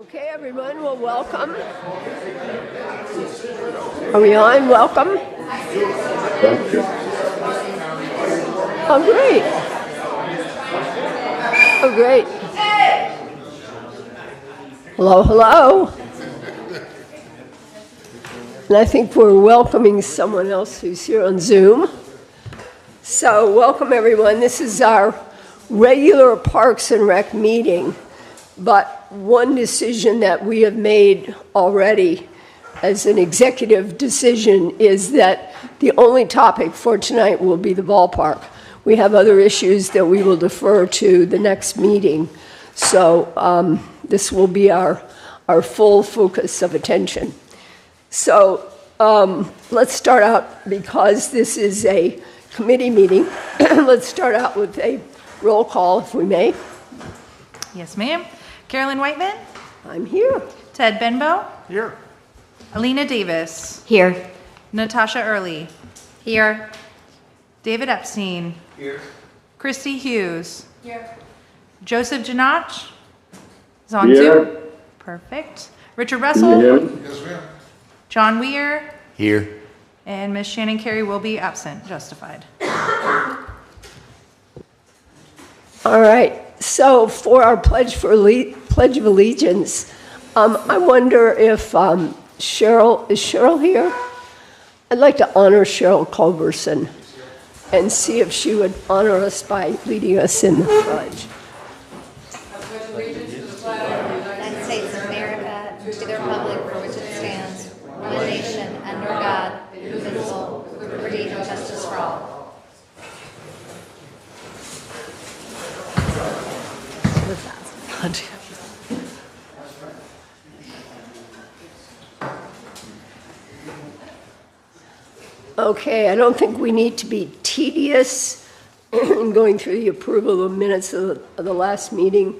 Okay, everyone, well, welcome. Are we on? Welcome. Oh, great. Oh, great. Hello, hello. And I think we're welcoming someone else who's here on Zoom. So, welcome, everyone. This is our regular Parks and Rec meeting. But one decision that we have made already as an executive decision is that the only topic for tonight will be the ballpark. We have other issues that we will defer to the next meeting. So this will be our full focus of attention. So let's start out, because this is a committee meeting, let's start out with a roll call, if we may. Yes, ma'am. Carolyn Whiteman? I'm here. Ted Benbow? Here. Alina Davis? Here. Natasha Early? Here. David Epstein? Here. Christy Hughes? Here. Joseph Janach? Is on Here. Zoom? Perfect. Richard Russell? Yes, ma'am. John Weir? Here. And Miss Shannon Carey will be absent, justified. All right. So for our Pledge of Allegiance, I wonder if is Cheryl here? I'd like to honor Cheryl Culberson and see if she would honor us by leading us in the pledge. United States of America, to the republic for which it stands, one nation, under God, indivisible, with liberty and justice for all. Okay, I don't think we need to be tedious in going through the approval of minutes of the last meeting.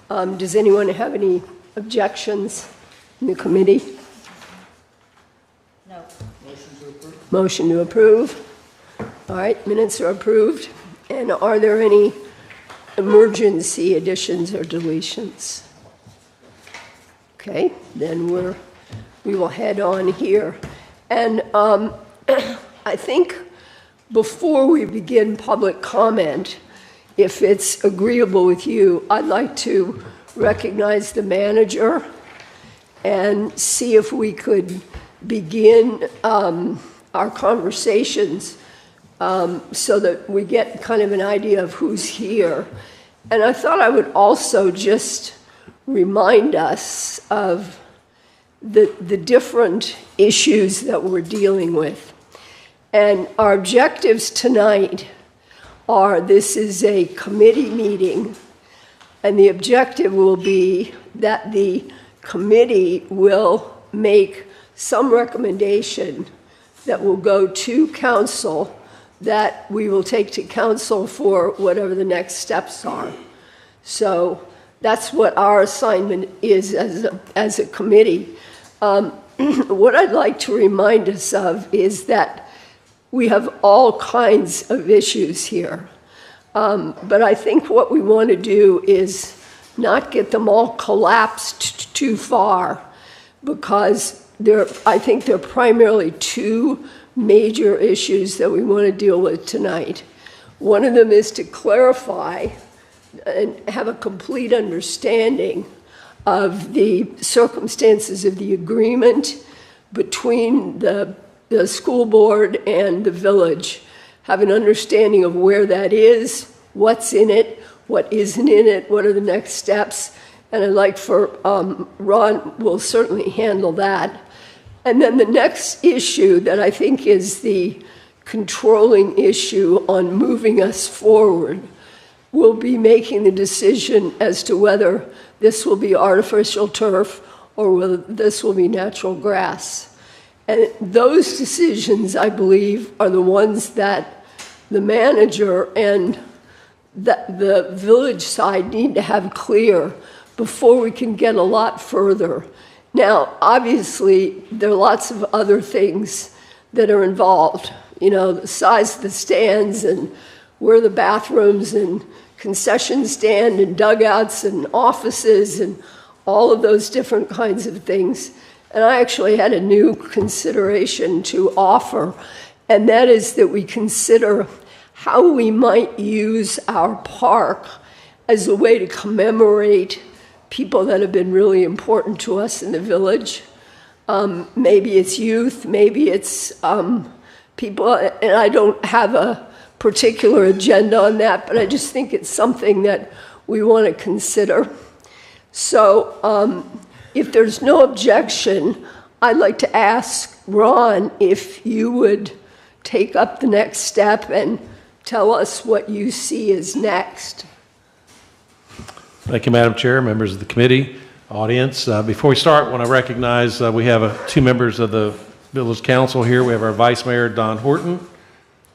Does anyone have any objections in the committee? No. Motion to approve. All right, minutes are approved. And are there any emergency additions or deletions? Okay, then we will head on here. And I think before we begin public comment, if it's agreeable with you, I'd like to recognize the manager and see if we could begin our conversations so that we get kind of an idea of who's here. And I thought I would also just remind us of the different issues that we're dealing with. And our objectives tonight are, this is a committee meeting, and the objective will be that the committee will make some recommendation that will go to council, that we will take to council for whatever the next steps are. So that's what our assignment is as a committee. What I'd like to remind us of is that we have all kinds of issues here. But I think what we want to do is not get them all collapsed too far, because I think there are primarily two major issues that we want to deal with tonight. One of them is to clarify and have a complete understanding of the circumstances of the agreement between the school board and the village, have an understanding of where that is, what's in it, what isn't in it, what are the next steps. And I'd like for Ron will certainly handle that. And then the next issue that I think is the controlling issue on moving us forward will be making the decision as to whether this will be artificial turf or whether this will be natural grass. And those decisions, I believe, are the ones that the manager and the village side need to have clear before we can get a lot further. Now, obviously, there are lots of other things that are involved. You know, the size of the stands and where the bathrooms and concession stand and dugouts and offices and all of those different kinds of things. And I actually had a new consideration to offer, and that is that we consider how we might use our park as a way to commemorate people that have been really important to us in the village. Maybe it's youth, maybe it's people, and I don't have a particular agenda on that, but I just think it's something that we want to consider. So if there's no objection, I'd like to ask Ron if you would take up the next step and tell us what you see as next. Thank you, Madam Chair, members of the committee, audience. Before we start, I want to recognize we have two members of the Village Council here. We have our Vice Mayor, Don Horton,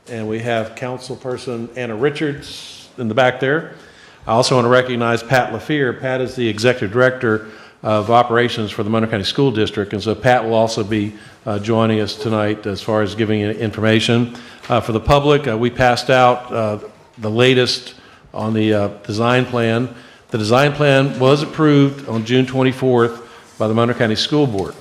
and we have Councilperson Anna Richards in the back there. I also want to recognize Pat LaFear. Pat is the Executive Director of Operations for the Monroe County School District, and so Pat will also be joining us tonight as far as giving information. For the public, we passed out the latest on the design plan. The design plan was approved on June 24th by the Monroe County School Board.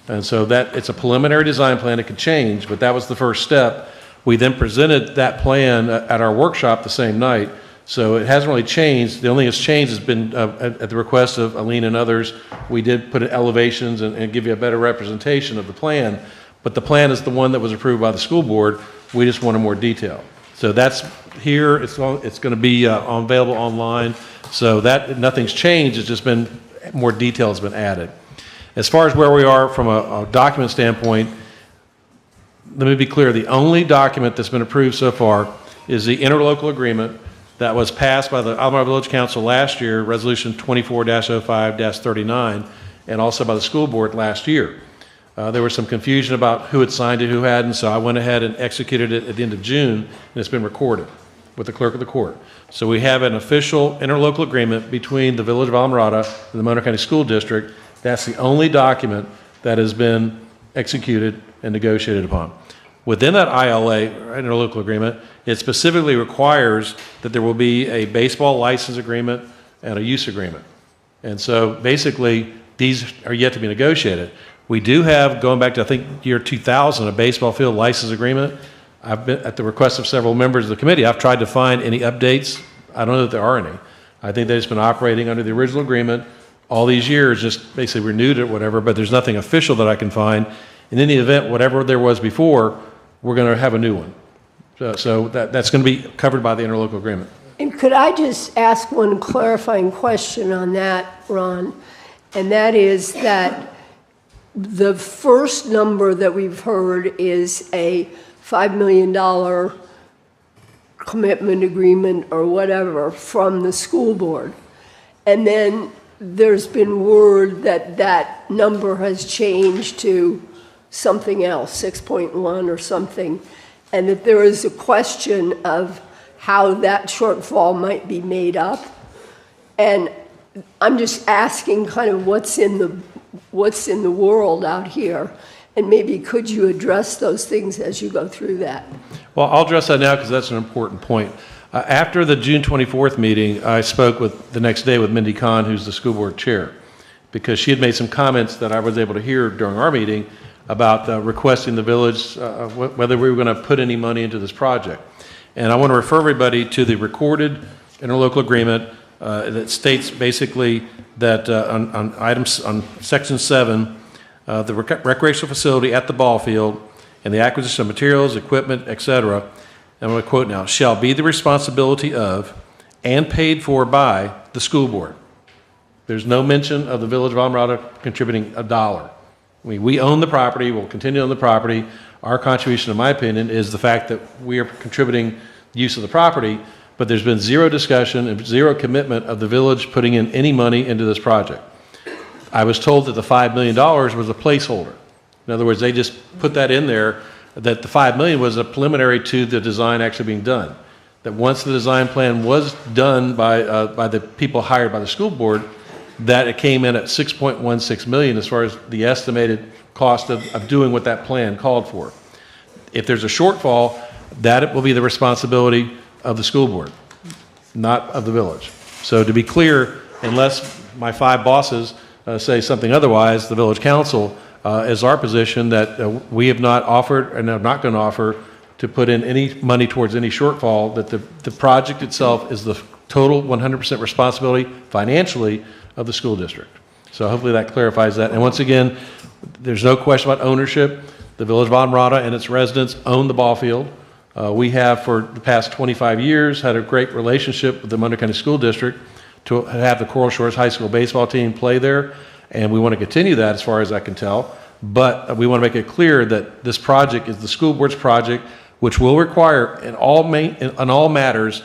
And so that it's a preliminary design plan. It could change, but that was the first step. We then presented that plan at our workshop the same night. So it hasn't really changed. The only thing that's changed has been at the request of Aline and others. We did put in elevations and give you a better representation of the plan. But the plan is the one that was approved by the school board. We just wanted more detail. So that's here. It's going to be available online. So that nothing's changed. It's just been more detail has been added. As far as where we are from a document standpoint, let me be clear. The only document that's been approved so far is the interlocal agreement that was passed by the Albemarle Village Council last year, Resolution 24-05-39, and also by the school board last year. There was some confusion about who had signed it, who hadn't, so I went ahead and executed it at the end of June, and it's been recorded with the clerk of the court. So we have an official interlocal agreement between the Village of Alamorada and the Monroe County School District. That's the only document that has been executed and negotiated upon. Within that ILA, interlocal agreement, it specifically requires that there will be a baseball license agreement and a use agreement. And so basically, these are yet to be negotiated. We do have, going back to I think year 2000, a baseball field license agreement. I've been, at the request of several members of the committee, I've tried to find any updates. I don't know that there are any. I think they've just been operating under the original agreement all these years, just basically renewed it, whatever, but there's nothing official that I can find. In any event, whatever there was before, we're going to have a new one. So that's going to be covered by the interlocal agreement. And could I just ask one clarifying question on that, Ron? And that is that the first number that we've heard is a $5 million commitment agreement or whatever from the school board. And then there's been word that that number has changed to something else, 6.1 or something, and that there is a question of how that shortfall might be made up. And I'm just asking kind of what's in the world out here, and maybe could you address those things as you go through that? Well, I'll address that now because that's an important point. After the June 24th meeting, I spoke the next day with Mindy Kahn, who's the school board chair, because she had made some comments that I was able to hear during our meeting about requesting the village whether we were going to put any money into this project. And I want to refer everybody to the recorded interlocal agreement that states basically that on section 7, the recreational facility at the ball field and the acquisition of materials, equipment, etc., I'm going to quote now, shall be the responsibility of and paid for by the school board. There's no mention of the Village of Alamorada contributing a dollar. I mean, we own the property, we'll continue to own the property. Our contribution, in my opinion, is the fact that we are contributing the use of the property, but there's been zero discussion and zero commitment of the village putting in any money into this project. I was told that the $5 million was a placeholder. In other words, they just put that in there, that the $5 million was a preliminary to the design actually being done. That once the design plan was done by the people hired by the school board, that it came in at $6.16 million as far as the estimated cost of doing what that plan called for. If there's a shortfall, that will be the responsibility of the school board, not of the village. So to be clear, unless my 5 bosses say something otherwise, the village council, is our position that we have not offered and are not going to offer to put in any money towards any shortfall, that the project itself is the total 100% responsibility financially of the school district. So hopefully that clarifies that. And once again, there's no question about ownership. The Village of Islamorada and its residents own the ball field. We have, for the past 25 years, had a great relationship with the Montgomery County School District to have the Coral Shores High School baseball team play there, and we want to continue that as far as I can tell. But we want to make it clear that this project is the school board's project, which will require in all matters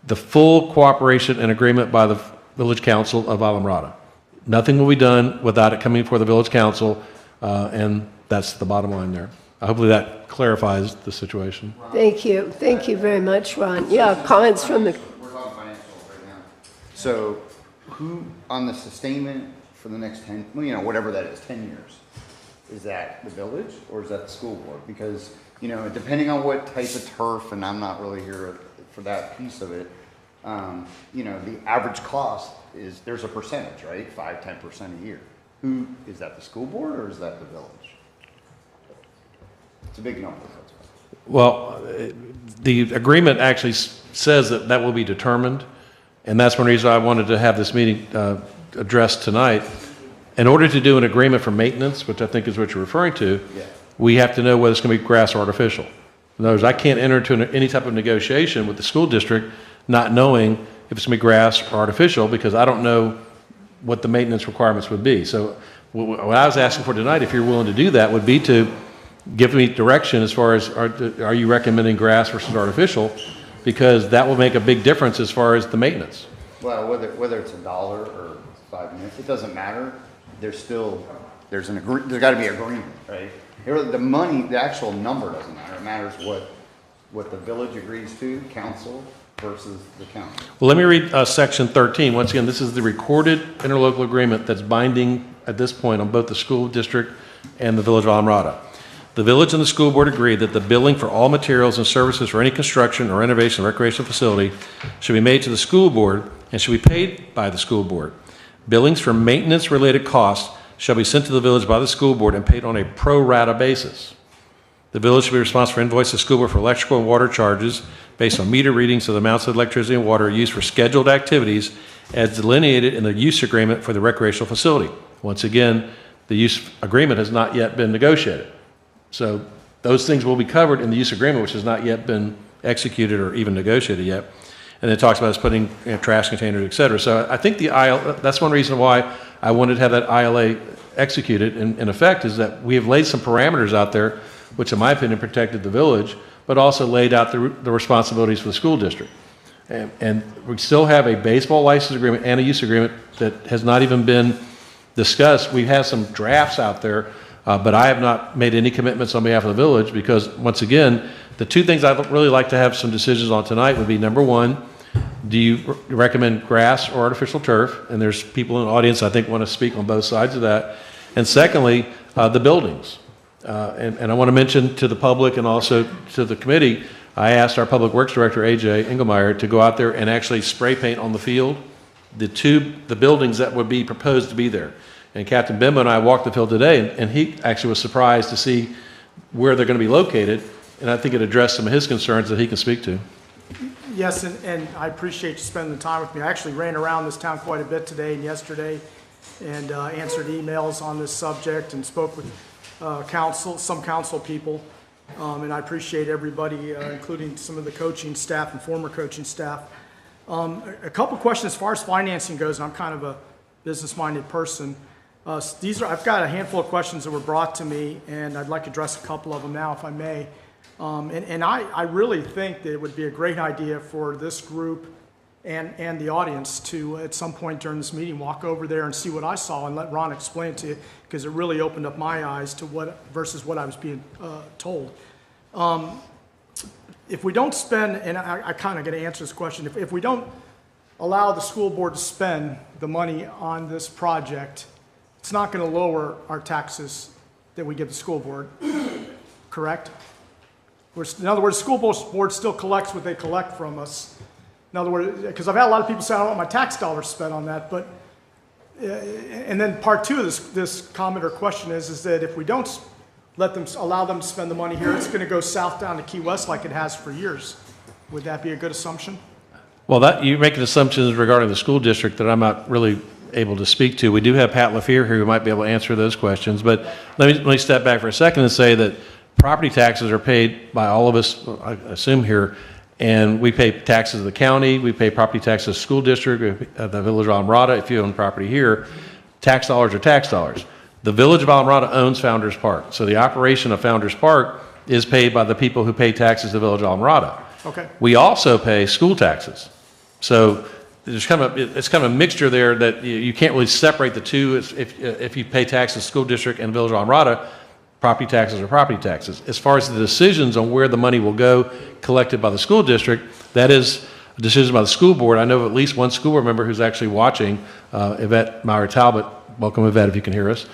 the full cooperation and agreement by the Village Council of Islamorada. Nothing will be done without it coming before the Village Council, and that's the bottom line there. Hopefully that clarifies the situation. Thank you. Thank you very much, Ron. Yeah, comments from the, We're talking financials right now. So who, on the sustainment for the next 10, well, whatever that is, 10 years, is that the village or is that the school board? Because, depending on what type of turf, and I'm not really here for that piece of it, the average cost is, there's a percentage, right? 5-10% a year. Who, is that the school board or is that the village? It's a big number. Well, the agreement actually says that that will be determined, and that's one reason I wanted to have this meeting addressed tonight. In order to do an agreement for maintenance, which I think is what you're referring to, we have to know whether it's going to be grass or artificial. In other words, I can't enter into any type of negotiation with the school district not knowing if it's going to be grass or artificial, because I don't know what the maintenance requirements would be. So what I was asking for tonight, if you're willing to do that, would be to give me direction as far as are you recommending grass versus artificial, because that will make a big difference as far as the maintenance. Well, whether it's $1 or 5 minutes, it doesn't matter. There's got to be agreement, right? The money, the actual number doesn't matter. It matters what the village agrees to, council versus the county. Well, let me read section 13. Once again, this is the recorded interlocal agreement that's binding at this point on both the school district and the Village of Islamorada. The village and the school board agree that the billing for all materials and services for any construction or renovation of recreational facility should be made to the school board and should be paid by the school board. Billings for maintenance-related costs shall be sent to the village by the school board and paid on a pro rata basis. The village should be responsible for invoice the school board for electrical and water charges based on meter readings of the amounts of electricity and water used for scheduled activities as delineated in the use agreement for the recreational facility. Once again, the use agreement has not yet been negotiated. So those things will be covered in the use agreement, which has not yet been executed or even negotiated yet. And it talks about us putting trash containers, et cetera. So I think that's one reason why I wanted to have that ILA executed in effect, is that we have laid some parameters out there, which in my opinion protected the village, but also laid out the responsibilities for the school district. And we still have a baseball license agreement and a use agreement that has not even been discussed. We have some drafts out there, but I have not made any commitments on behalf of the village, because once again, the two things I'd really like to have some decisions on tonight would be, number one, do you recommend grass or artificial turf? And there's people in the audience I think want to speak on both sides of that. And secondly, the buildings. And I want to mention to the public and also to the committee, I asked our Public Works Director, AJ Engelmeyer, to go out there and actually spray paint on the field the buildings that would be proposed to be there. And Captain Bimbo and I walked the field today, and he actually was surprised to see where they're going to be located. And I think it addressed some of his concerns that he can speak to. Yes, and I appreciate you spending the time with me. I actually ran around this town quite a bit today and yesterday, and answered emails on this subject and spoke with some council people. And I appreciate everybody, including some of the coaching staff and former coaching staff. A couple questions as far as financing goes, and I'm kind of a business-minded person. I've got a handful of questions that were brought to me, and I'd like to address a couple of them now, if I may. And I really think that it would be a great idea for this group and the audience to, at some point during this meeting, walk over there and see what I saw and let Ron explain it to you, because it really opened up my eyes to versus what I was being told. If we don't spend, and I kind of got to answer this question, if we don't allow the school board to spend the money on this project, it's not going to lower our taxes that we give the school board, correct? In other words, the school board still collects what they collect from us. In other words, because I've had a lot of people say, I don't want my tax dollars spent on that, but And then part two of this comment or question is that if we don't allow them to spend the money here, it's going to go south down to Key West like it has for years. Would that be a good assumption? Well, you're making assumptions regarding the school district that I'm not really able to speak to. We do have Pat LaFear here who might be able to answer those questions. But let me step back for a second and say that property taxes are paid by all of us, I assume here, and we pay taxes to the county, we pay property taxes to the school district, the Village of Alamorada, if you own property here. Tax dollars are tax dollars. The Village of Alamorada owns Founders Park. So the operation of Founders Park is paid by the people who pay taxes to the Village of Alamorada. Okay. We also pay school taxes. So it's kind of a mixture there that you can't really separate the two. If you pay taxes to the school district and Village of Alamorada, property taxes are property taxes. As far as the decisions on where the money will go collected by the school district, that is a decision by the school board. I know of at least one school board member who's actually watching, Yvette Meyer Talbot. Welcome, Yvette, if you can hear us.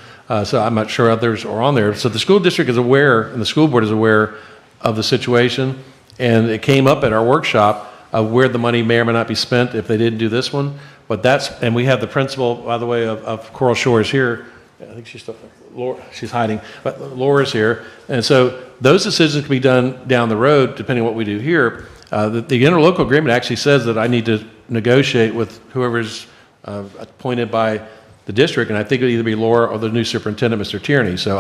So I'm not sure others are on there. So the school district is aware, and the school board is aware of the situation, and it came up at our workshop of where the money may or may not be spent if they didn't do this one. But and we have the principal, by the way, of Coral Shores here. I think she's hiding, but Laura's here. And so those decisions can be done down the road, depending on what we do here. The interlocal agreement actually says that I need to negotiate with whoever's appointed by the district, and I think it'll either be Laura or the new superintendent, Mr. Tierney. So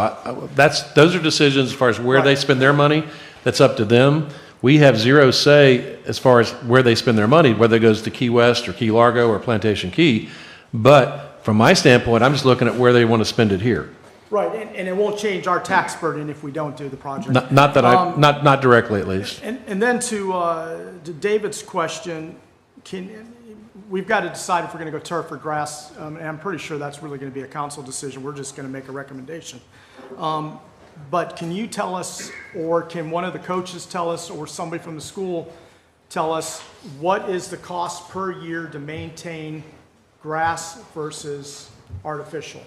those are decisions as far as where they spend their money. That's up to them. We have zero say as far as where they spend their money, whether it goes to Key West or Key Largo or Plantation Key. But from my standpoint, I'm just looking at where they want to spend it here. Right, and it won't change our tax burden if we don't do the project. Not directly at least. And then to David's question, we've got to decide if we're going to go turf or grass, and I'm pretty sure that's really going to be a council decision. We're just going to make a recommendation. But can you tell us, or can one of the coaches tell us, or somebody from the school tell us, what is the cost per year to maintain grass versus artificial?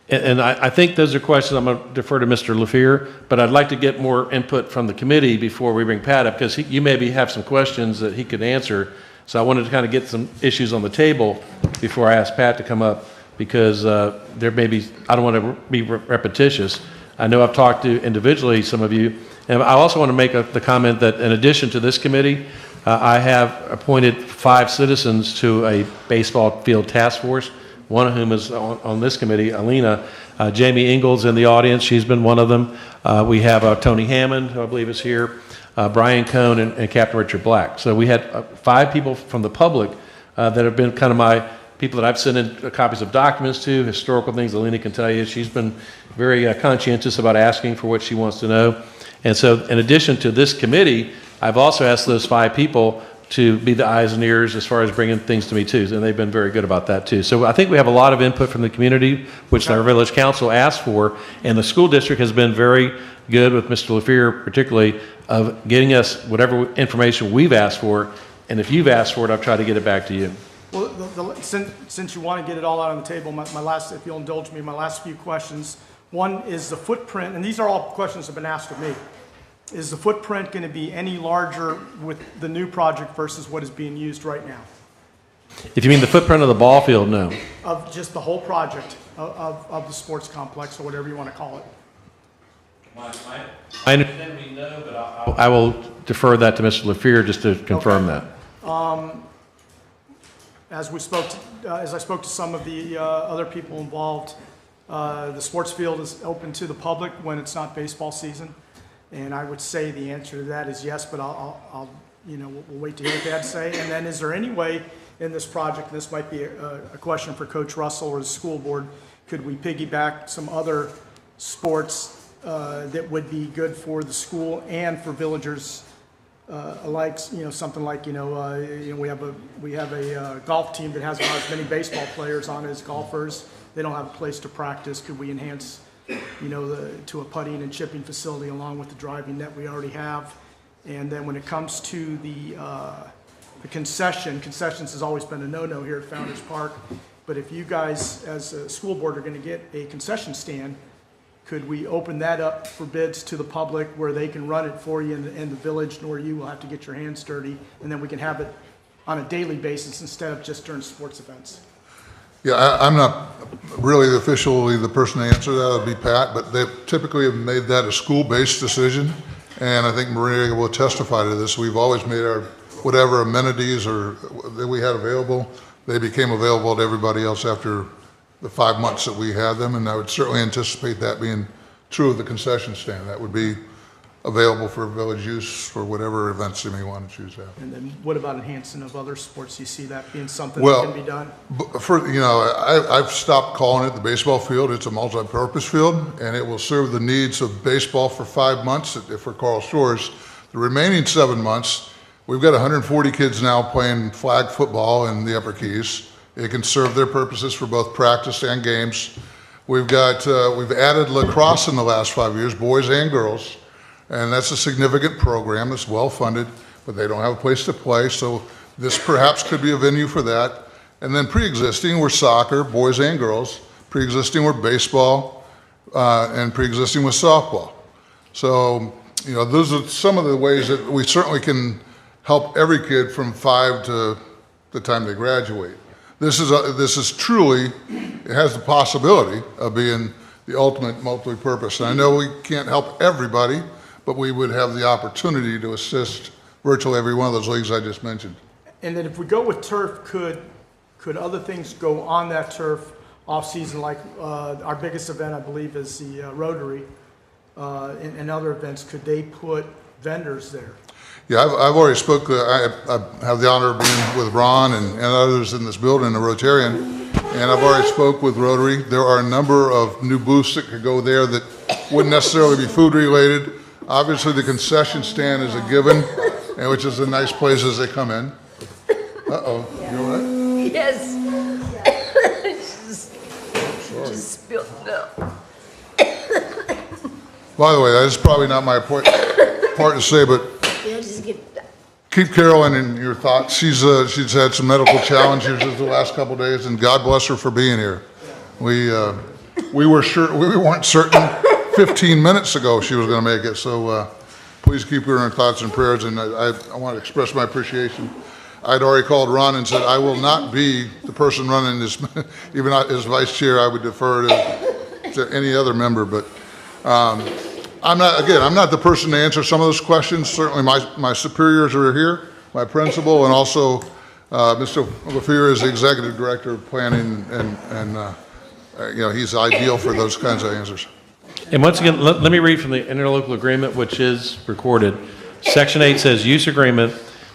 And I think those are questions I'm going to defer to Mr. LaFear, but I'd like to get more input from the committee before we bring Pat up, because you maybe have some questions that he could answer. So I wanted to kind of get some issues on the table before I ask Pat to come up, because there may be, I don't want to be repetitious. I know I've talked to individually some of you, and I also want to make the comment that in addition to this committee, I have appointed 5 citizens to a baseball field task force, one of whom is on this committee, Alina. Jamie Ingalls in the audience, she's been one of them. We have Tony Hammond, who I believe is here, Brian Cohn, and Captain Richard Black. So we had 5 people from the public that have been kind of my people that I've sent in copies of documents to, historical things. Alina can tell you, she's been very conscientious about asking for what she wants to know. And so in addition to this committee, I've also asked those 5 people to be the eyes and ears as far as bringing things to me too, and they've been very good about that too. So I think we have a lot of input from the community, which our village council asked for, and the school district has been very good with Mr. LaFear particularly of getting us whatever information we've asked for, and if you've asked for it, I've tried to get it back to you. Well, since you want to get it all out on the table, my last, if you'll indulge me, my last few questions. One is the footprint, and these are all questions that have been asked of me. Is the footprint going to be any larger with the new project versus what is being used right now? If you mean the footprint of the ball field, no. Of just the whole project of the sports complex or whatever you want to call it? I understand we know, but I will defer that to Mr. LaFear just to confirm that. As I spoke to some of the other people involved, the sports field is open to the public when it's not baseball season. And I would say the answer to that is yes, but I'll we'll wait to hear what they have to say. And then is there any way in this project, and this might be a question for Coach Russell or the school board, could we piggyback some other sports that would be good for the school and for villagers alike? Something like, we have a golf team that has about as many baseball players on as golfers. They don't have a place to practice. Could we enhance to a putting and chipping facility along with the driving net we already have? And then when it comes to the concessions has always been a no-no here at Founders Park. But if you guys, as a school board, are going to get a concession stand, could we open that up for bids to the public where they can run it for you in the village, nor you will have to get your hands dirty, and then we can have it on a daily basis instead of just during sports events? Yeah, I'm not really officially the person to answer that, it'd be Pat, but they typically have made that a school-based decision, and I think Maria will testify to this. We've always made our, whatever amenities or that we had available, they became available to everybody else after the 5 months that we had them, and I would certainly anticipate that being true of the concession stand. That would be available for village use for whatever events they may want to choose to have. And then what about enhancement of other sports? You see that being something Well, that can be done? For, you know, I've stopped calling it the baseball field. It's a multi-purpose field, and it will serve the needs of baseball for 5 months for Carl Shores. The remaining 7 months, we've got 140 kids now playing flag football in the Upper Keys. It can serve their purposes for both practice and games. We've added lacrosse in the last 5 years, boys and girls. And that's a significant program that's well-funded, but they don't have a place to play, so this perhaps could be a venue for that. And then pre-existing were soccer, boys and girls. Pre-existing were baseball, and pre-existing was softball. So, you know, those are some of the ways that we certainly can help every kid from 5 to the time they graduate. This is truly, it has the possibility of being the ultimate multi-purpose. And I know we can't help everybody, but we would have the opportunity to assist virtually every one of those leagues I just mentioned. And then if we go with turf, could other things go on that turf off-season, like our biggest event, I believe, is the Rotary, and other events, could they put vendors there? Yeah, I've already spoke, I have the honor of being with Ron and others in this building, the Rotarian, and I've already spoke with Rotary. There are a number of new booths that could go there that wouldn't necessarily be food-related. Obviously, the concession stand is a given, and which is a nice place as they come in. Uh-oh, you all right? Yes. Just spilled milk. By the way, that is probably not my part to say, but Yeah, just get keep Carolyn in your thoughts. She's had some medical challenges the last couple of days, and God bless her for being here. We weren't certain 15 minutes ago she was going to make it, so please keep her in our thoughts and prayers. And I want to express my appreciation. I'd already called Ron and said I will not be the person running this, even as vice chair. I would defer to any other member, but. I'm not the person to answer some of those questions. Certainly my superiors are here, my principal, and also Mr. LaFear is the executive director of planning, and you know, he's ideal for those kinds of answers. And once again, let me read from the interlocal agreement, which is recorded. Section 8 says, use agreement,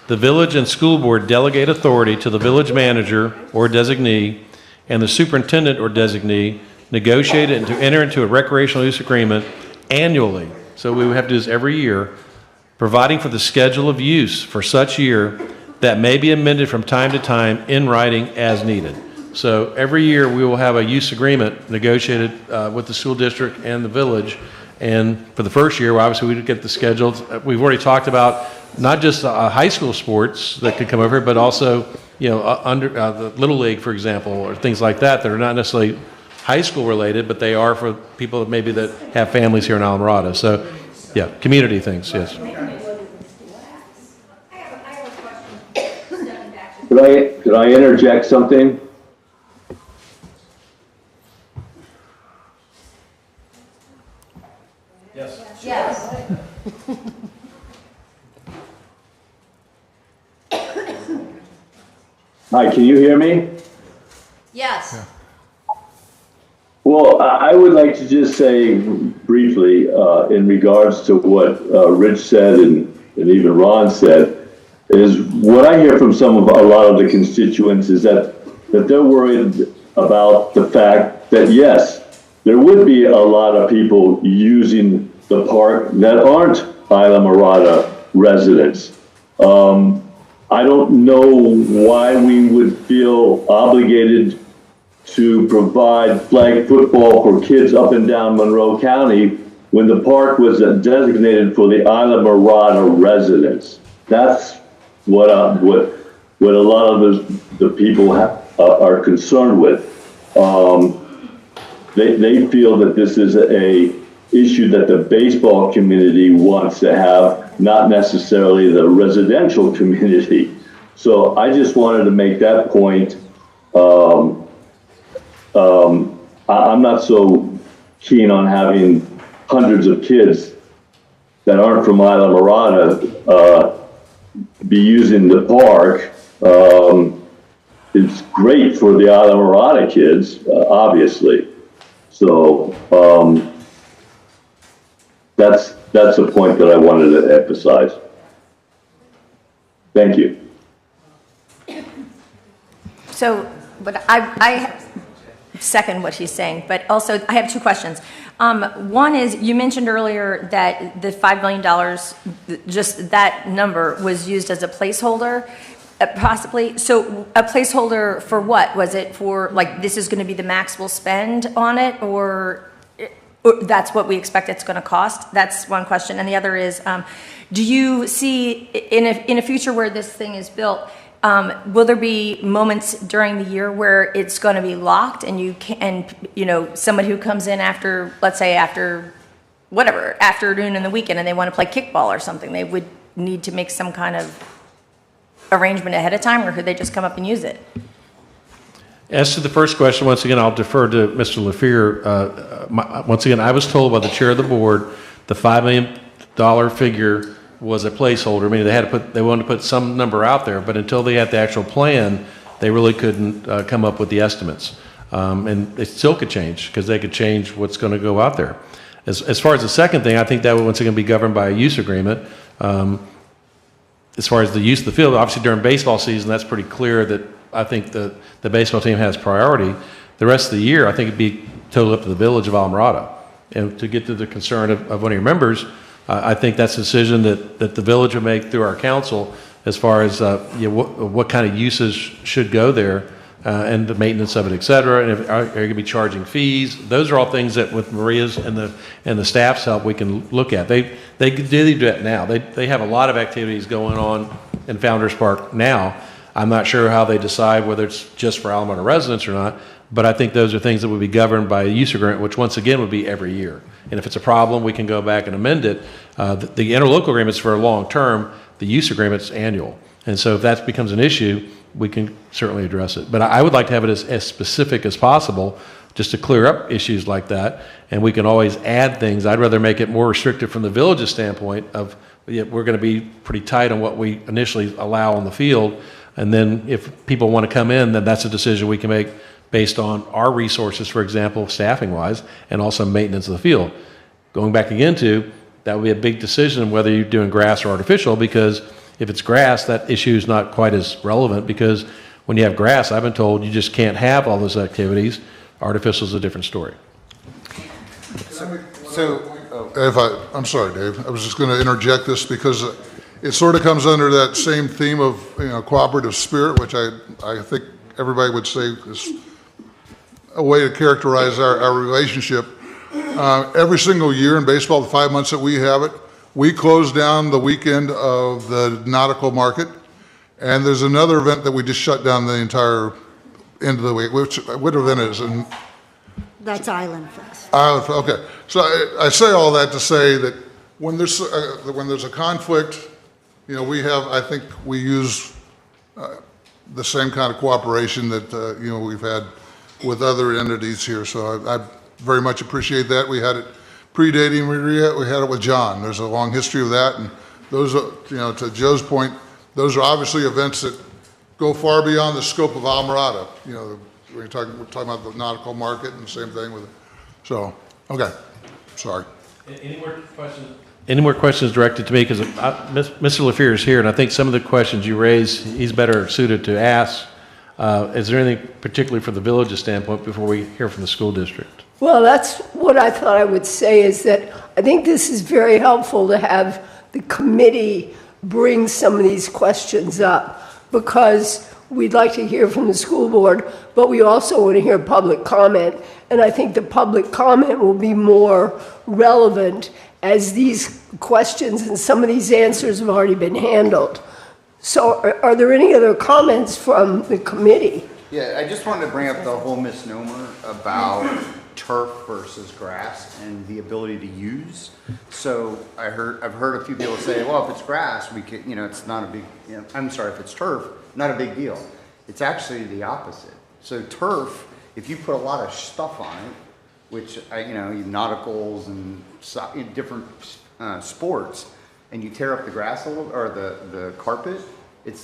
the village and school board delegate authority to the village manager or designee and the superintendent or designee negotiate and to enter into a recreational use agreement annually. So we would have to do this every year, providing for the schedule of use for such year that may be amended from time to time in writing as needed. So every year we will have a use agreement negotiated with the school district and the village. And for the first year, well, obviously we would get the schedules. We've already talked about not just high school sports that could come over here, but also, you know, under the Little League, for example, or things like that are not necessarily high school related, but they are for people that maybe that have families here in Alamorada. So, yeah, community things, yes. Could I interject something? Yes. Hi, can you hear me? Yes. Well, I would like to just say briefly, in regards to what Rich said and even Ron said, is what I hear from a lot of the constituents is that they're worried about the fact that, yes, there would be a lot of people using the park that aren't Islamorada residents. I don't know why we would feel obligated to provide flag football for kids up and down Monroe County when the park was designated for the Islamorada residents. That's what a lot of the people are concerned with. They feel that this is a issue that the baseball community wants to have, not necessarily the residential community. So I just wanted to make that point. I'm not so keen on having hundreds of kids that aren't from Islamorada be using the park. It's great for the Islamorada kids, obviously. So that's a point that I wanted to emphasize. Thank you. So, but I second what he's saying, but also I have two questions. One is, you mentioned earlier that the $5 million, just that number was used as a placeholder, possibly. So a placeholder for what? Was it for, like, this is going to be the max we'll spend on it, or that's what we expect it's going to cost? That's one question. And the other is, do you see in a future where this thing is built, will there be moments during the year where it's going to be locked and someone who comes in after, let's say after whatever, afternoon and the weekend, and they want to play kickball or something, they would need to make some kind of arrangement ahead of time, or could they just come up and use it? As to the first question, once again, I'll defer to Mr. LaFear. Once again, I was told by the chair of the board the $5 million figure was a placeholder, meaning they wanted to put some number out there, but until they had the actual plan, they really couldn't come up with the estimates. And it still could change, because they could change what's going to go out there. As far as the second thing, I think that would once again be governed by a use agreement. As far as the use of the field, obviously during baseball season, that's pretty clear that I think the baseball team has priority. The rest of the year, I think it'd be totally up to the village of Islamorada. And to get to the concern of one of your members, I think that's a decision that the village will make through our council as far as what kind of uses should go there and the maintenance of it, et cetera. And are you going to be charging fees? Those are all things that with Maria's and the staff's help we can look at. They do that now. They have a lot of activities going on in Founders Park now. I'm not sure how they decide whether it's just for Alameda residents or not, but I think those are things that would be governed by a use agreement, which once again would be every year. And if it's a problem, we can go back and amend it. The interlocal agreement's for a long term, the use agreement's annual. And so if that becomes an issue, we can certainly address it. But I would like to have it as specific as possible, just to clear up issues like that. And we can always add things. I'd rather make it more restrictive from the village's standpoint of, we're going to be pretty tight on what we initially allow on the field. And then if people want to come in, then that's a decision we can make based on our resources, for example, staffing-wise, and also maintenance of the field. Going back again to, that would be a big decision whether you're doing grass or artificial, because if it's grass, that issue is not quite as relevant, because when you have grass, I've been told you just can't have all those activities. Artificial is a different story. I'm sorry, Dave. I was just going to interject this because it sort of comes under that same theme of cooperative spirit, which I think everybody would say is a way to characterize our relationship. Every single year in baseball, the 5 months that we have it, we close down the weekend of the nautical market, and there's another event that we just shut down the entire end of the week. What event is it? That's Island Fest. Island Fest, okay. So I say all that to say that when there's a conflict, I think we use the same kind of cooperation that we've had with other entities here. So I very much appreciate that. We had it predating Maria. We had it with John. There's a long history of that, and those are, to Joe's point, those are obviously events that go far beyond the scope of Islamorada. We're talking about the nautical market, and the same thing with it. So, okay, sorry. Any more questions? Any more questions directed to me? Because Mr. LaFear is here, and I think some of the questions you raised, he's better suited to ask. Is there anything particularly for the village's standpoint before we hear from the school district? Well, that's what I thought I would say, is that I think this is very helpful to have the committee bring some of these questions up, because we'd like to hear from the school board, but we also want to hear public comment. And I think the public comment will be more relevant as these questions and some of these answers have already been handled. So are there any other comments from the committee? Yeah, I just wanted to bring up the whole misnomer about turf versus grass and the ability to use. So I've heard a few people say, well, if it's grass, we can, it's not a big, I'm sorry, if it's turf, not a big deal. It's actually the opposite. So turf If you put a lot of stuff on it, which, nauticals and different sports, and you tear up the grass a little, or the carpet, it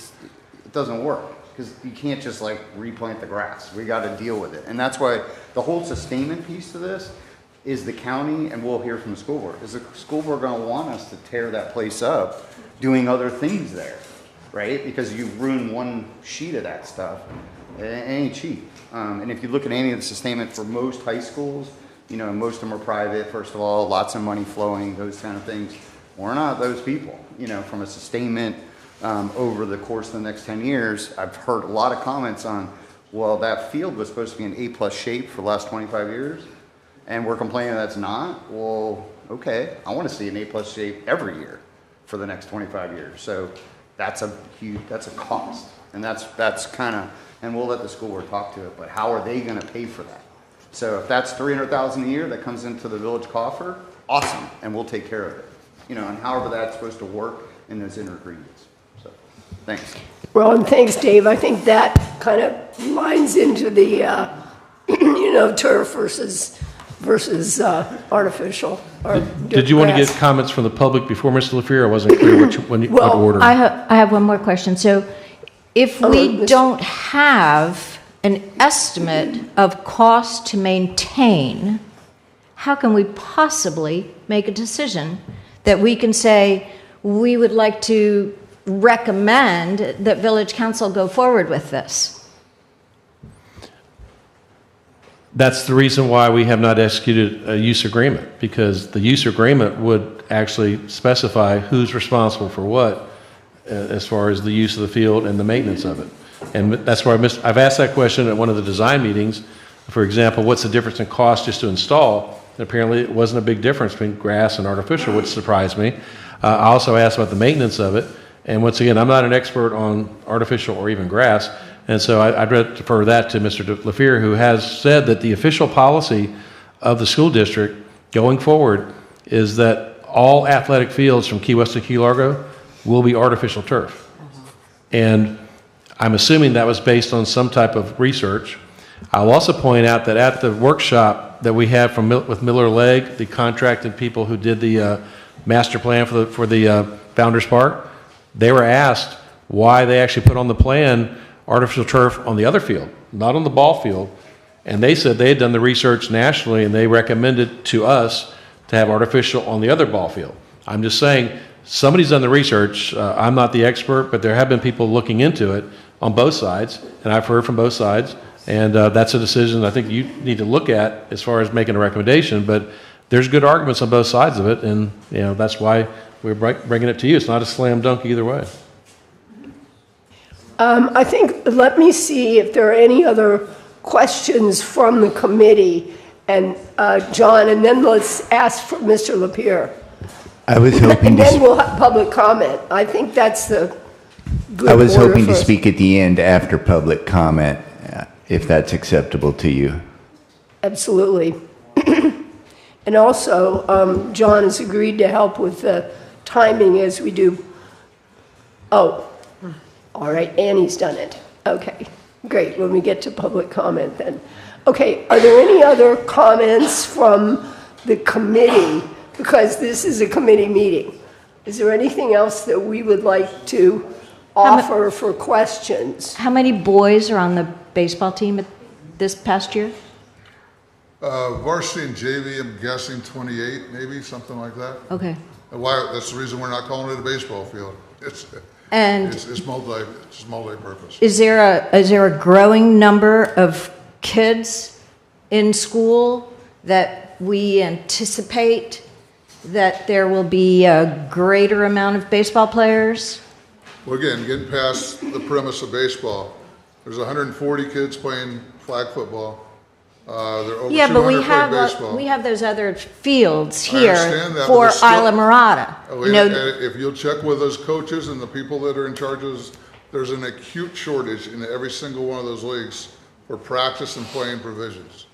doesn't work. Because you can't just like replant the grass. We got to deal with it. And that's why the whole sustainment piece to this is the county, and we'll hear from the school board. Is the school board going to want us to tear that place up doing other things there, right? Because you ruin one sheet of that stuff. It ain't cheap. And if you look at any of the sustainment for most high schools, most of them are private, first of all, lots of money flowing, those kind of things. We're not those people, from a sustainment over the course of the next 10 years. I've heard a lot of comments on, well, that field was supposed to be an A+ shape for the last 25 years, and we're complaining that's not. Well, okay, I want to see an A+ shape every year for the next 25 years. So that's a cost, and that's kind of, and we'll let the school board talk to it, but how are they going to pay for that? So if that's $300,000 a year that comes into the village coffer, awesome, and we'll take care of it. And however that's supposed to work in those inter-agreements. So, thanks. Well, and thanks, Dave. I think that kind of lines into the, turf versus artificial. Did you want to get comments from the public before Mr. LaFear? I wasn't clear what order. I have one more question. So if we don't have an estimate of cost to maintain, how can we possibly make a decision that we can say, we would like to recommend that Village Council go forward with this? That's the reason why we have not executed a use agreement, because the use agreement would actually specify who's responsible for what as far as the use of the field and the maintenance of it. And that's why I've asked that question at one of the design meetings. For example, what's the difference in cost just to install? And apparently it wasn't a big difference between grass and artificial, which surprised me. I also asked about the maintenance of it. And once again, I'm not an expert on artificial or even grass. And so I'd refer that to Mr. LaFear, who has said that the official policy of the school district going forward is that all athletic fields from Key West to Key Largo will be artificial turf. And I'm assuming that was based on some type of research. I'll also point out that at the workshop that we had with Miller Lake, the contracted people who did the master plan for the Founders Park, they were asked why they actually put on the plan artificial turf on the other field, not on the ball field. And they said they had done the research nationally and they recommended to us to have artificial on the other ball field. I'm just saying, somebody's done the research. I'm not the expert, but there have been people looking into it on both sides, and I've heard from both sides. And that's a decision I think you need to look at as far as making a recommendation. But there's good arguments on both sides of it, and that's why we're bringing it to you. It's not a slam dunk either way. I think, let me see if there are any other questions from the committee, and John, and then let's ask for Mr. LaPierre. I was hoping and then we'll have public comment. I think that's the good I was order hoping to for us. speak at the end after public comment, if that's acceptable to you. Absolutely. And also, John has agreed to help with the timing as we do. Oh, all right, Annie's done it. Okay, great, when we get to public comment then. Okay, are there any other comments from the committee? Because this is a committee meeting. Is there anything else that we would like to offer for questions? How many boys are on the baseball team this past year? Varsity and JV, I'm guessing 28, maybe, something like that. Okay. Why, that's the reason we're not calling it a baseball field. It's multi-purpose. Is there a growing number of kids in school that we anticipate that there will be a greater amount of baseball players? Well, again, getting past the premise of baseball, there's 140 kids playing flag football. There are over 200 but playing baseball. we have those other fields I here understand that, but for there's still- Isla Mirada. And if you'll check with those coaches and the people that are in charge of this, there's an acute shortage in every single one of those leagues for practice and playing provisions.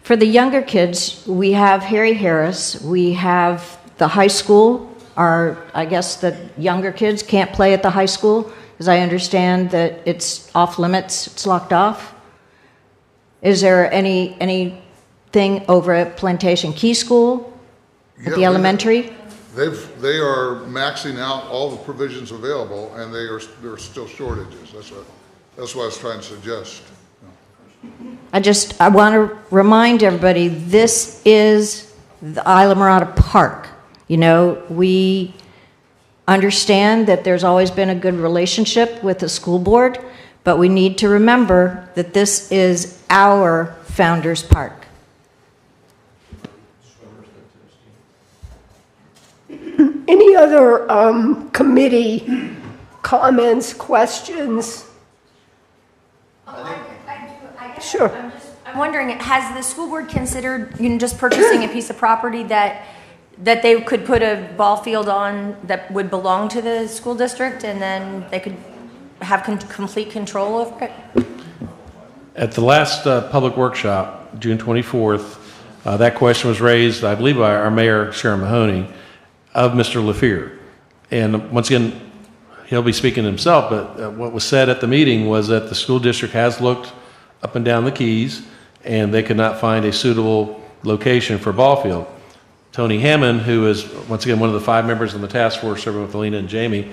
For the younger kids, we have Harry Harris, we have the high school. I guess the younger kids can't play at the high school, because I understand that it's off limits, it's locked off. Is there anything over at Plantation Key School, at the Yeah, elementary? They are maxing out all the provisions available, and there are still shortages. That's what I was trying to suggest. I want to remind everybody, this is the Isla Mirada Park. You know, we understand that there's always been a good relationship with the school board, but we need to remember that this is our Founders Park. Any other committee comments, questions? Sure. I'm wondering, has the school board considered, just purchasing a piece of property that they could put a ball field on that would belong to the school district, and then they could have complete control over it? At the last public workshop, June 24th, that question was raised, I believe, by our mayor, Sharon Mahoney, of Mr. LaFear. And once again, he'll be speaking himself, but what was said at the meeting was that the school district has looked up and down the Keys, and they could not find a suitable location for a ball field. Tony Hammond, who is, once again, one of the 5 members on the task force serving with Alina and Jamie,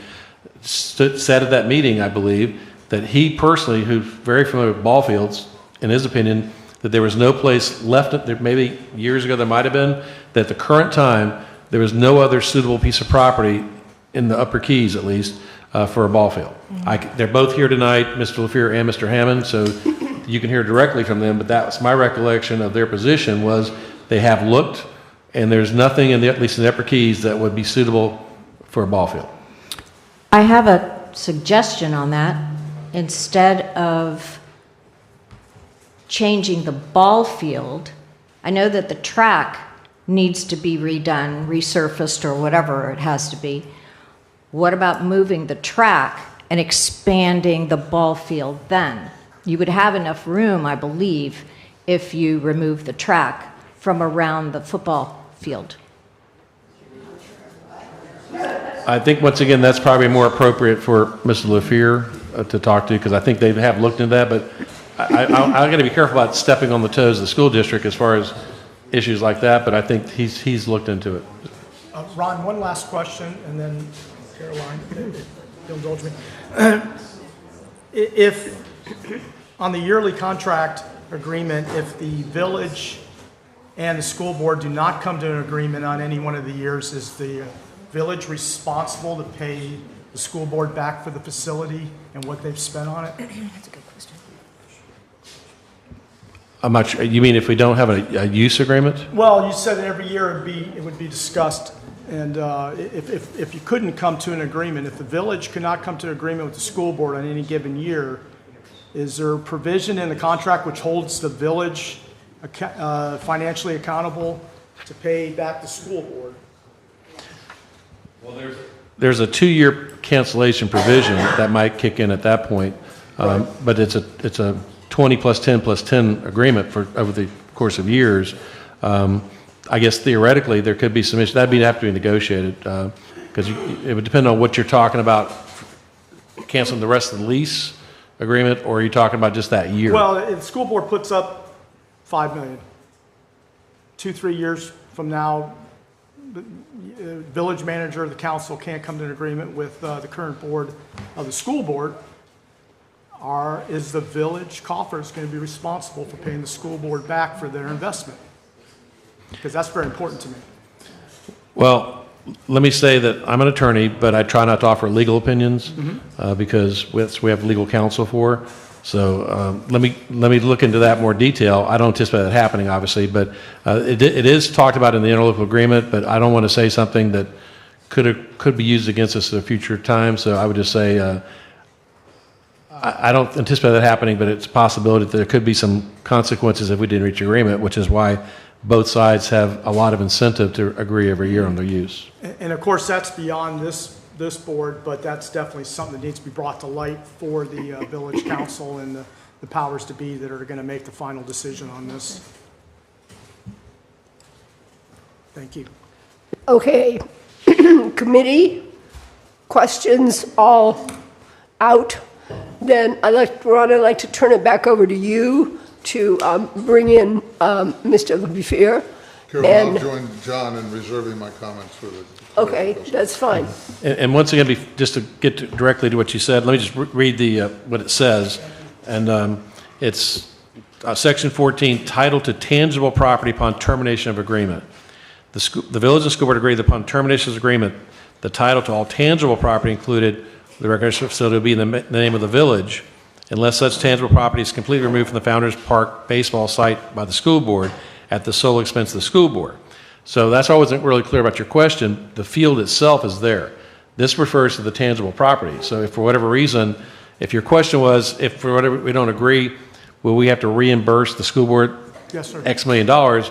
said at that meeting, I believe, that he personally, who's very familiar with ball fields, in his opinion, that there was no place left, there maybe years ago there might have been, that at the current time, there was no other suitable piece of property in the Upper Keys, at least, for a ball field. They're both here tonight, Mr. LaFear and Mr. Hammond, so you can hear directly from them, but that was my recollection of their position was they have looked, and there's nothing, at least in the Upper Keys, that would be suitable for a ball field. I have a suggestion on that. Instead of changing the ball field, I know that the track needs to be redone, resurfaced, or whatever it has to be. What about moving the track and expanding the ball field then? You would have enough room, I believe, if you remove the track from around the football field. I think, once again, that's probably more appropriate for Mr. LaFear to talk to, because I think they have looked into that, but I've got to be careful about stepping on the toes of the school district as far as issues like that, but I think he's looked into it. Ron, one last question, and then Caroline, if you'll indulge me. If, on the yearly contract agreement, if the village and the school board do not come to an agreement on any one of the years, is the village responsible to pay the school board back for the facility and what they've spent on it? That's a good question. I'm not sure, you mean if we don't have a use agreement? Well, you said that every year it would be discussed, and if you couldn't come to an agreement, if the village could not come to an agreement with the school board on any given year, is there a provision in the contract which holds the village financially accountable to pay back the school board? Well, there's a 2-year cancellation provision that might kick in at that point, but it's a 20 plus 10 plus 10 agreement for over the course of years. I guess theoretically there could be some issues. That'd have to be negotiated because it would depend on what you're talking about, canceling the rest of the lease agreement, or are you talking about just that year? Well, if the school board puts up $5 million, 2-3 years from now, the village manager or the council can't come to an agreement with the current board of the school board, is the village coffers going to be responsible for paying the school board back for their investment? Because that's very important to me. Well, let me say that I'm an attorney, but I try not to offer legal opinions because we have legal counsel for. So let me look into that in more detail. I don't anticipate that happening, obviously, but it is talked about in the interlocal agreement. But I don't want to say something that could be used against us at a future time. So I would just say I don't anticipate that happening, but it's a possibility that there could be some consequences if we didn't reach agreement, which is why both sides have a lot of incentive to agree every year on their use. And of course, that's beyond this board, but that's definitely something that needs to be brought to light for the village council and the powers to be that are going to make the final decision on this. Thank you. Okay. Committee, questions all out? Then Ron, I'd like to turn it back over to you to bring in Mr. LaFear. Carol, I'll And, join John in reserving my comments for the. okay, that's fine. And once again, just to get directly to what you said, let me just read what it says. And it's Section 14, title to tangible property upon termination of agreement. The village and school board agree that upon termination of this agreement, the title to all tangible property included the recreational facility will be in the name of the village, unless such tangible property is completely removed from the Founders Park baseball site by the school board at the sole expense of the school board. So that's why I wasn't really clear about your question. The field itself is there. This refers to the tangible property. So if for whatever reason, if your question was, if for whatever we don't agree, will we have to reimburse the school board Yes, sir. X million dollars?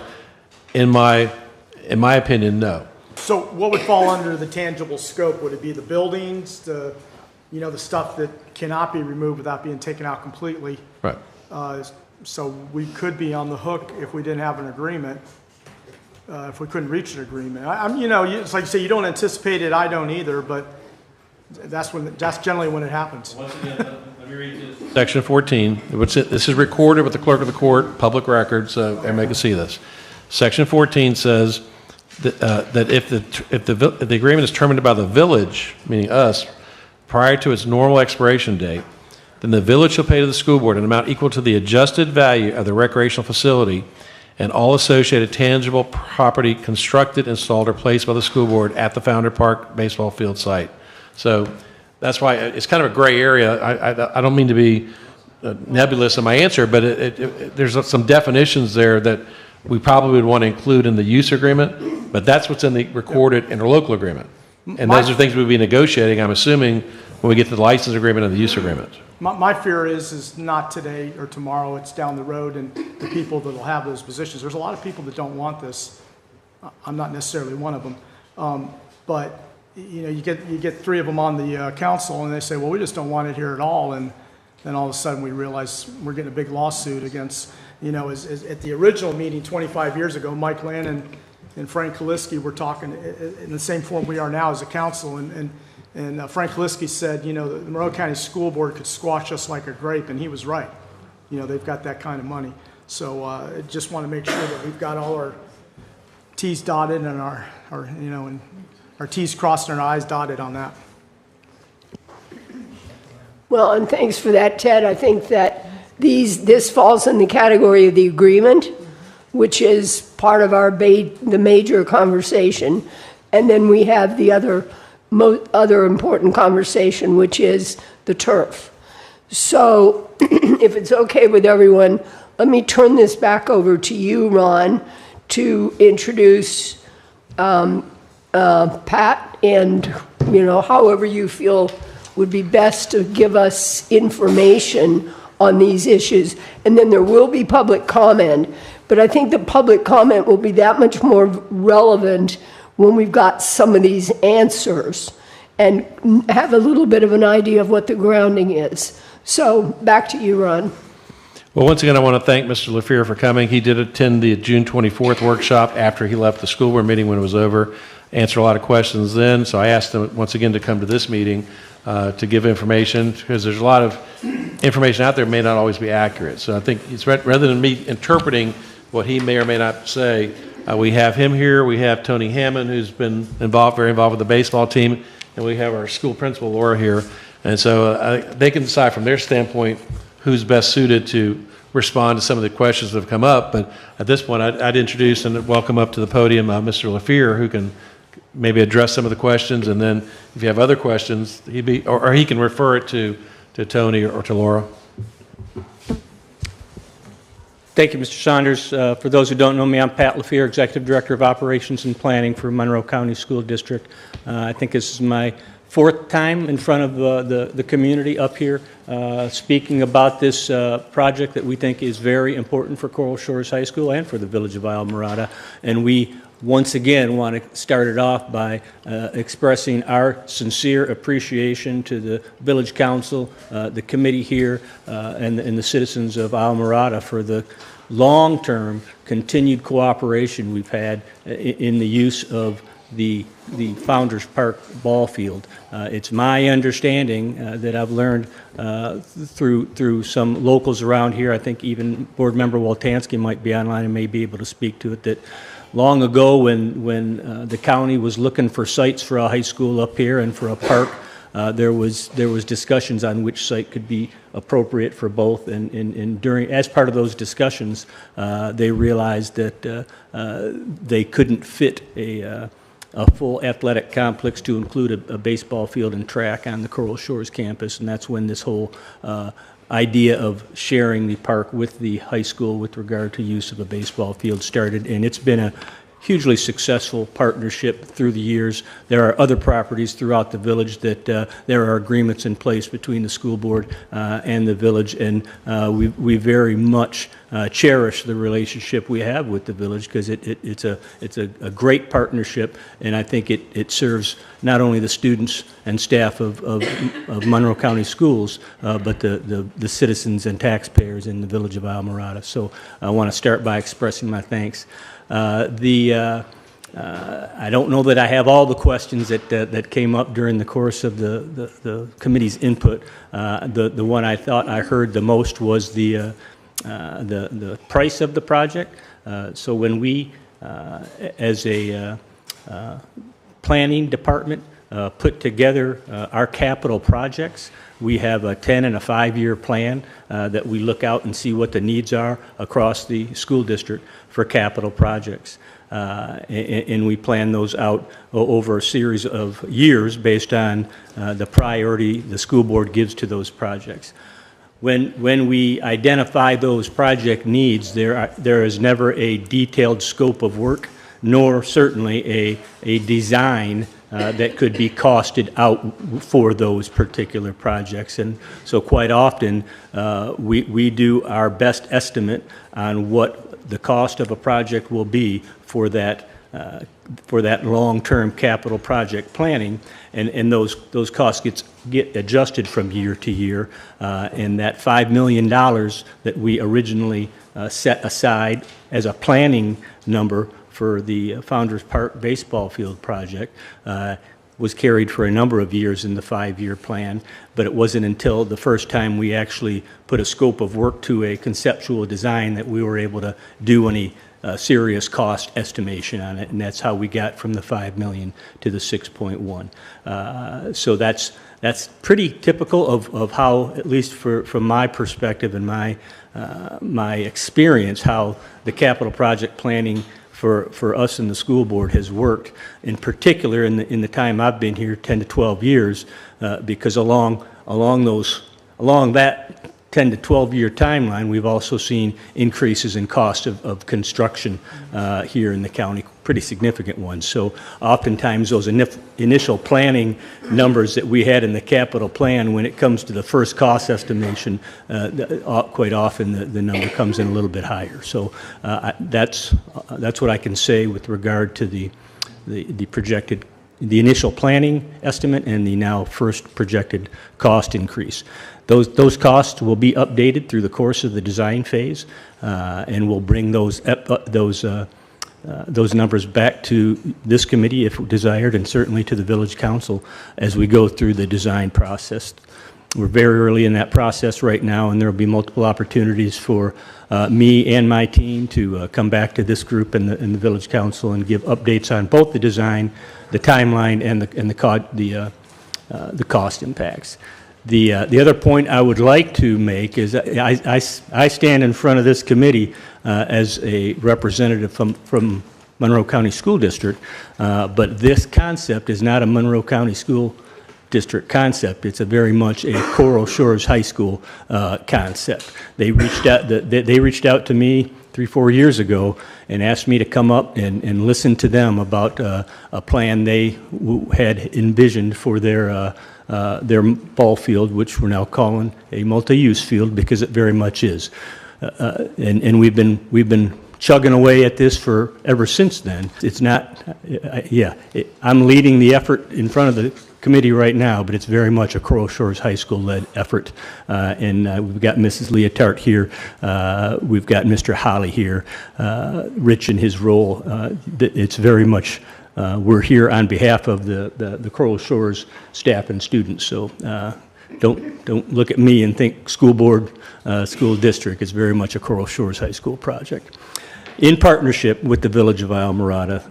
In my opinion, no. So what would fall under the tangible scope? Would it be the buildings, the stuff that cannot be removed without being taken out completely? Right. So we could be on the hook if we didn't have an agreement, if we couldn't reach an agreement. It's like you say, you don't anticipate it, I don't either, but that's generally when it happens. Once again, let me read this. Section 14, this is recorded with the clerk of the court, public record, so everybody can see this. Section 14 says that if the agreement is terminated by the village, meaning us, prior to its normal expiration date, then the village shall pay to the school board an amount equal to the adjusted value of the recreational facility and all associated tangible property constructed, installed, or placed by the school board at the Founder Park baseball field site. So that's why it's kind of a gray area. I don't mean to be nebulous in my answer, but there's some definitions there that we probably would want to include in the use agreement, but that's what's in the recorded interlocal agreement. And those are things we'll be negotiating, I'm assuming, when we get to the license agreement and the use agreement. My fear is not today or tomorrow, it's down the road, and the people that will have those positions. There's a lot of people that don't want this. I'm not necessarily one of them. But you get three of them on the council, and they say, well, we just don't want it here at all. And then all of a sudden we realize we're getting a big lawsuit against, at the original meeting 25 years ago, Mike Lannon and Frank Kaliski were talking in the same form we are now as a council. And Frank Kaliski said, the Monroe County School Board could squash us like a grape, and he was right. They've got that kind of money. So I just want to make sure that we've got all our T's dotted and our T's crossed and our I's dotted on that. Well, and thanks for that, Ted. I think that this falls in the category of the agreement, which is part of the major conversation. And then we have the other important conversation, which is the turf. So if it's okay with everyone, let me turn this back over to you, Ron, to introduce Pat, and however you feel would be best to give us information on these issues. And then there will be public comment, but I think the public comment will be that much more relevant when we've got some of these answers and have a little bit of an idea of what the grounding is. So back to you, Ron. Well, once again, I want to thank Mr. LaFear for coming. He did attend the June 24th workshop after he left the school board meeting when it was over, answered a lot of questions then. So I asked him once again to come to this meeting to give information, because there's a lot of information out there that may not always be accurate. So I think it's rather than me interpreting what he may or may not say, we have him here. We have Tony Hammond, who's been very involved with the baseball team, and we have our school principal, Laura, here. And so they can decide from their standpoint who's best suited to respond to some of the questions that have come up. But at this point, I'd introduce and welcome up to the podium Mr. LaFear, who can maybe address some of the questions. And then if you have other questions, he can refer it to Tony or to Laura. Thank you, Mr. Saunders. For those who don't know me, I'm Pat LaFear, Executive Director of Operations and Planning for Monroe County School District. I think this is my fourth time in front of the community up here speaking about this project that we think is very important for Coral Shores High School and for the village of Islamorada. And we once again want to start it off by expressing our sincere appreciation to the village council, the committee here, and the citizens of Islamorada for the long-term continued cooperation we've had in the use of the Founders Park ball field. It's my understanding that I've learned through some locals around here, I think even Board Member Waltansky might be online and may be able to speak to it, that long ago when the county was looking for sites for a high school up here and for a park, there was discussions on which site could be appropriate for both, and during, as part of those discussions, they realized that they couldn't fit a full athletic complex to include a baseball field and track on the Coral Shores campus, and that's when this whole idea of sharing the park with the high school with regard to use of a baseball field started, and it's been a hugely successful partnership through the years. There are other properties throughout the village that there are agreements in place between the school board and the village, and we very much cherish the relationship we have with the village, because it's a great partnership, and I think it serves not only the students and staff of Monroe County Schools, but the citizens and taxpayers in the village of Islamorada. So I want to start by expressing my thanks. I don't know that I have all the questions that came up during the course of the committee's input. The one I thought I heard the most was the price of the project. So when we, as a planning department, put together our capital projects, we have a 10 and a 5-year plan that we look out and see what the needs are across the school district for capital projects. And we plan those out over a series of years based on the priority the school board gives to those projects. When we identify those project needs, there is never a detailed scope of work, nor certainly a design that could be costed out for those particular projects. And so quite often, we do our best estimate on what the cost of a project will be for that long-term capital project planning, and those costs get adjusted from year to year, and that $5 million that we originally set aside as a planning number for the Founders Park baseball field project was carried for a number of years in the 5-year plan, but it wasn't until the first time we actually put a scope of work to a conceptual design that we were able to do any serious cost estimation on it, and that's how we got from the $5 million to the 6.1. So that's pretty typical of how, at least from my perspective and my experience, how the capital project planning for us in the school board has worked, in particular in the time I've been here, 10 to 12 years, because along that 10 to 12 year timeline, we've also seen increases in cost of construction here in the county, pretty significant ones. So oftentimes those initial planning numbers that we had in the capital plan, when it comes to the first cost estimation, quite often the number comes in a little bit higher. So that's what I can say with regard to the initial planning estimate and the now first projected cost increase. Those costs will be updated through the course of the design phase, and we'll bring those numbers back to this committee if desired, and certainly to the village council as we go through the design process. We're very early in that process right now, and there will be multiple opportunities for me and my team to come back to this group and the village council and give updates on both the design, the timeline, and the cost impacts. The other point I would like to make is I stand in front of this committee as a representative from Monroe County School District, but this concept is not a Monroe County School District concept. It's a very much a Coral Shores High School concept. They reached out to me 3-4 years ago and asked me to come up and listen to them about a plan they had envisioned for their ball field, which we're now calling a multi-use field because it very much is. And we've been chugging away at this for ever since then. It's not, I'm leading the effort in front of the committee right now, but it's very much a Coral Shores High School-led effort. And we've got Mrs. Leotard here. We've got Mr. Holly here. Rich in his role. It's very much we're here on behalf of the Coral Shores staff and students. So don't look at me and think school board, school district. It's very much a Coral Shores High School project, in partnership with the Village of Islamorada,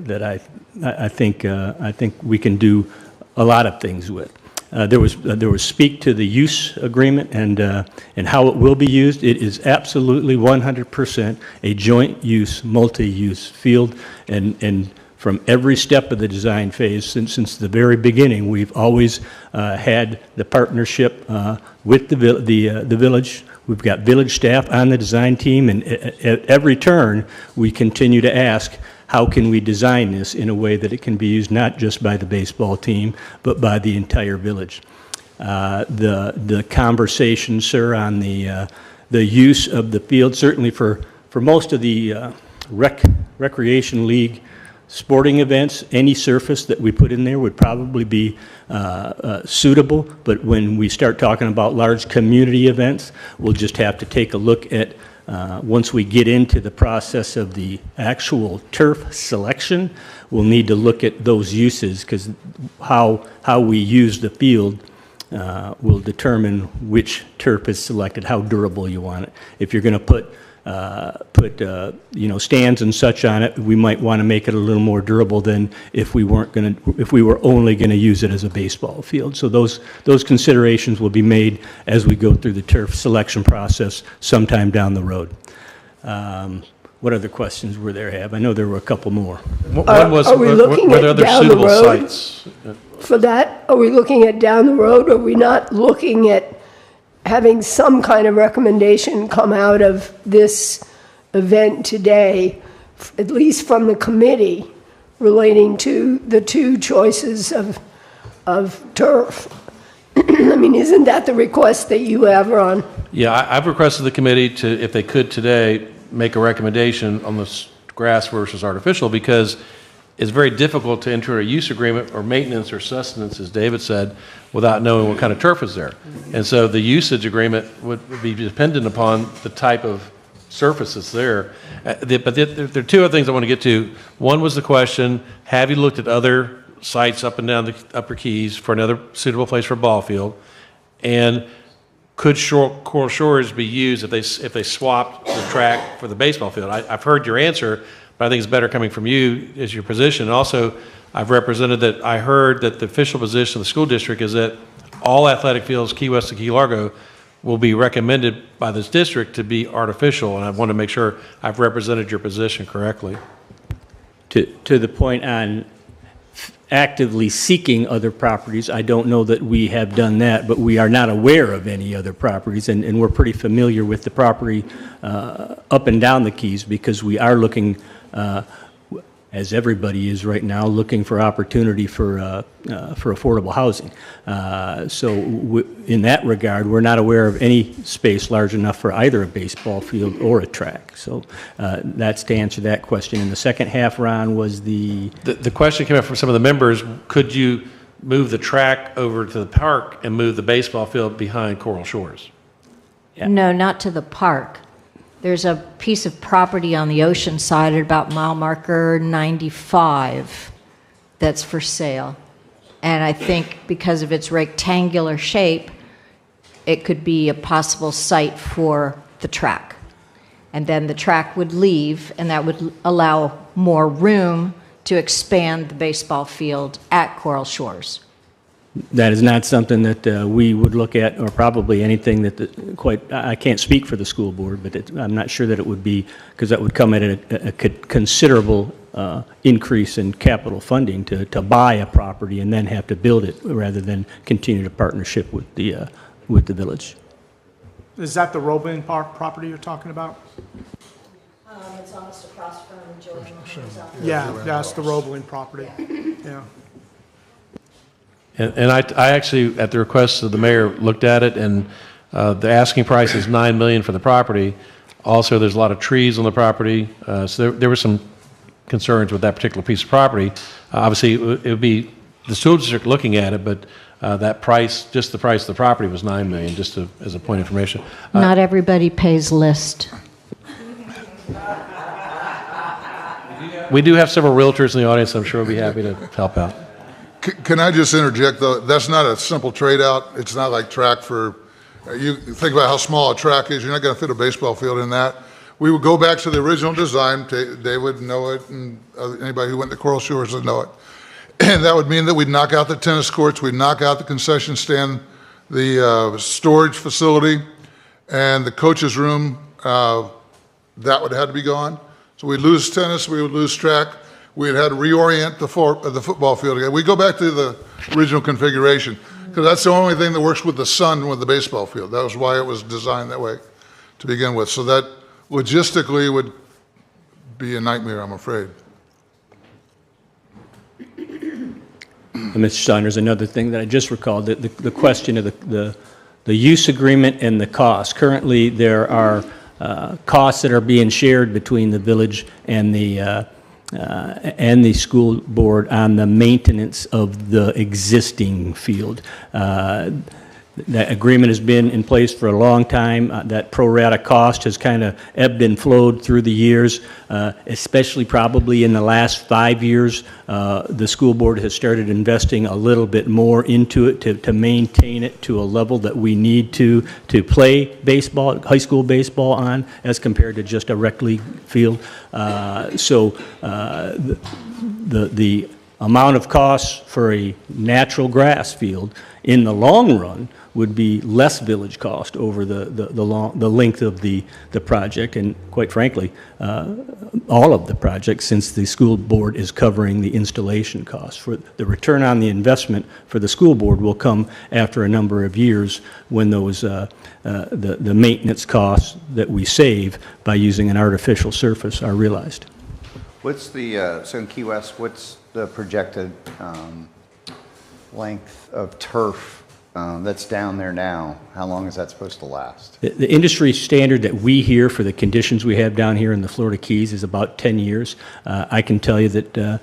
that I think we can do a lot of things with. There was speak to the use agreement and how it will be used. It is absolutely 100% a joint use, multi-use field, and from every step of the design phase since the very beginning, we've always had the partnership with the village. We've got village staff on the design team, and at every turn, we continue to ask, how can we design this in a way that it can be used not just by the baseball team, but by the entire village? The conversation, sir, on the use of the field, certainly for most of the recreation league sporting events, any surface that we put in there would probably be suitable. But when we start talking about large community events, we'll just have to take a look at, once we get into the process of the actual turf selection, we'll need to look at those uses, because how we use the field will determine which turf is selected, how durable you want it. If you're going to put stands and such on it, we might want to make it a little more durable than if we were only going to use it as a baseball field. So those considerations will be made as we go through the turf selection process sometime down the road. What other questions were there, Have? I know there were a couple more. One was, are we looking were there at other down the suitable road? sites? For that, are we looking at down the road? Are we not looking at having some kind of recommendation come out of this event today, at least from the committee, relating to the two choices of turf? I mean, isn't that the request that you have, Ron? Yeah, I've requested the committee to, if they could today, make a recommendation on this grass versus artificial, because it's very difficult to enter a use agreement or maintenance or sustenance, as David said, without knowing what kind of turf is there. And so the usage agreement would be dependent upon the type of surface that's there. But there are two other things I want to get to. One was the question, have you looked at other sites up and down the Upper Keys for another suitable place for a ball field? And could Coral Shores be used if they swapped the track for the baseball field? I've heard your answer, but I think it's better coming from you as your position. Also, I've represented that I heard that the official position of the school district is that all athletic fields, Key West and Key Largo, will be recommended by this district to be artificial, and I want to make sure I've represented your position correctly. To the point on actively seeking other properties, I don't know that we have done that, but we are not aware of any other properties, and we're pretty familiar with the property up and down the Keys, because we are looking, as everybody is right now, looking for opportunity for affordable housing. So in that regard, we're not aware of any space large enough for either a baseball field or a track. So that's to answer that question. And the second half, Ron, was the question came up from some of the members. Could you move the track over to the park and move the baseball field behind Coral Shores? Yeah. No, not to the park. There's a piece of property on the ocean side at about mile marker 95 that's for sale. And I think because of its rectangular shape, it could be a possible site for the track. And then the track would leave, and that would allow more room to expand the baseball field at Coral Shores. That is not something that we would look at, or probably anything that I can't speak for the school board, but I'm not sure that it would be, because that would come at a considerable increase in capital funding to buy a property and then have to build it, rather than continue to partnership with the village. Is that the Roebling Park property you're talking about? It's almost across from Joey Mahoney's office. Yeah, that's the Roebling property. Yeah. And I actually, at the request of the mayor, looked at it, and the asking price is $9 million for the property. Also, there's a lot of trees on the property, so there were some concerns with that particular piece of property. Obviously, it would be the school district looking at it, but that price, just the price of the property, was $9 million, just as a point of information. Not everybody pays list. We do have several realtors in the audience. I'm sure we'll be happy to help out. Can I just interject, though? That's not a simple trade-out. It's not like track for, you think about how small a track is. You're not going to fit a baseball field in that. We would go back to the original design. They would know it, and anybody who went to Coral Shores would know it. And that would mean that we'd knock out the tennis courts, we'd knock out the concession stand, the storage facility, and the coach's room. That would have to be gone. So we'd lose tennis, we would lose track. We'd had to reorient the football field again. We go back to the original configuration because that's the only thing that works with the sun with the baseball field. That was why it was designed that way to begin with. So that logistically would be a nightmare, I'm afraid. Mr. Saunders, another thing that I just recalled, the question of the use agreement and the cost. Currently, there are costs that are being shared between the village and the school board on the maintenance of the existing field. That agreement has been in place for a long time. That pro rata cost has kind of ebbed and flowed through the years, especially probably in the last 5 years. The school board has started investing a little bit more into it to maintain it to a level that we need to play baseball, high school baseball on, as compared to just a rec league field. The amount of costs for a natural grass field in the long run would be less village cost over the length of the project, and quite frankly, all of the projects, since the school board is covering the installation costs. For the return on the investment for the school board will come after a number of years when those the maintenance costs that we save by using an artificial surface are realized. What's the, so in Key West, what's the projected length of turf that's down there now? How long is that supposed to last? The industry standard that we hear for the conditions we have down here in the Florida Keys is about 10 years. I can tell you that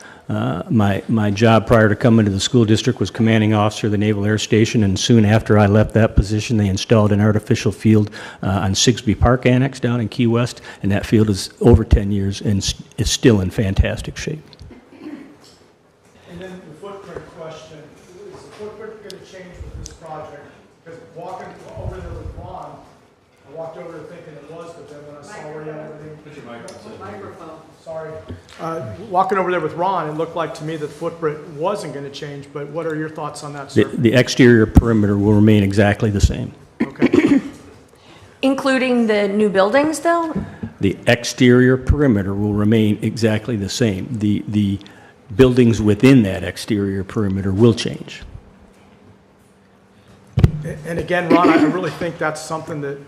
my job prior to coming to the school district was commanding officer of the Naval Air Station, and soon after I left that position, they installed an artificial field on Sigsbee Park Annex down in Key West, and that field is over 10 years and is still in fantastic shape. And then the footprint question, is the footprint going to change with this project? Because walking over there with Ron, I walked over there thinking it was, but then when I saw where you had everything. Put your microphone. Sorry. Walking over there with Ron, it looked like to me that the footprint wasn't going to change, but what are your thoughts on that, sir? The exterior perimeter will remain exactly the same. Okay. Including the new buildings, though? The exterior perimeter will remain exactly the same. The buildings within that exterior perimeter will change. And again, Ron, I really think that's something that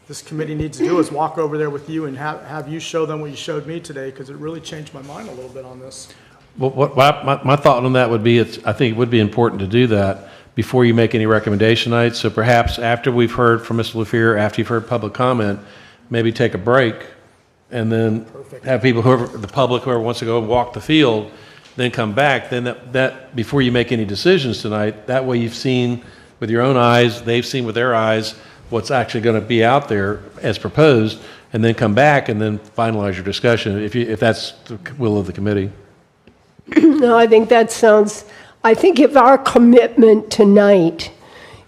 this committee needs to do, is walk over there with you and have you show them what you showed me today, because it really changed my mind a little bit on this. Well, my thought on that would be, I think it would be important to do that before you make any recommendation tonight. So perhaps after we've heard from Mr. LaFear, after you've heard public comment, maybe take a break and then have people, the public, whoever wants to go and walk the field, then come back. Then that before you make any decisions tonight, that way you've seen with your own eyes, they've seen with their eyes what's actually going to be out there as proposed, and then come back and then finalize your discussion if that's the will of the committee. No, I think that sounds, I think if our commitment tonight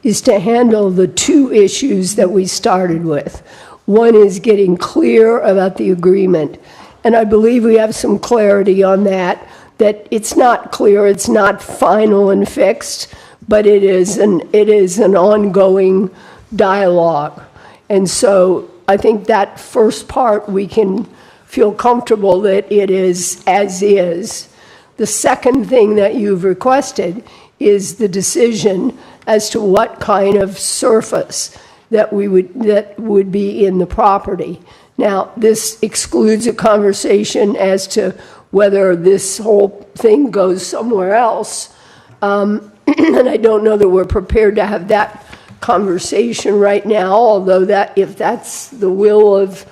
is to handle the two issues that we started with, one is getting clear about the agreement, and I believe we have some clarity on that it's not clear, it's not final and fixed, but it is an ongoing dialogue. And so I think that first part we can feel comfortable that it is as is. The second thing that you've requested is the decision as to what kind of surface that would be in the property. Now, this excludes a conversation as to whether this whole thing goes somewhere else. And I don't know that we're prepared to have that conversation right now, although if that's the will of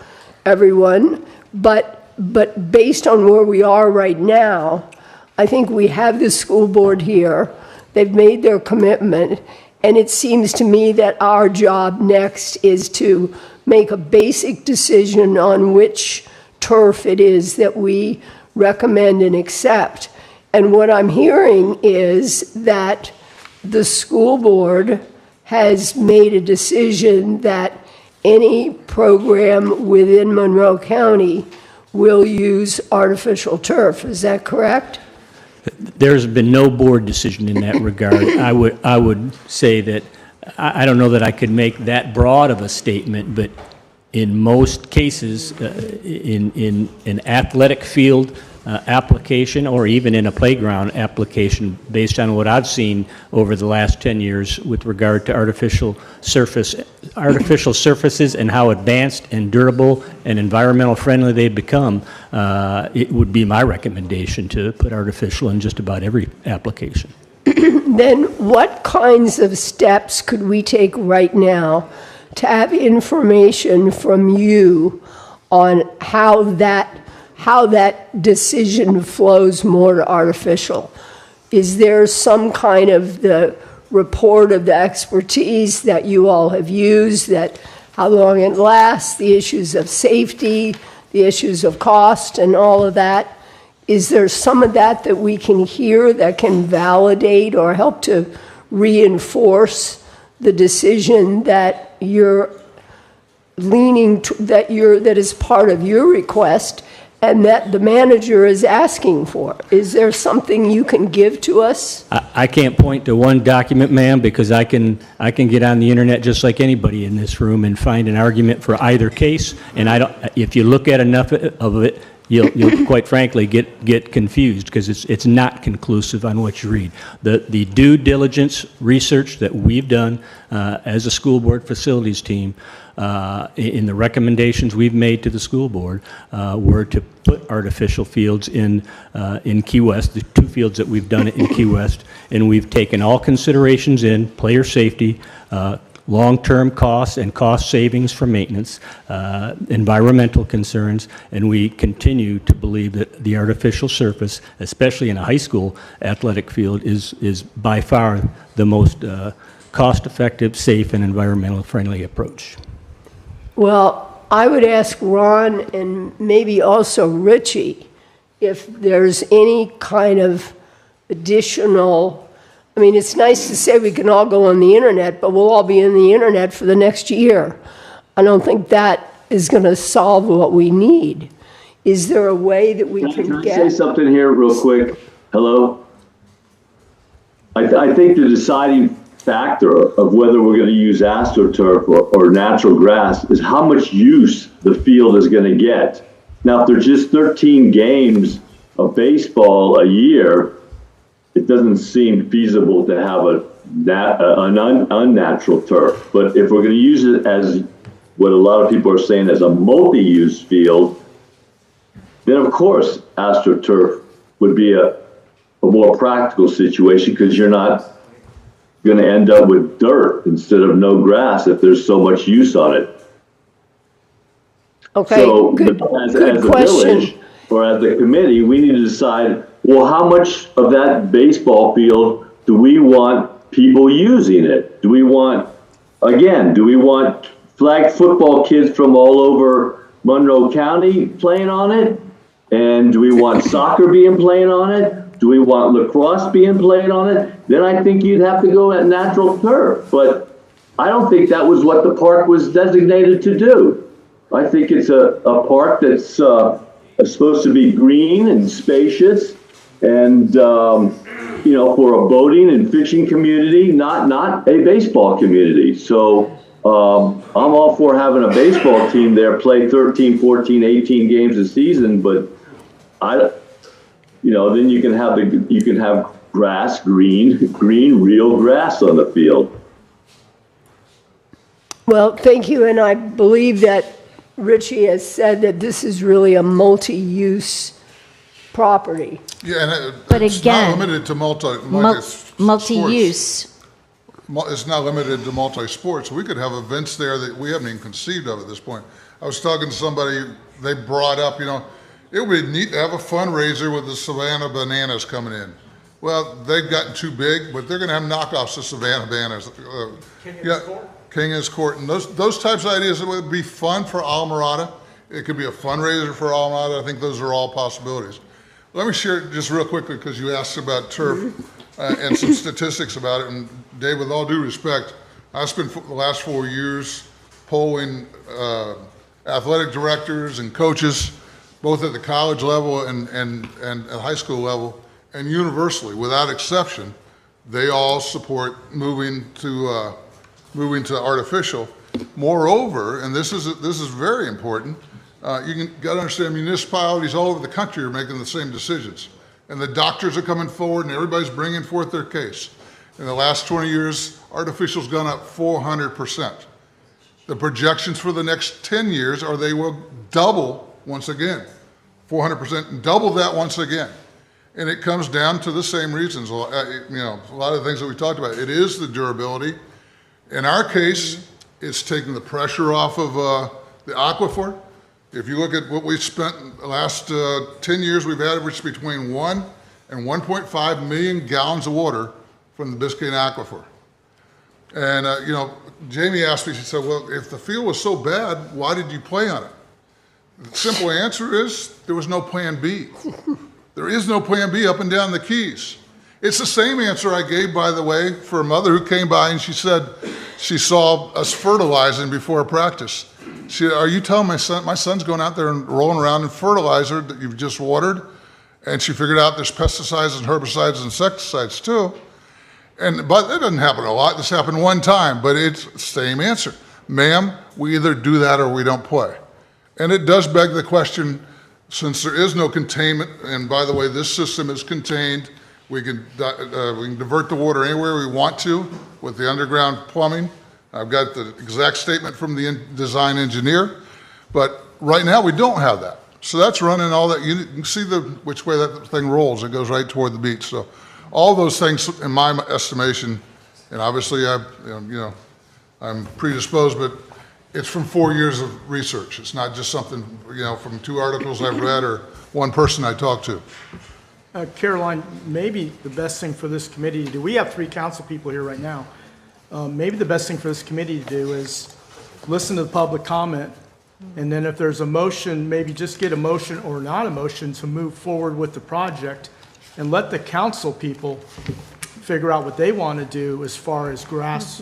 everyone. But based on where we are right now, I think we have the school board here. They've made their commitment, and it seems to me that our job next is to make a basic decision on which turf it is that we recommend and accept. And what I'm hearing is that the school board has made a decision that any program within Monroe County will use artificial turf. Is that correct? There's been no board decision in that regard. I would say that, I don't know that I could make that broad of a statement, but in most cases, in an athletic field application, or even in a playground application, based on what I've seen over the last 10 years with regard to artificial surfaces and how advanced and durable and environmental friendly they've become, it would be my recommendation to put artificial in just about every application. Then what kinds of steps could we take right now to have information from you on how that decision flows more to artificial? Is there some kind of the report of the expertise that you all have used, that how long it lasts, the issues of safety, the issues of cost and all of that? Is there some of that we can hear that can validate or help to reinforce the decision that you're leaning to, that is part of your request and that the manager is asking for? Is there something you can give to us? I can't point to one document, ma'am, because I can get on the internet just like anybody in this room and find an argument for either case. And if you look at enough of it, you'll quite frankly get confused, because it's not conclusive on what you read. The due diligence research that we've done as a school board facilities team, in the recommendations we've made to the school board, were to put artificial fields in Key West, the 2 fields that we've done it in Key West, and we've taken all considerations in player safety, long-term costs and cost savings for maintenance, environmental concerns, and we continue to believe that the artificial surface, especially in a high school athletic field, is by far the most cost-effective, safe, and environmental friendly approach. Well, I would ask Ron and maybe also Richie if there's any kind of additional, I mean, it's nice to say we can all go on the internet, but we'll all be in the internet for the next year. I don't think that is going to solve what we need. Is there a way that we can I get... say something here real quick? Hello? I think the deciding factor of whether we're going to use AstroTurf or natural grass is how much use the field is going to get. Now, if there's just 13 games of baseball a year, it doesn't seem feasible to have an unnatural turf. But if we're going to use it as what a lot of people are saying as a multi-use field, then of course AstroTurf would be a more practical situation, because you're not going to end up with dirt instead of no grass if there's so much use on it. Okay, so good as a question. village or as a committee, we need to decide, well, how much of that baseball field do we want people using it? Do we want flag football kids from all over Monroe County playing on it? And do we want soccer playing on it? Do we want lacrosse played on it? Then I think you'd have to go at natural turf. But I don't think that was what the park was designated to do. I think it's a park that's supposed to be green and spacious, and for a boating and fishing community, not a baseball community. So I'm all for having a baseball team there play 13, 14, 18 games a season, but then you can have grass, green, real grass on the field. Well, thank you, and I believe that Richie has said that this is really a multi-use property. Yeah, and But it's again, not limited to multi-use. It's not limited to multi-sports. We could have events there that we haven't even conceived of at this point. I was talking to somebody, they brought up, it would be neat to have a fundraiser with the Savannah Bananas coming in. Well, they've gotten too big, but they're going to have knockoffs of Savannah Bananas. King is Court. And those types of ideas would be fun for Alamorada. It could be a fundraiser for Alamorada. I think those are all possibilities. Let me share just real quickly, because you asked about turf and some statistics about it. And Dave, with all due respect, I spent the last 4 years polling athletic directors and coaches, both at the college level and at high school level, and universally, without exception, they all support moving to artificial. Moreover, and this is very important, you got to understand municipalities all over the country are making the same decisions. And the doctors are coming forward and everybody's bringing forth their case. In the last 20 years, artificial's gone up 400%. The projections for the next 10 years are they will double once again, 400%, and double that once again. And it comes down to the same reasons, a lot of the things that we talked about. It is the durability. In our case, it's taking the pressure off of the aquifer. If you look at what we've spent the last 10 years, we've averaged between 1 and 1.5 million gallons of water from the Biscayne aquifer. And, Jamie asked me, she said, well, if the field was so bad, why did you play on it? The simple answer is there was no plan B. There is no plan B up and down the Keys. It's the same answer I gave, by the way, for a mother who came by and she said she saw us fertilizing before a practice. She said, are you telling my son's going out there and rolling around in fertilizer that you've just watered? And she figured out there's pesticides and herbicides and insecticides too. But that doesn't happen a lot. This happened one time, but it's the same answer. Ma'am, we either do that or we don't play. And it does beg the question, since there is no containment, and by the way, this system is contained, we can divert the water anywhere we want to with the underground plumbing. I've got the exact statement from the design engineer, but right now we don't have that. So that's running all that. You can see which way that thing rolls. It goes right toward the beach. So all those things, in my estimation, and obviously I'm predisposed, but it's from 4 years of research. It's not just something, from 2 articles I've read or one person I talked to. Caroline, maybe the best thing for this committee to do, we have 3 council people here right now. Maybe the best thing for this committee to do is listen to the public comment, and then if there's a motion, maybe just get a motion or not a motion to move forward with the project, and let the council people figure out what they want to do as far as grass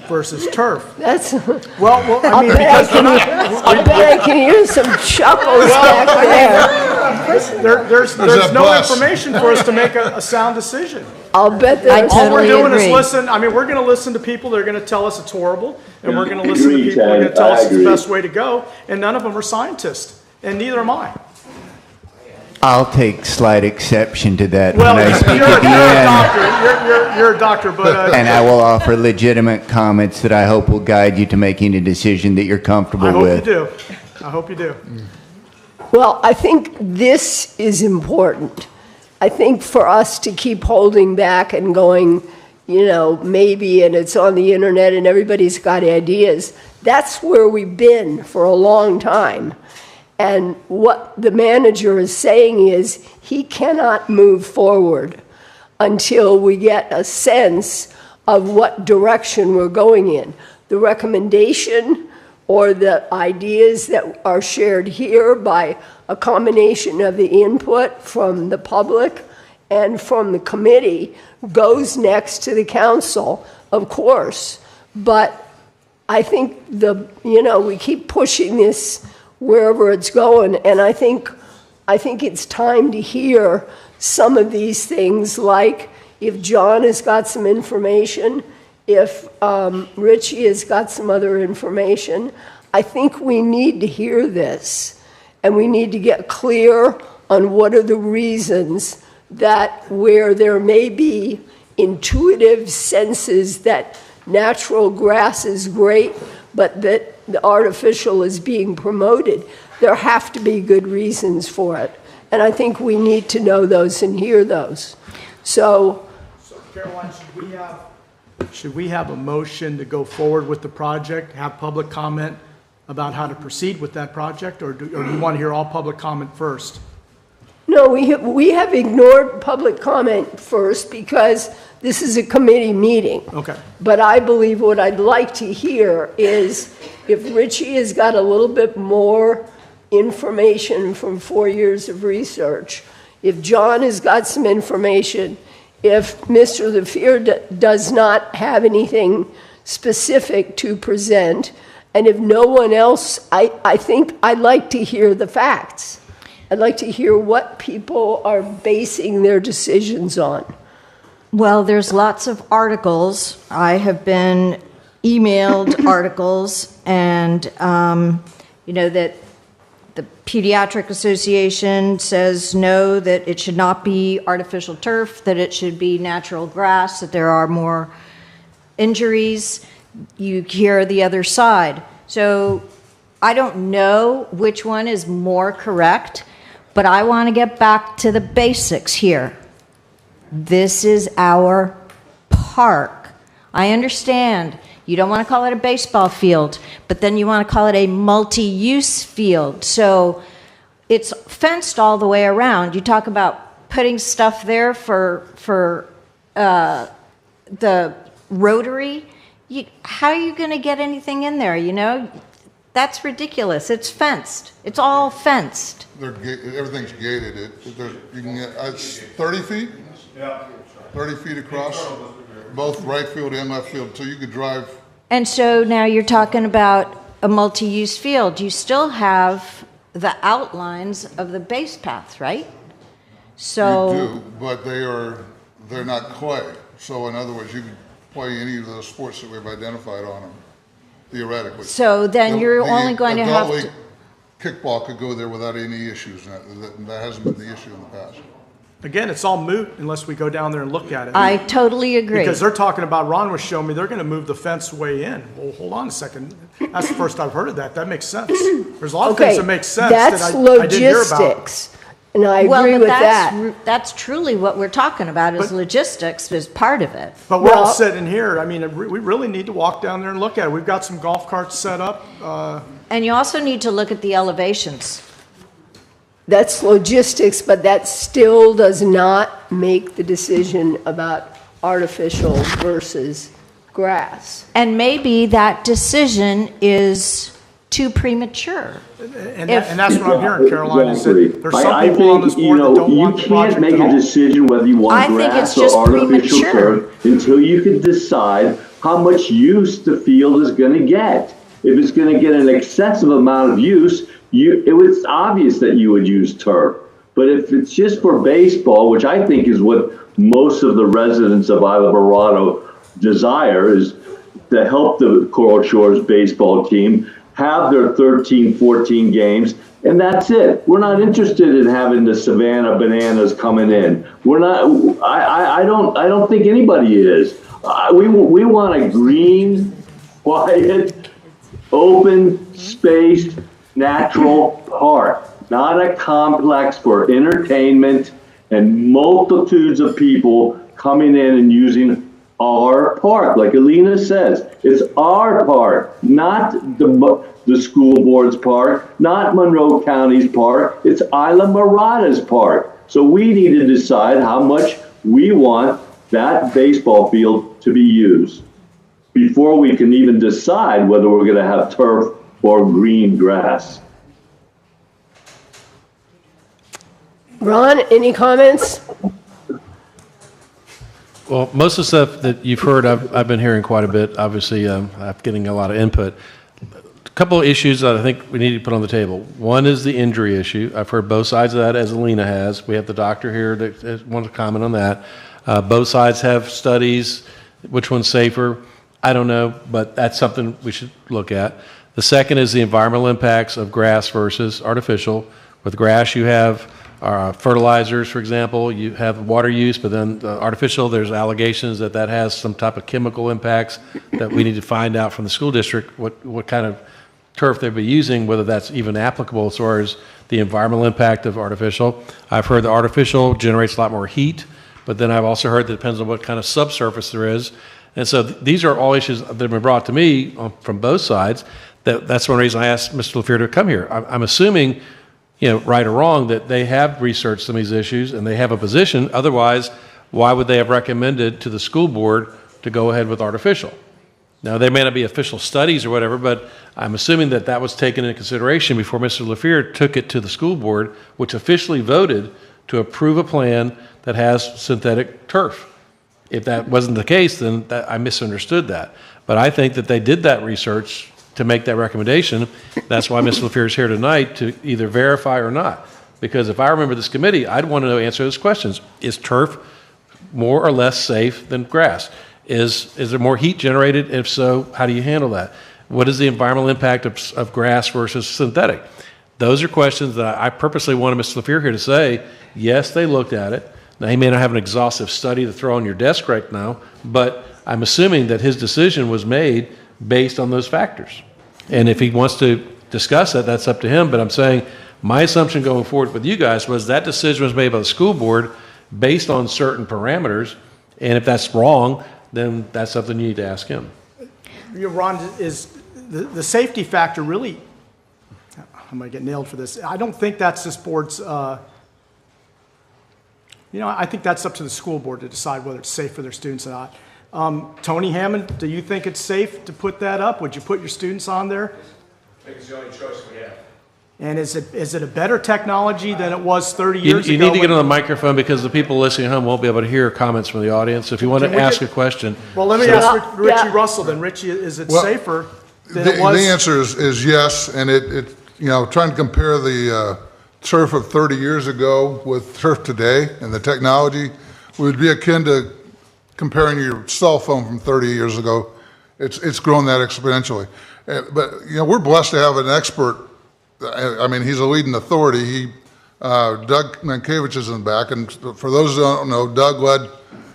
versus turf. That's, well, I mean, because I bet I can use some chuckles back there. There's no information for us to make a sound decision. I'll bet that all we're doing is listen. I mean, we're going to listen to people that are going to tell us it's horrible, and we're going to listen to people that are going to tell us it's the best way to go, and none of them are scientists, and neither am I. I'll take slight exception to that Well, when I speak you're at the a end. doctor. You're a doctor, but And I will offer legitimate comments that I hope will guide you to making a decision that you're comfortable with. I hope you do. Well, I think this is important. I think for us to keep holding back and going, maybe, and it's on the internet and everybody's got ideas, that's where we've been for a long time. And what the manager is saying is he cannot move forward until we get a sense of what direction we're going in. The recommendation or the ideas that are shared here by a combination of the input from the public and from the committee goes next to the council, of course. But I think we keep pushing this wherever it's going, and I think it's time to hear some of these things, like if John has got some information, if Richie has got some other information. I think we need to hear this, and we need to get clear on what are the reasons that where there may be intuitive senses that natural grass is great, but that the artificial is being promoted, there have to be good reasons for it. And I think we need to know those and hear those. So Caroline, should we have a motion to go forward with the project, have public comment about how to proceed with that project, or do you want to hear all public comment first? no, we have ignored public comment first because this is a committee meeting. Okay. But I believe what I'd like to hear is if Richie has got a little bit more information from 4 years of research, if John has got some information, if Mr. LaFear does not have anything specific to present, and if no one else, I think I'd like to hear the facts. I'd like to hear what people are basing their decisions on. Well, there's lots of articles. I have been emailed articles, and, that the Pediatric Association says no, that it should not be artificial turf, that it should be natural grass, that there are more injuries. You hear the other side. So I don't know which one is more correct, but I want to get back to the basics here. This is our park. I understand you don't want to call it a baseball field, but then you want to call it a multi-use field. So it's fenced all the way around. You talk about putting stuff there for the Rotary. How are you going to get anything in there, That's ridiculous. It's fenced. It's all fenced. Everything's gated. You can get, it's 30 feet? Yeah. 30 feet across, both right field and left field, so you could drive. And so now you're talking about a multi-use field. You still have the outlines of the base paths, right? So You do, but they're not clay. So in other words, you can play any of those sports that we've identified on them, theoretically. So then you're only going to have to... Kickball could go there without any issues. That hasn't been the issue in the past. Again, it's all moot unless we go down there and look at it. I totally agree. Because they're talking about, Ron was showing me, they're going to move the fence way in. Well, hold on a second. That's the first I've heard of that. That makes sense. There's a lot of things that make sense that I didn't hear about. Logistics, and I agree with that. That's truly what we're talking about, is logistics is part of it. But we're all sitting here. I mean, we really need to walk down there and look at it. We've got some golf carts set up. And you also need to look at the elevations. That's logistics, but that still does not make the decision about artificial versus grass. And maybe that decision is too premature. And that's what I'm hearing, Caroline, is that there's some people on this board that don't want the project at all. You can't make a decision whether you want grass or artificial turf until you can decide how much use the field is going to get. If it's going to get an excessive amount of use, it's obvious that you would use turf. But if it's just for baseball, which I think is what most of the residents of Isla Mirada desire, is to help the Coral Shores baseball team have their 13, 14 games, and that's it. We're not interested in having the Savannah Bananas coming in. We're not. I don't think anybody is. We want a green, quiet, open spaced, natural park, not a complex for entertainment and multitudes of people coming in and using our park. Like Alina says, it's our park, not the school board's park, not Monroe County's park. It's Isla Mirada's park. So we need to decide how much we want that baseball field to be used before we can even decide whether we're going to have turf or green grass. Ron, any comments? Well, most of the stuff that you've heard, I've been hearing quite a bit. Obviously, I'm getting a lot of input. A couple of issues that I think we need to put on the table. One is the injury issue. I've heard both sides of that, as Alina has. We have the doctor here that wants to comment on that. Both sides have studies. Which one's safer? I don't know, but that's something we should look at. The second is the environmental impacts of grass versus artificial. With grass, you have fertilizers, for example. You have water use, but then artificial, there's allegations that has some type of chemical impacts that we need to find out from the school district what kind of turf they'll be using, whether that's even applicable as far as the environmental impact of artificial. I've heard the artificial generates a lot more heat, but then I've also heard that it depends on what kind of subsurface there is. And so these are all issues that have been brought to me from both sides. That's one reason I asked Mr. LaFear to come here. I'm assuming, right or wrong, that they have researched some of these issues and they have a position. Otherwise, why would they have recommended to the school board to go ahead with artificial? Now, they may not be official studies or whatever, but I'm assuming that was taken into consideration before Mr. LaFear took it to the school board, which officially voted to approve a plan that has synthetic turf. If that wasn't the case, then I misunderstood that. But I think that they did that research to make that recommendation. That's why Ms. LaFleur is here tonight to either verify or not. Because if I remember this committee, I'd want to know answer those questions. Is turf more or less safe than grass? Is there more heat generated? If so, how do you handle that? What is the environmental impact of grass versus synthetic? Those are questions that I purposely wanted Ms. LaFleur here to say, yes, they looked at it. Now, he may not have an exhaustive study to throw on your desk right now, but I'm assuming that his decision was made based on those factors. And if he wants to discuss it, that's up to him. But I'm saying my assumption going forward with you guys was that decision was made by the school board based on certain parameters. And if that's wrong, then that's something you need to ask him. Ron, is the safety factor really, I'm going to get nailed for this. I don't think that's this board's, I think that's up to the school board to decide whether it's safe for their students or not. Tony Hammond, do you think it's safe to put that up? Would you put your students on there? I think it's the only choice we have. And is it a better technology than it was 30 years ago? You need to get on the microphone because the people listening at home won't be able to hear comments from the audience. If you want to ask a question. Well, let me ask Richie Russell then. Richie, is it safer than it was? The answer is yes, and trying to compare the turf of 30 years ago with turf today and the technology would be akin to comparing your cell phone from 30 years ago. It's grown that exponentially. But we're blessed to have an expert. I mean, he's a leading authority. Doug Mankiewicz is in the back, and for those who don't know, Doug led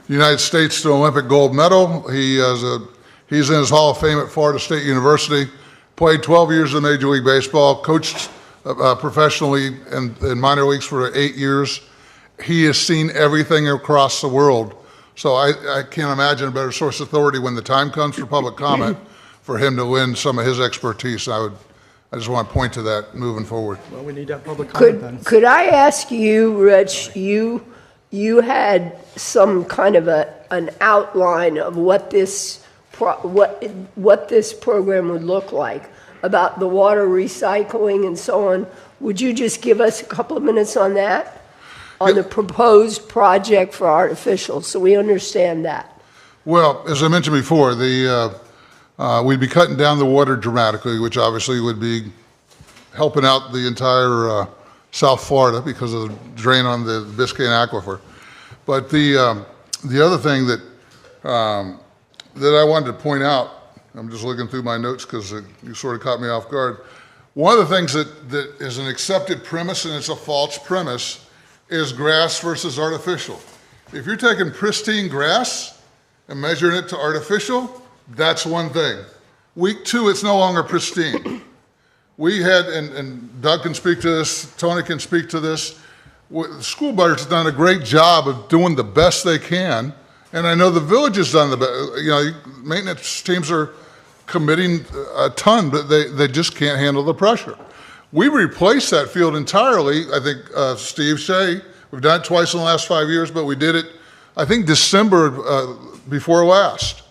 the United States to an Olympic gold medal. He's in his Hall of Fame at Florida State University, played 12 years in Major League Baseball, coached professionally in minor leagues for 8 years. He has seen everything across the world. So I can't imagine a better source of authority when the time comes for public comment for him to lend some of his expertise. I just want to point to that moving forward. Well, we need that public comment then. Could I ask you, Rich, you had some kind of an outline of what this program would look like about the water recycling and so on. Would you just give us a couple of minutes on that? On the proposed project for artificial, so we understand that. Well, as I mentioned before, we'd be cutting down the water dramatically, which obviously would be helping out the entire South Florida because of the drain on the Biscayne Aquifer. But the other thing that I wanted to point out, I'm just looking through my notes because you sort of caught me off guard. One of the things that is an accepted premise, and it's a false premise, is grass versus artificial. If you're taking pristine grass and measuring it to artificial, that's one thing. Week 2, it's no longer pristine. We had, and Doug can speak to this, Tony can speak to this, the school budget's done a great job of doing the best they can, and I know the village has done the best. Maintenance teams are committing a ton, but they just can't handle the pressure. We replaced that field entirely. I think Steve Shea, we've done it twice in the last 5 years, but we did it, I think, December before last.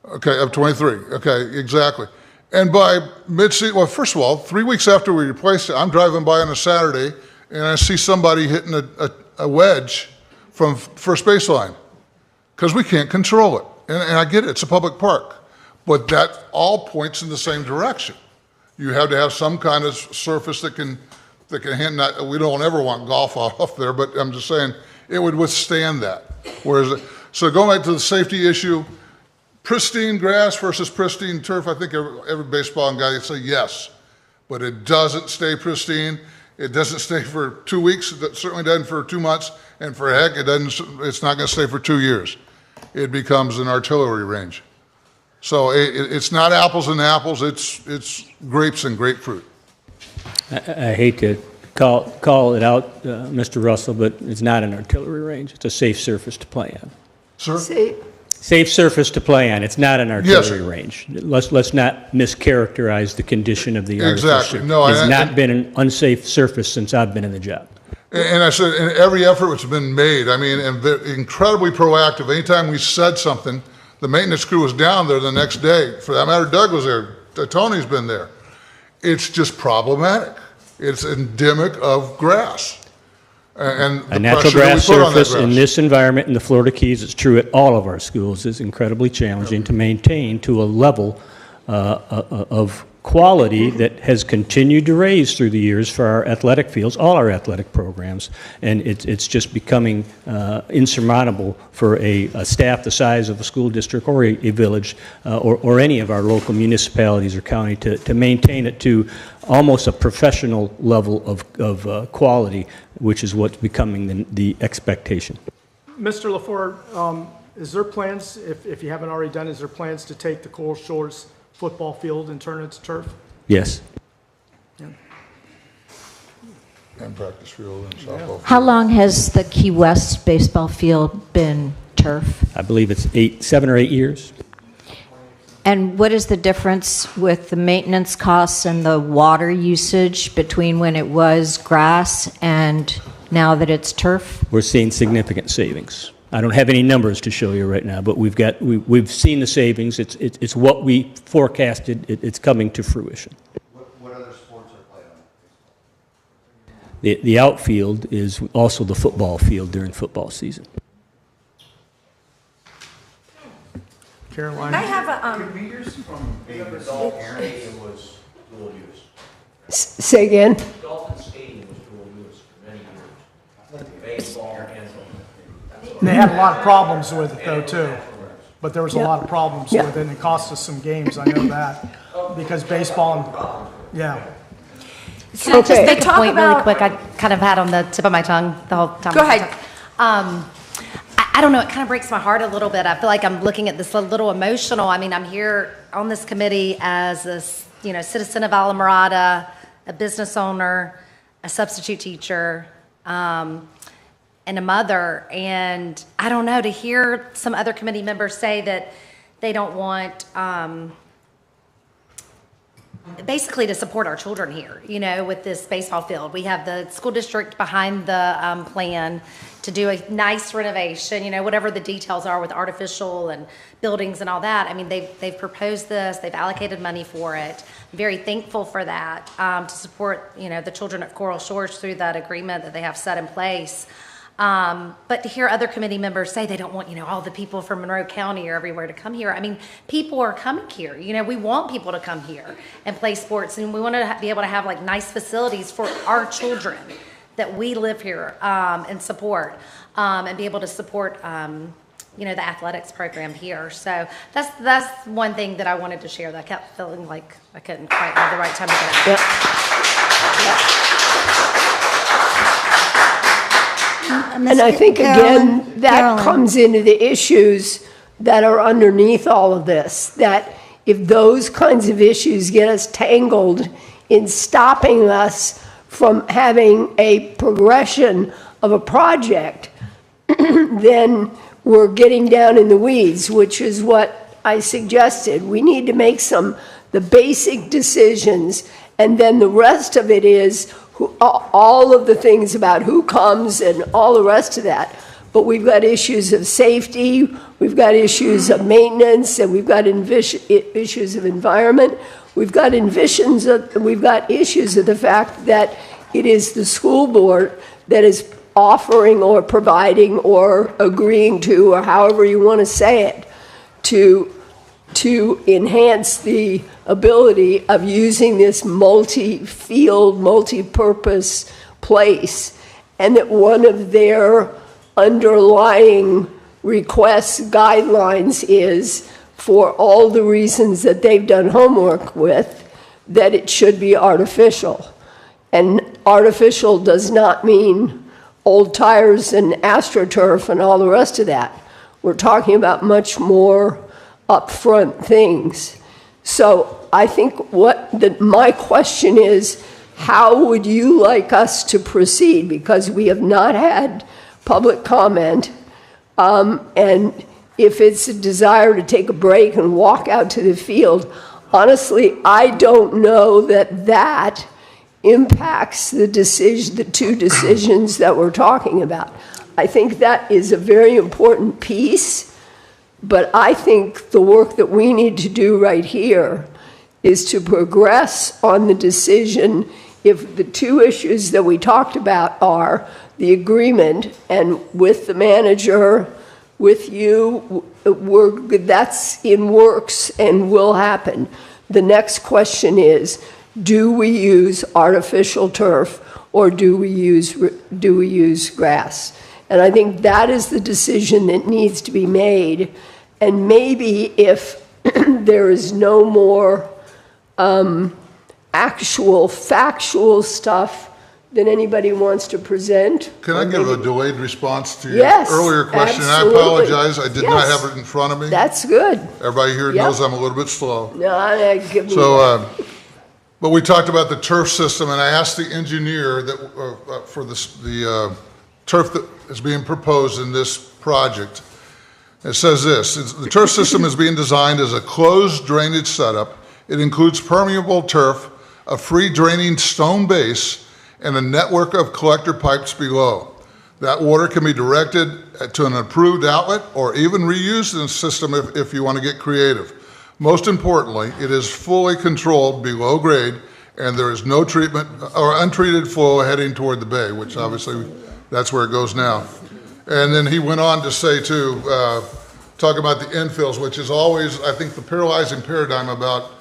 Okay, of 23. Okay, exactly. And by mid-season, well, first of all, 3 weeks after we replaced it, I'm driving by on a Saturday, and I see somebody hitting a wedge from first baseline because we can't control it. And I get it, it's a public park. But that all points in the same direction. You have to have some kind of surface that can handle. We don't ever want golf off there, but I'm just saying it would withstand that. So going back to the safety issue, pristine grass versus pristine turf, I think every baseball guy would say yes, but it doesn't stay pristine. It doesn't stay for 2 weeks. It certainly doesn't for 2 months, and for heck, it's not going to stay for 2 years. It becomes an artillery range. So it's not apples and apples, it's grapes and grapefruit. I hate to call it out, Mr. Russell, but it's not an artillery range. It's a safe surface to play on. Sir? Safe surface to play on. It's not an artillery Yes. range. Let's not mischaracterize the condition of the artificial. Exactly. No, it's not been an unsafe surface since I've been in the job. And I said, and every effort that's been made, I mean, and incredibly proactive. Anytime we said something, the maintenance crew was down there the next day. For that matter, Doug was there. Tony's been there. It's just problematic. It's endemic of grass. And A the natural pressure that we grass put on that surface in grass. this environment in the Florida Keys, it's true at all of our schools, is incredibly challenging to maintain to a level of quality that has continued to raise through the years for our athletic fields, all our athletic programs. And it's just becoming insurmountable for a staff the size of a school district or a village or any of our local municipalities or county to maintain it to almost a professional level of quality, which is what's becoming the expectation. Mr. LaFleur, is there plans, if you haven't already done, is there plans to take the Coral Shores football field and turn it to turf? Yes. And practice field and softball field. How long has the Key West baseball field been turf? I believe it's 7 or 8 years. And what is the difference with the maintenance costs and the water usage between when it was grass and now that it's turf? We're seeing significant savings. I don't have any numbers to show you right now, but we've seen the savings. It's what we forecasted. It's coming to fruition. What other sports are played on? The outfield is also the football field during football season. Caroline? I have a, Meters from being adult stadium was dual use. Say again? Dalton Stadium was dual use for many years. Baseball and And they had a lot of problems with it though, too. But there was a lot of problems Yep. with it, and it cost us some games, I know that. Because baseball, yeah. can I just Okay. make Make a a point really about? quick, I kind of had on the tip of my tongue the whole time. Go ahead. I don't know, it kind of breaks my heart a little bit. I feel like I'm looking at this a little emotional. I mean, I'm here on this committee as a citizen of Alamorada, a business owner, a substitute teacher, and a mother. And I don't know, to hear some other committee members say that they don't want basically to support our children here, with this baseball field. We have the school district behind the plan to do a nice renovation, whatever the details are with artificial and buildings and all that. I mean, they've proposed this, they've allocated money for it. I'm very thankful for that, to support, the children at Coral Shores through that agreement that they have set in place. But to hear other committee members say they don't want, all the people from Monroe County or everywhere to come here. I mean, people are coming here. We want people to come here and play sports, and we want to be able to have nice facilities for our children that we live here and support, and be able to support, the athletics program here. So that's one thing that I wanted to share. That I kept feeling like I couldn't quite have the right time to get out. And I think, again, that comes into the issues that are underneath all of this, that if those kinds of issues get us tangled in stopping us from having a progression of a project, then we're getting down in the weeds, which is what I suggested. We need to make the basic decisions, and then the rest of it is all of the things about who comes and all the rest of that. But we've got issues of safety, we've got issues of maintenance, and we've got issues of environment. We've got issues of the fact that it is the school board that is offering or providing or agreeing to, or however you want to say it, to enhance the ability of using this multi-field, multi-purpose place, and that one of their underlying requests, guidelines is, for all the reasons that they've done homework with, that it should be artificial. And artificial does not mean old tires and AstroTurf and all the rest of that. We're talking about much more upfront things. So I think my question is, how would you like us to proceed? Because we have not had public comment, and if it's a desire to take a break and walk out to the field, honestly, I don't know that impacts the two decisions that we're talking about. I think that is a very important piece, but I think the work that we need to do right here is to progress on the decision if the two issues that we talked about are the agreement, and with the manager, with you, that's in works and will happen. The next question is, do we use artificial turf or do we use grass? And I think that is the decision that needs to be made. And maybe if there is no more actual factual stuff that anybody wants to present. Can I give a delayed response to your Yes, earlier question? absolutely. I apologize, I did not Yes. have it in front of me. That's good. Everybody here Yep. knows I'm a little bit slow. No, I give me So, but we talked about the turf system, and I asked the engineer that, for the turf that is being proposed in this project. It says this: the turf system is being designed as a closed drainage setup. It includes permeable turf, a free draining stone base, and a network of collector pipes below. That water can be directed to an approved outlet or even reused in the system if you want to get creative. Most importantly, it is fully controlled below grade, and there is no treatment or untreated flow heading toward the bay, which obviously that's where it goes now. And then he went on to say too, talk about the infills, which is always, I think, the paralyzing paradigm about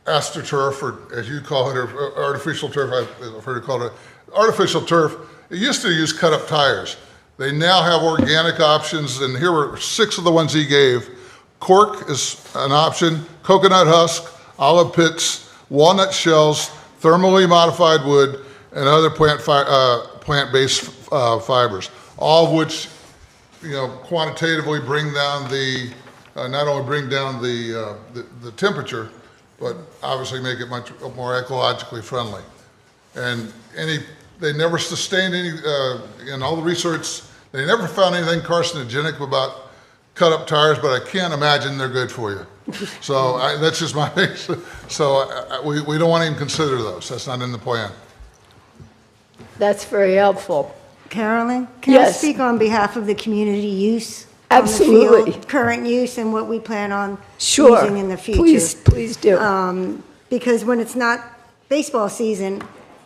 AstroTurf, or as you call it, or artificial turf. I've heard it called artificial turf. It used to use cut-up tires. They now have organic options, and here were 6 of the ones he gave. Cork is an option, coconut husk, olive pits, walnut shells, thermally modified wood, and other plant-based fibers, all of which, quantitatively bring down the, not only bring down the temperature, but obviously make it much more ecologically friendly. And they never sustained any, in all the research, they never found anything carcinogenic about cut-up tires, but I can't imagine they're good for you. So that's just my, so we don't want to even consider those. That's not in the plan. That's very helpful. Carolyn, can I Yes. speak on behalf of the community use? Absolutely. On the field, current use and what we plan on Sure. using in the future. Please do. Because when it's not baseball season,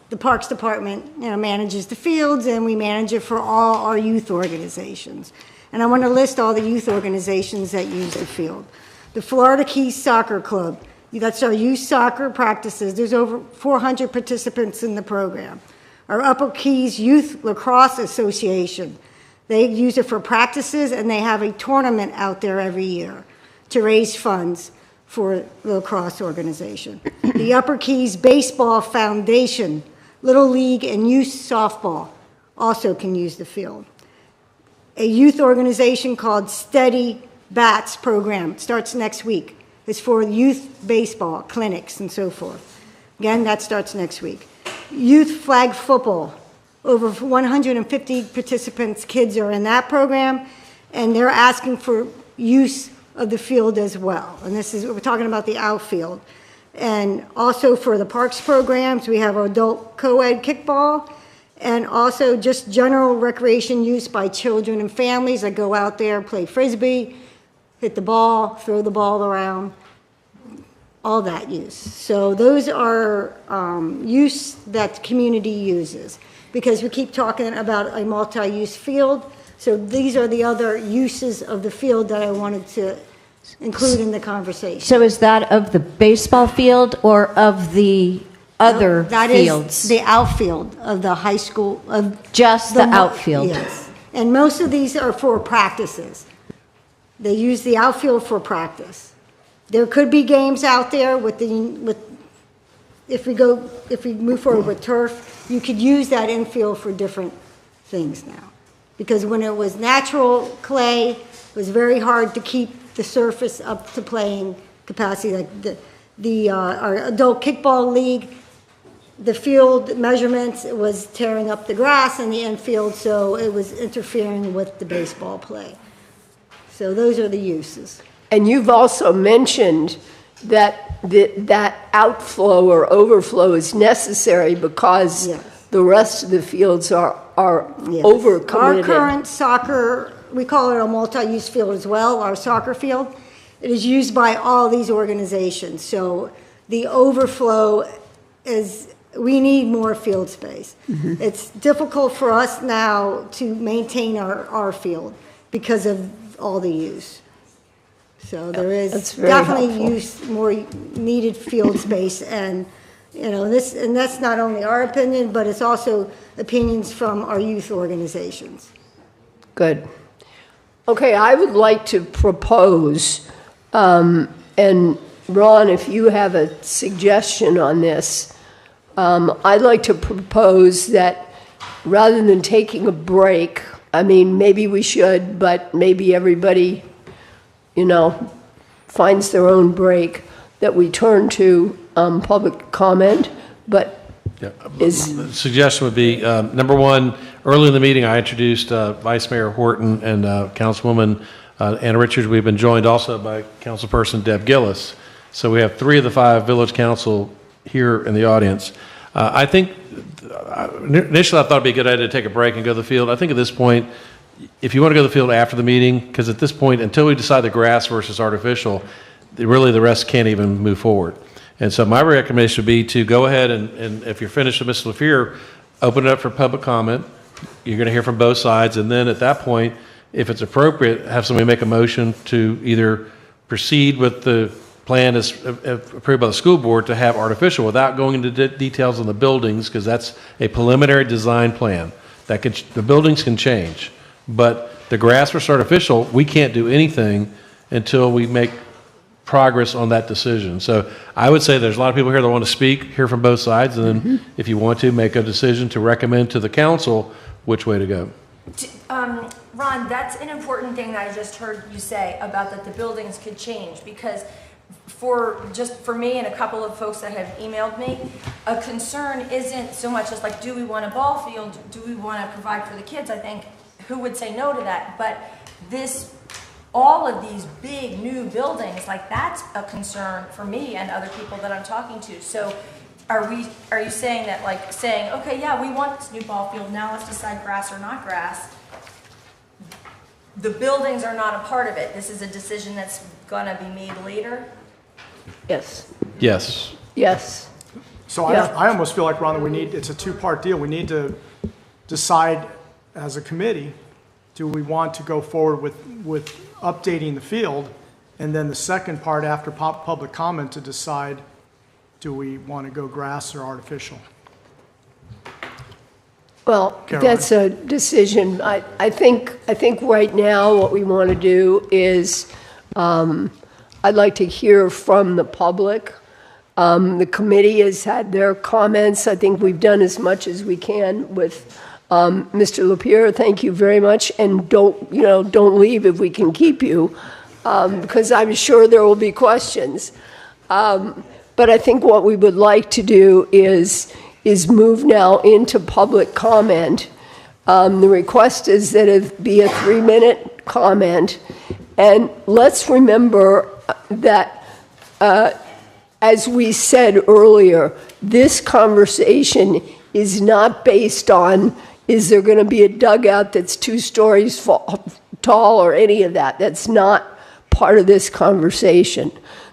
the Parks Department, manages the fields, and we manage it for all our youth organizations. And I want to list all the youth organizations that use the field. The Florida Keys Soccer Club, that's our youth soccer practices. There's over 400 participants in the program. Our Upper Keys Youth Lacrosse Association, they use it for practices, and they have a tournament out there every year to raise funds for the lacrosse organization. The Upper Keys Baseball Foundation, Little League and youth softball also can use the field. A youth organization called Steady Bats program starts next week. It's for youth baseball clinics and so forth. Again, that starts next week. Youth flag football, over 150 participants, kids are in that program, and they're asking for use of the field as well. And we're talking about the outfield. And also for the parks programs, we have adult co-ed kickball, and also just general recreation use by children and families that go out there, play Frisbee, hit the ball, throw the ball around, all that use. So those are use that the community uses, because we keep talking about a multi-use field. So these are the other uses of the field that I wanted to include in the conversation. So is that of the baseball field or of the other That fields? is the outfield of the high school. Just the outfield? Yes. And most of these are for practices. They use the outfield for practice. There could be games out there if we move forward with turf, you could use that infield for different things now. Because when it was natural clay, it was very hard to keep the surface up to playing capacity. Like our adult kickball league, the field measurements, it was tearing up the grass in the infield, so it was interfering with the baseball play. So those are the uses. And you've also mentioned that that outflow or overflow is necessary because the rest of the fields are overcommitted. Our current soccer, we call it a multi-use field as well, our soccer field. It is used by all these organizations. So the overflow is we need more field space. It's difficult for us now to maintain our field because of all the use. So there is that's very definitely helpful. more needed field space, and, you know, and that's not only our opinion, but it's also opinions from our youth organizations. Good. Okay, I would like to propose, and Ron, if you have a suggestion on this, I'd like to propose that rather than taking a break, I mean, maybe we should, but maybe everybody, you know, finds their own break, that we turn to public comment, but The suggestion would be, number one, early in the meeting, I introduced Vice Mayor Horton and Councilwoman Anna Richards. We've been joined also by Councilperson Deb Gillis. So we have 3 of the 5 village council here in the audience. I think, initially I thought it'd be a good idea to take a break and go to the field. I think at this point, if you want to go to the field after the meeting, because at this point, until we decide the grass versus artificial, really the rest can't even move forward. And so my recommendation would be to go ahead and if you're finished with Ms. LaFleur, open it up for public comment. You're going to hear from both sides. And then at that point, if it's appropriate, have somebody make a motion to either proceed with the plan as approved by the school board to have artificial without going into details on the buildings, because that's a preliminary design plan. The buildings can change. But the grass versus artificial, we can't do anything until we make progress on that decision. So I would say there's a lot of people here that want to speak, hear from both sides, and then if you want to, make a decision to recommend to the council which way to go. Ron, that's an important thing that I just heard you say about that the buildings could change, because for me and a couple of folks that have emailed me, a concern isn't so much as like, do we want a ball field? Do we want to provide for the kids? I think who would say no to that? But all of these big new buildings, like that's a concern for me and other people that I'm talking to. So are you saying that, like saying, okay, yeah, we want this new ball field, now let's decide grass or not grass? The buildings are not a part of it. This is a decision that's gonna be made later? yes, Yes. yes. So Yeah. I almost feel like, Ron, that it's a two-part deal. We need to decide as a committee, do we want to go forward with updating the field? And then the second part, after public comment, to decide, do we want to go grass or artificial? Well, Caroline. that's a decision. I think right now what we want to do is, I'd like to hear from the public. The committee has had their comments. I think we've done as much as we can with Mr. LaPierre. Thank you very much, and don't leave if we can keep you, because I'm sure there will be questions. But I think what we would like to do is move now into public comment. The request is that it be a 3-minute comment, and let's remember that, as we said earlier, this conversation is not based on, is there going to be a dugout that's 2 stories tall or any of that. That's not part of this conversation.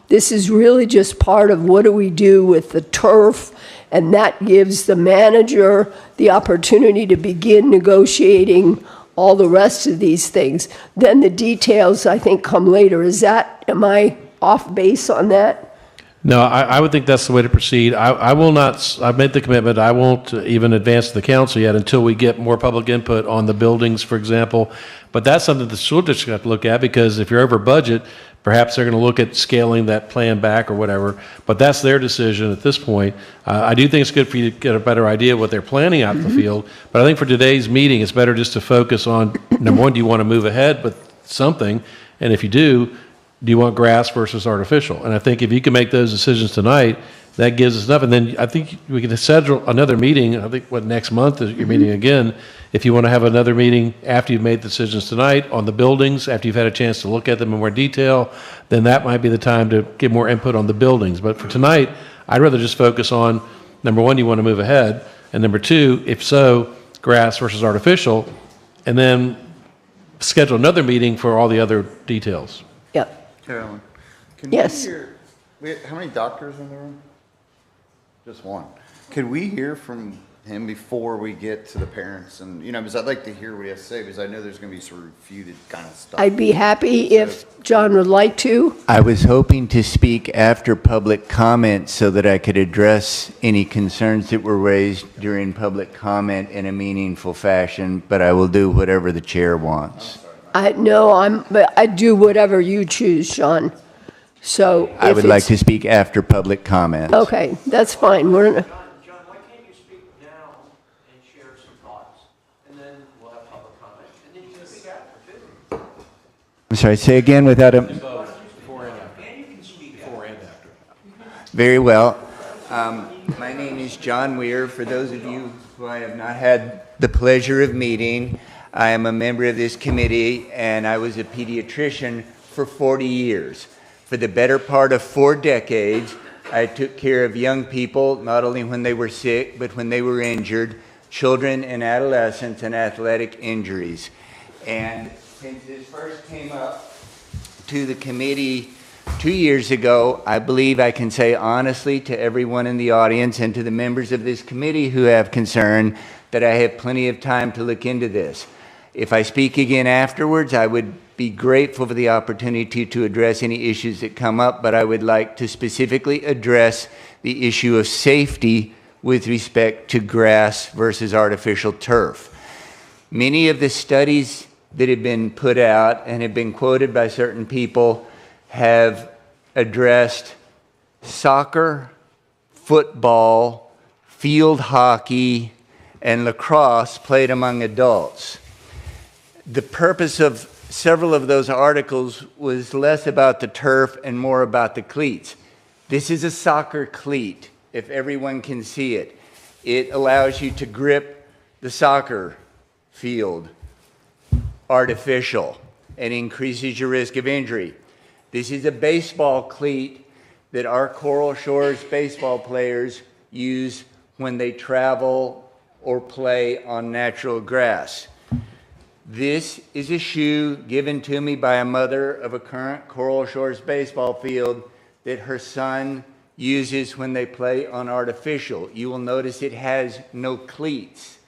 This is really just part of what do we do with the turf, and that gives the manager the opportunity to begin negotiating all the rest of these things. Then the details, I think, come later. Am I off base on that? No, I would think that's the way to proceed. I will not, I've made the commitment, I won't even advance to the council yet until we get more public input on the buildings, for example. But that's something the school district have to look at, because if you're over budget, perhaps they're going to look at scaling that plan back or whatever. But that's their decision at this point. I do think it's good for you to get a better idea of what they're planning out in the field. But I think for today's meeting, it's better just to focus on, number one, do you want to move ahead with something? And if you do you want grass versus artificial? And I think if you can make those decisions tonight, that gives us enough. And then I think we can schedule another meeting. I think, next month is your meeting again. If you want to have another meeting after you've made decisions tonight on the buildings, after you've had a chance to look at them in more detail, then that might be the time to get more input on the buildings. But for tonight, I'd rather just focus on, number one, you want to move ahead, and number two, if so, grass versus artificial, and then schedule another meeting for all the other details. Yep. Carolyn, can Yes. how many doctors in the room? Just one. Could we hear from him before we get to the parents? And, you know, because I'd like to hear what he has to say, because I know there's going to be some refuted kind of stuff. I'd be happy if John would like to. I was hoping to speak after public comment so that I could address any concerns that were raised during public comment in a meaningful fashion, but I will do whatever the chair wants. But I do whatever you choose, Sean. So I if would like it's- to speak after public comment. Okay, that's fine. John, why can't you speak now and share some thoughts? And then we'll have public comment, and then you can speak after, too. I'm sorry, say again without a... Before and after. And you can speak before and after. Very well. My name is John Weir. For those of you who I have not had the pleasure of meeting, I am a member of this committee, and I was a pediatrician for 40 years. For the better part of 4 decades, I took care of young people, not only when they were sick, but when they were injured, children and adolescents and athletic injuries. And since this first came up to the committee 2 years ago, I believe I can say honestly to everyone in the audience and to the members of this committee who have concern that I have plenty of time to look into this. If I speak again afterwards, I would be grateful for the opportunity to address any issues that come up, but I would like to specifically address the issue of safety with respect to grass versus artificial turf. Many of the studies that have been put out and have been quoted by certain people have addressed soccer, football, field hockey, and lacrosse played among adults. The purpose of several of those articles was less about the turf and more about the cleats. This is a soccer cleat, if everyone can see it. It allows you to grip the soccer field, artificial, and increases your risk of injury. This is a baseball cleat that our Coral Shores baseball players use when they travel or play on natural grass. This is a shoe given to me by a mother of a current Coral Shores baseball field that her son uses when they play on artificial. You will notice it has no cleats.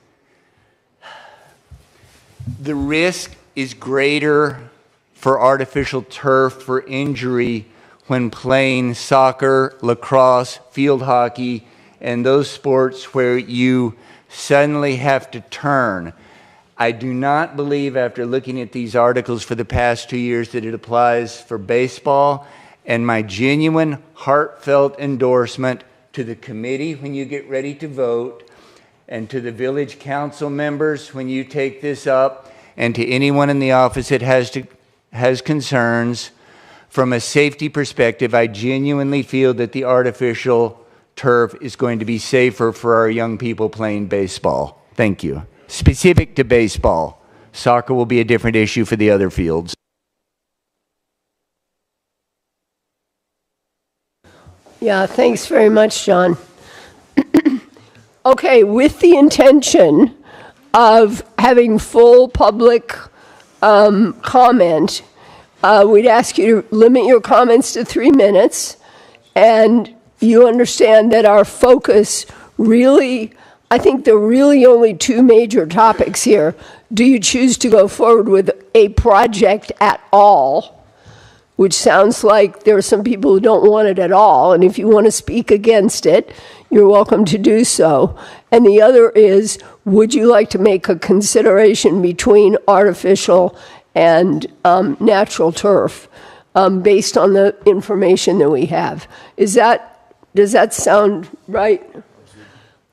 The risk is greater for artificial turf for injury when playing soccer, lacrosse, field hockey, and those sports where you suddenly have to turn. I do not believe, after looking at these articles for the past 2 years, that it applies for baseball. And my genuine, heartfelt endorsement to the committee when you get ready to vote, and to the village council members when you take this up, and to anyone in the office that has concerns. From a safety perspective, I genuinely feel that the artificial turf is going to be safer for our young people playing baseball. Thank you. Specific to baseball. Soccer will be a different issue for the other fields. Yeah, thanks very much, John. Okay, with the intention of having full public comment, we'd ask you to limit your comments to 3 minutes, and you understand that our focus really, I think there are really only 2 major topics here. Do you choose to go forward with a project at all? Which sounds like there are some people who don't want it at all, and if you want to speak against it, you're welcome to do so. And the other is, would you like to make a consideration between artificial and natural turf based on the information that we have? Does that sound right?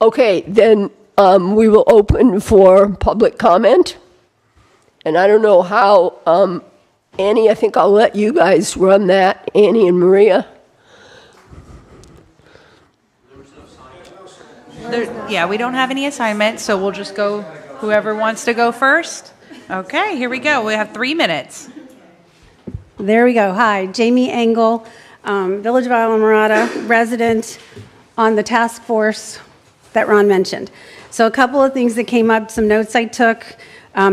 Okay, then we will open for public comment. And I don't know how, Annie, I think I'll let you guys run that, Annie and Maria. Yeah, we don't have any assignments, so we'll just go, whoever wants to go first. Okay, here we go. We have 3 minutes. There we go. Hi, Jamie Engel, Village of Islamorada, resident on the task force that Ron mentioned. So a couple of things that came up, some notes I took.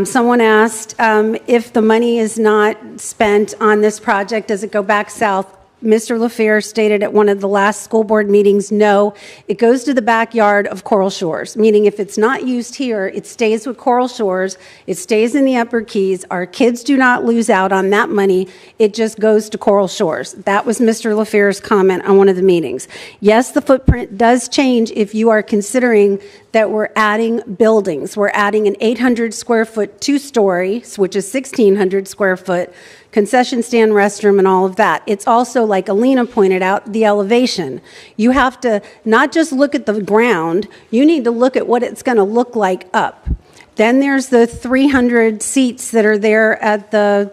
Someone asked if the money is not spent on this project, does it go back south Mr. LaFleur stated at one of the last school board meetings, no, it goes to the backyard of Coral Shores, meaning if it's not used here, it stays with Coral Shores, it stays in the Upper Keys. Our kids do not lose out on that money. It just goes to Coral Shores. That was Mr. LaFleur's comment on one of the meetings. Yes, the footprint does change if you are considering that we're adding buildings. We're adding an 800 square foot two-story, which is 1,600 square foot, concession stand, restroom, and all of that. It's also, like Alina pointed out, the elevation. You have to not just look at the ground, you need to look at what it's going to look like up. Then there's the 300 seats that are there at the,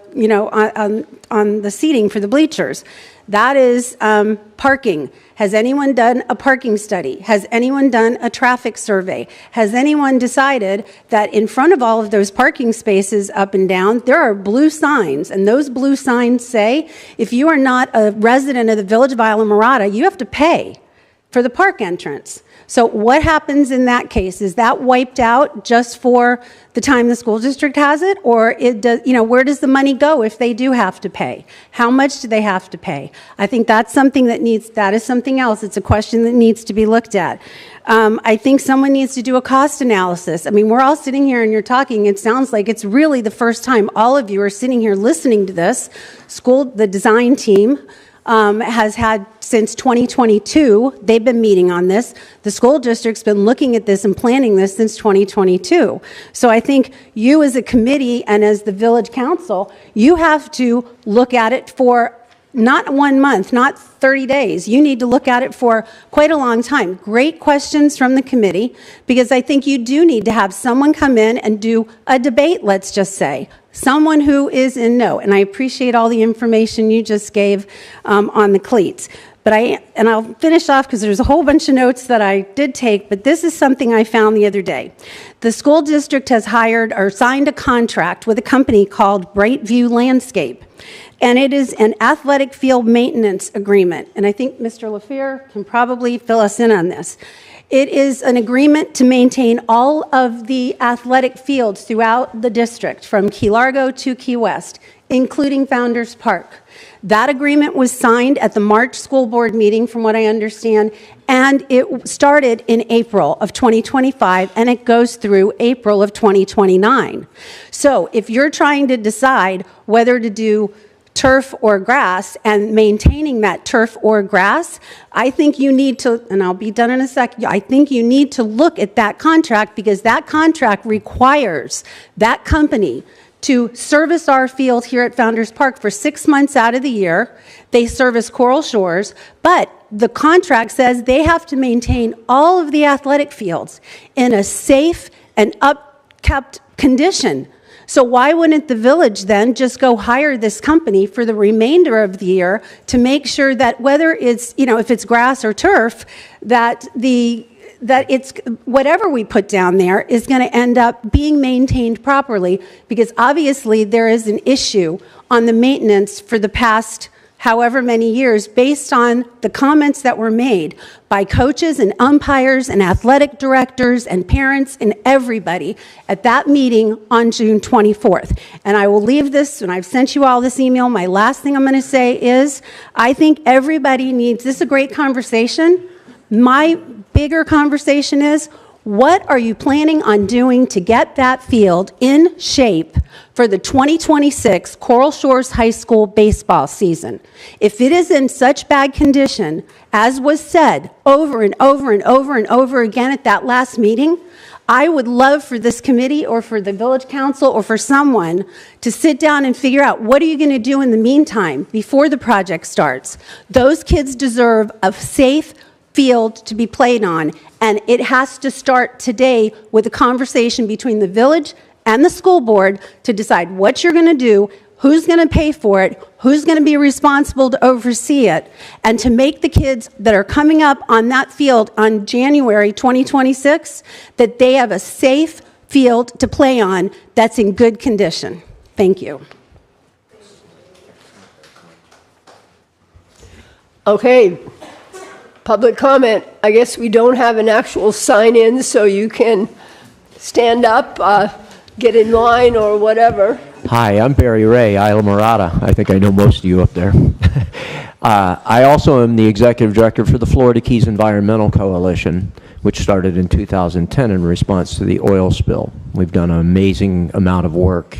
on the seating for the bleachers. That is parking. Has anyone done a parking study? Has anyone done a traffic survey? Has anyone decided that in front of all of those parking spaces up and down, there are blue signs, and those blue signs say, if you are not a resident of the Village of Islamorada, you have to pay for the park entrance. So what happens in that case? Is that wiped out just for the time the school district has it? Or it does, where does the money go if they do have to pay? How much do they have to pay? I think that's something that is something else. It's a question that needs to be looked at. I think someone needs to do a cost analysis. I mean, we're all sitting here and you're talking. It sounds like it's really the first time all of you are sitting here listening to this. The design team has had since 2022. They've been meeting on this. The school district's been looking at this and planning this since 2022. So I think you as a committee and as the village council, you have to look at it for not 1 month, not 30 days. You need to look at it for quite a long time. Great questions from the committee, because I think you do need to have someone come in and do a debate, let's just say. Someone who is in know. And I appreciate all the information you just gave on the cleats. But I'll finish off because there's a whole bunch of notes that I did take, but this is something I found the other day. The school district has hired or signed a contract with a company called Brightview Landscape, and it is an athletic field maintenance agreement. And I think Mr. LaFleur can probably fill us in on this. It is an agreement to maintain all of the athletic fields throughout the district, from Key Largo to Key West, including Founders Park. That agreement was signed at the March school board meeting, from what I understand, and it started in April of 2025, and it goes through April of 2029. So if you're trying to decide whether to do turf or grass and maintaining that turf or grass, I think you need to, and I'll be done in a second, I think you need to look at that contract, because that contract requires that company to service our field here at Founders Park for 6 months out of the year. They service Coral Shores, but the contract says they have to maintain all of the athletic fields in a safe and upkept condition. So why wouldn't the village then just go hire this company for the remainder of the year to make sure that whether it's, if it's grass or turf, that it's whatever we put down there is going to end up being maintained properly, because obviously there is an issue on the maintenance for the past however many years, based on the comments that were made by coaches and umpires and athletic directors and parents and everybody at that meeting on June 24th. And I will leave this, and I've sent you all this email. My last thing I'm going to say is, I think everybody needs, this is a great conversation. My bigger conversation is, what are you planning on doing to get that field in shape for the 2026 Coral Shores High School baseball season? If it is in such bad condition, as was said over and over and over and over again at that last meeting, I would love for this committee or for the village council or for someone to sit down and figure out, what are you going to do in the meantime before the project starts? Those kids deserve a safe field to be played on, and it has to start today with a conversation between the village and the school board to decide what you're going to do, who's going to pay for it, who's going to be responsible to oversee it, and to make the kids that are coming up on that field on January 2026, that they have a safe field to play on that's in good condition. Thank you. Okay. Public comment. I guess we don't have an actual sign-in, so you can stand up, get in line or whatever. Hi, I'm Barry Ray, Islamorada. I think I know most of you up there. I also am the executive director for the Florida Keys Environmental Coalition, which started in 2010 in response to the oil spill. We've done an amazing amount of work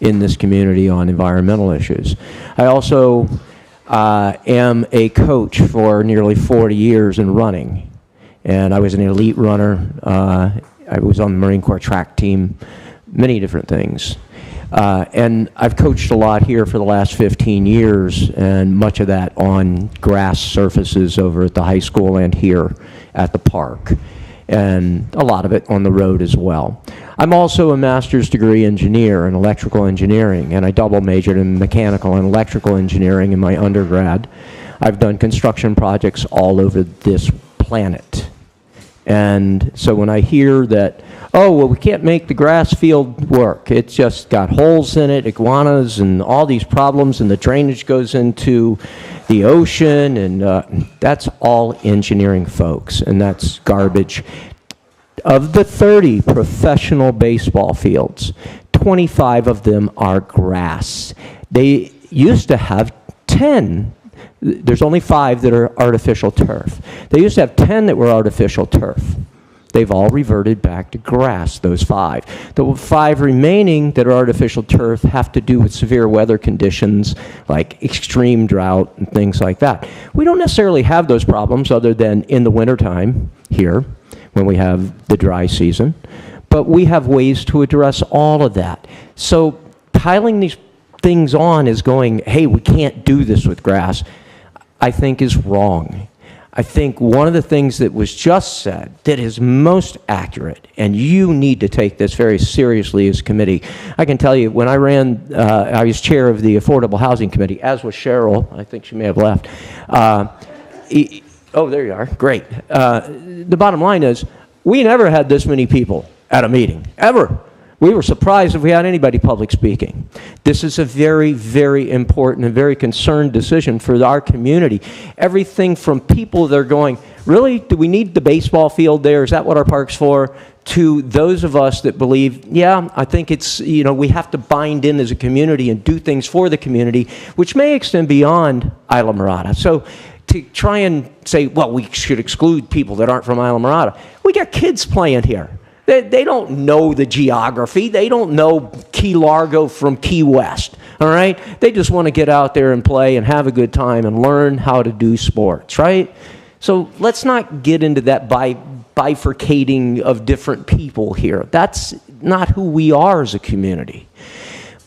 in this community on environmental issues. I also am a coach for nearly 40 years in running, and I was an elite runner. I was on the Marine Corps track team, many different things. And I've coached a lot here for the last 15 years, and much of that on grass surfaces over at the high school and here at the park, and a lot of it on the road as well. I'm also a master's degree engineer in electrical engineering, and I double majored in mechanical and electrical engineering in my undergrad. I've done construction projects all over this planet. And so when I hear that, oh, well, we can't make the grass field work, it's just got holes in it, iguanas, and all these problems, and the drainage goes into the ocean, and that's all engineering, folks, and that's garbage. Of the 30 professional baseball fields, 25 of them are grass. They used to have 10. There's only 5 that are artificial turf. They used to have 10 that were artificial turf. They've all reverted back to grass, those 5. The 5 remaining that are artificial turf have to do with severe weather conditions like extreme drought and things like that. We don't necessarily have those problems other than in the wintertime here when we have the dry season, but we have ways to address all of that. So piling these things on is going, hey, we can't do this with grass, I think is wrong. I think one of the things that was just said that is most accurate, and you need to take this very seriously as a committee. I can tell you, when I ran, I was chair of the Affordable Housing Committee, as was Cheryl. I think she may have left. Oh, there you are. Great. The bottom line is, we never had this many people at a meeting, ever. We were surprised if we had anybody public speaking. This is a very, very important and very concerned decision for our community. Everything from people that are going, really, do we need the baseball field there? Is that what our park's for? To those of us that believe, yeah, I think it's, you know, we have to bind in as a community and do things for the community, which may extend beyond Islamorada. So to try and say, well, we should exclude people that aren't from Islamorada. We got kids playing here. They don't know the geography. They don't know Key Largo from Key West, all right? They just want to get out there and play and have a good time and learn how to do sports, right? So let's not get into that bifurcating of different people here. That's not who we are as a community.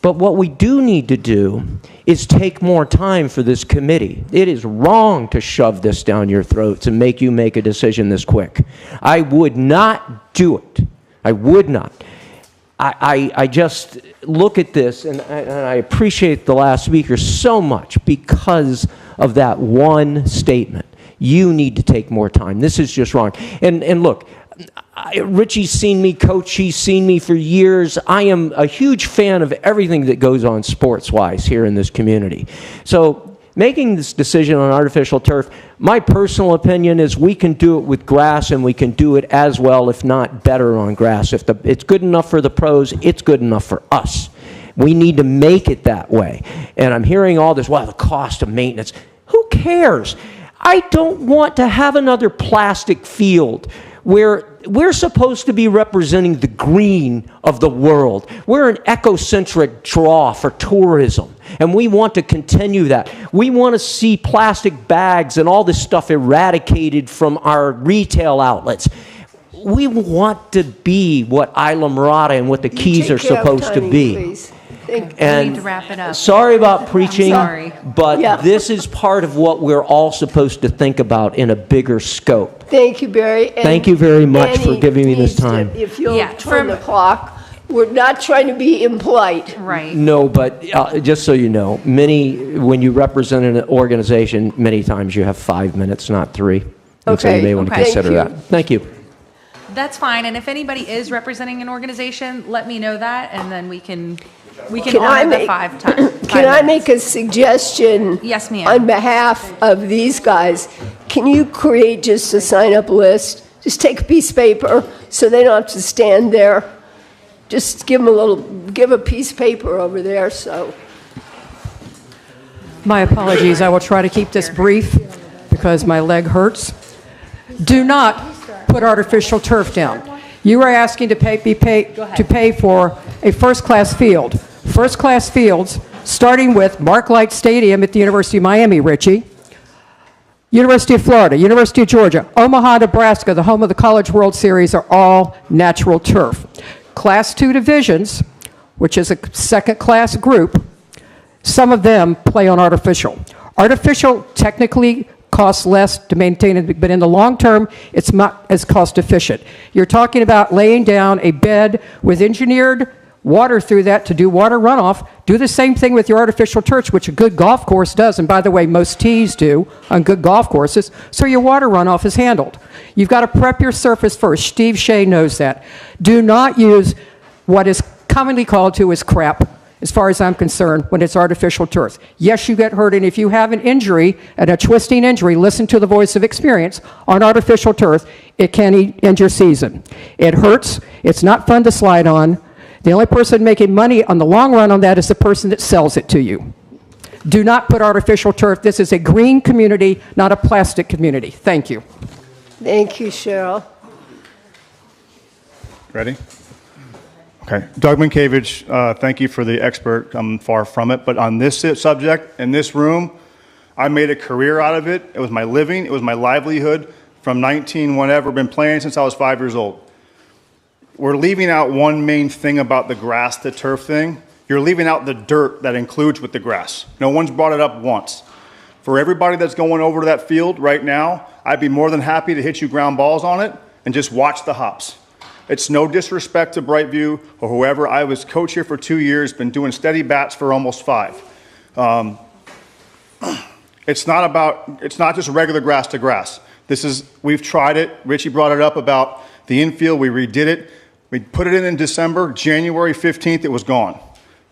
But what we do need to do is take more time for this committee. It is wrong to shove this down your throats and make you make a decision this quick. I would not do it. I would not. I just look at this, and I appreciate the last speaker so much because of that one statement. You need to take more time. This is just wrong. And look, Richie's seen me coach. He's seen me for years. I am a huge fan of everything that goes on sports-wise here in this community. So making this decision on artificial turf, my personal opinion is we can do it with grass, and we can do it as well, if not better, on grass. If it's good enough for the pros, it's good enough for us. We need to make it that way. And I'm hearing all this, well, the cost of maintenance. Who cares? I don't want to have another plastic field where we're supposed to be representing the green of the world. We're an ecocentric draw for tourism, and we want to continue that. We want to see plastic bags and all this stuff eradicated from our retail outlets. We want to be what Islamorada and what the Keys are supposed to be. Please. And we need to wrap it up. Sorry about preaching, Sorry. but Yeah. this is part of what we're all supposed to think about in a bigger scope. Thank you, Barry. And Thank you very much for Annie giving me this needs to- time. If you'll Yeah, turn the clock, we're not trying to be impolite. Right. No, but just so you know, when you represent an organization, many times you have 5 minutes, not 3. And so you Okay, may want to okay. consider Thank that. Thank you. That's fine, and if anybody is representing an organization, let me know that, and then we can Can I honor the make- 5 times. Can I make a suggestion? Yes, ma'am. On behalf of these guys, can you create just a sign-up list? Just take a piece of paper so they don't have to stand there. Just give a piece of paper over there, so. My apologies. I will try to keep this brief because my leg hurts. Do not put artificial turf down. You are asking to pay for a first-class field. First-class fields, starting with Mark Light Stadium at the University of Miami, Richie, University of Florida, University of Georgia, Omaha, Nebraska, the home of the College World Series, are all natural turf. Class II divisions, which is a second-class group, some of them play on artificial. Artificial technically costs less to maintain it, but in the long term, it's not as cost efficient. You're talking about laying down a bed with engineered water through that to do water runoff. Do the same thing with your artificial turf, which a good golf course does, and by the way, most tees do on good golf courses, so your water runoff is handled. You've got to prep your surface first. Steve Shea knows that. Do not use what is commonly called to as crap, as far as I'm concerned, when it's artificial turf. Yes, you get hurt, and if you have an injury, and a twisting injury, listen to the voice of experience. On artificial turf, it can end your season. It hurts. It's not fun to slide on. The only person making money on the long run on that is the person that sells it to you. Do not put artificial turf. This is a green community, not a plastic community. Thank you. Thank you, Cheryl. Ready? Okay. Doug Minkiewicz, thank you for the expert. I'm far from it. But on this subject, in this room, I made a career out of it. It was my living. It was my livelihood from 19 whatever. Been playing since I was 5 years old. We're leaving out one main thing about the grass to turf thing. You're leaving out the dirt that includes with the grass. No one's brought it up once. For everybody that's going over to that field right now, I'd be more than happy to hit you ground balls on it and just watch the hops. It's no disrespect to Brightview or whoever. I was coach here for 2 years, been doing steady bats for almost 5. It's not just regular grass to grass. We've tried it. Richie brought it up about the infield. We redid it. We put it in December. January 15th, it was gone.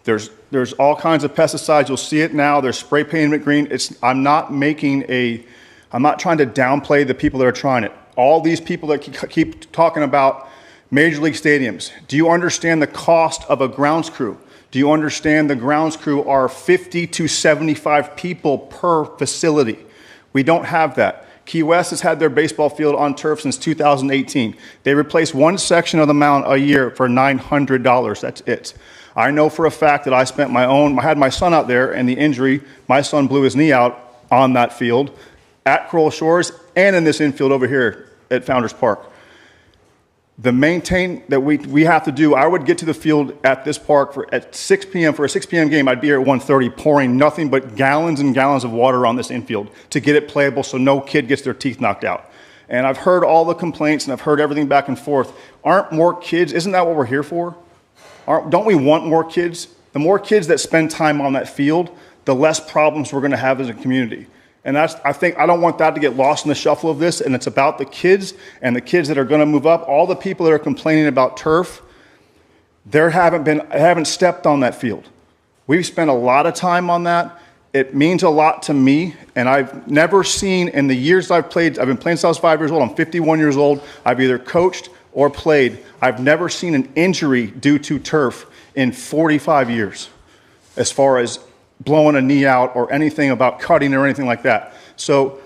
There's all kinds of pesticides. You'll see it now. There's spray painted green. I'm not trying to downplay the people that are trying it. All these people that keep talking about Major League stadiums. Do you understand the cost of a grounds crew? Do you understand the grounds crew are 50 to 75 people per facility? We don't have that. Key West has had their baseball field on turf since 2018. They replace one section of the mound a year for $900. That's it. I know for a fact that I had my son out there, and the injury, my son blew his knee out on that field at Coral Shores and in this infield over here at Founders Park. The maintain that we have to do, I would get to the field at this park at 6 p.m. for a 6 p.m. game. I'd be here at 1:30 pouring nothing but gallons and gallons of water on this infield to get it playable so no kid gets their teeth knocked out. And I've heard all the complaints and I've heard everything back and forth. Aren't more kids, isn't that what we're here for? Don't we want more kids? The more kids that spend time on that field, the less problems we're going to have as a community. And I don't want that to get lost in the shuffle of this, and it's about the kids and the kids that are going to move up. All the people that are complaining about turf, haven't stepped on that field. We've spent a lot of time on that. It means a lot to me, and I've never seen in the years I've been playing since I was 5 years old, I'm 51 years old, I've either coached or played. I've never seen an injury due to turf in 45 years, as far as blowing a knee out or anything about cutting or anything like that. So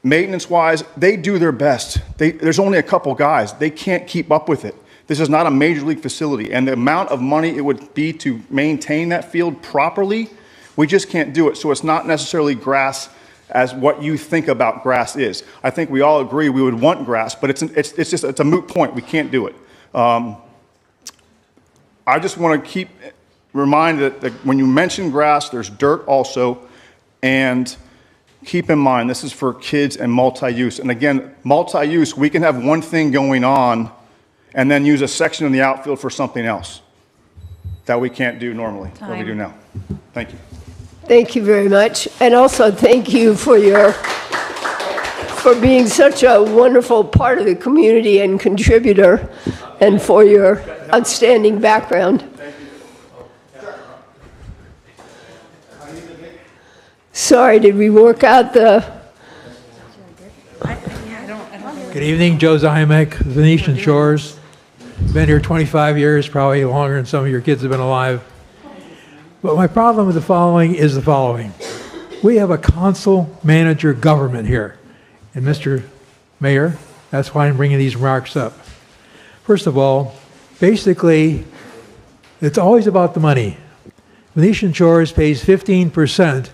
maintenance-wise, they do their best. There's only a couple guys. They can't keep up with it. This is not a major league facility, and the amount of money it would be to maintain that field properly, we just can't do it. So it's not necessarily grass as what you think about grass is. I think we all agree we would want grass, but it's a moot point. We can't do it. I just want to keep reminded that when you mention grass, there's dirt also, and keep in mind, this is for kids and multi-use. And again, multi-use, we can have one thing going on and then use a section in the outfield for something else that we can't do normally, what we do now. Thank you. Thank you very much. And also thank you for being such a wonderful part of the community and contributor, and for your outstanding background. Sorry, did we work out the... Good evening, Joe Zymek, Venetian Shores. Been here 25 years, probably longer than some of your kids have been alive. But my problem with the following is the following. We have a council-manager government here. And Mr. Mayor, that's why I'm bringing these remarks up. First of all, basically, it's always about the money. Venetian Shores pays 15%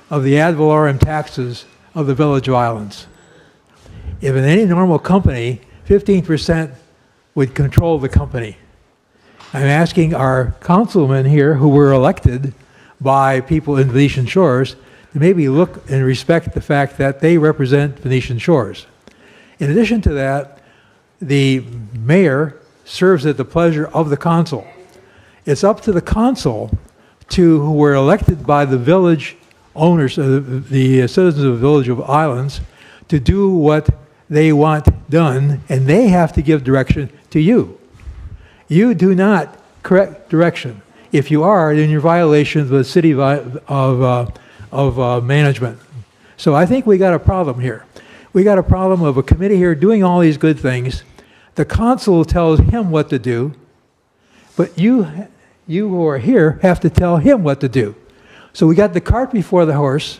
of the ad valorem taxes of the Village of Islands. If in any normal company, 15% would control the company. I'm asking our councilmen here who were elected by people in Venetian Shores to maybe look and respect the fact that they represent Venetian Shores. In addition to that, the mayor serves at the pleasure of the council. It's up to the council who were elected by the village owners, the citizens of the Village of Islands, to do what they want done, and they have to give direction to you. You do not correct direction. If you are, then you're violation of the city of management. So I think we got a problem here. We got a problem of a committee here doing all these good things. The council tells him what to do, but you who are here have to tell him what to do. So we got the cart before the horse.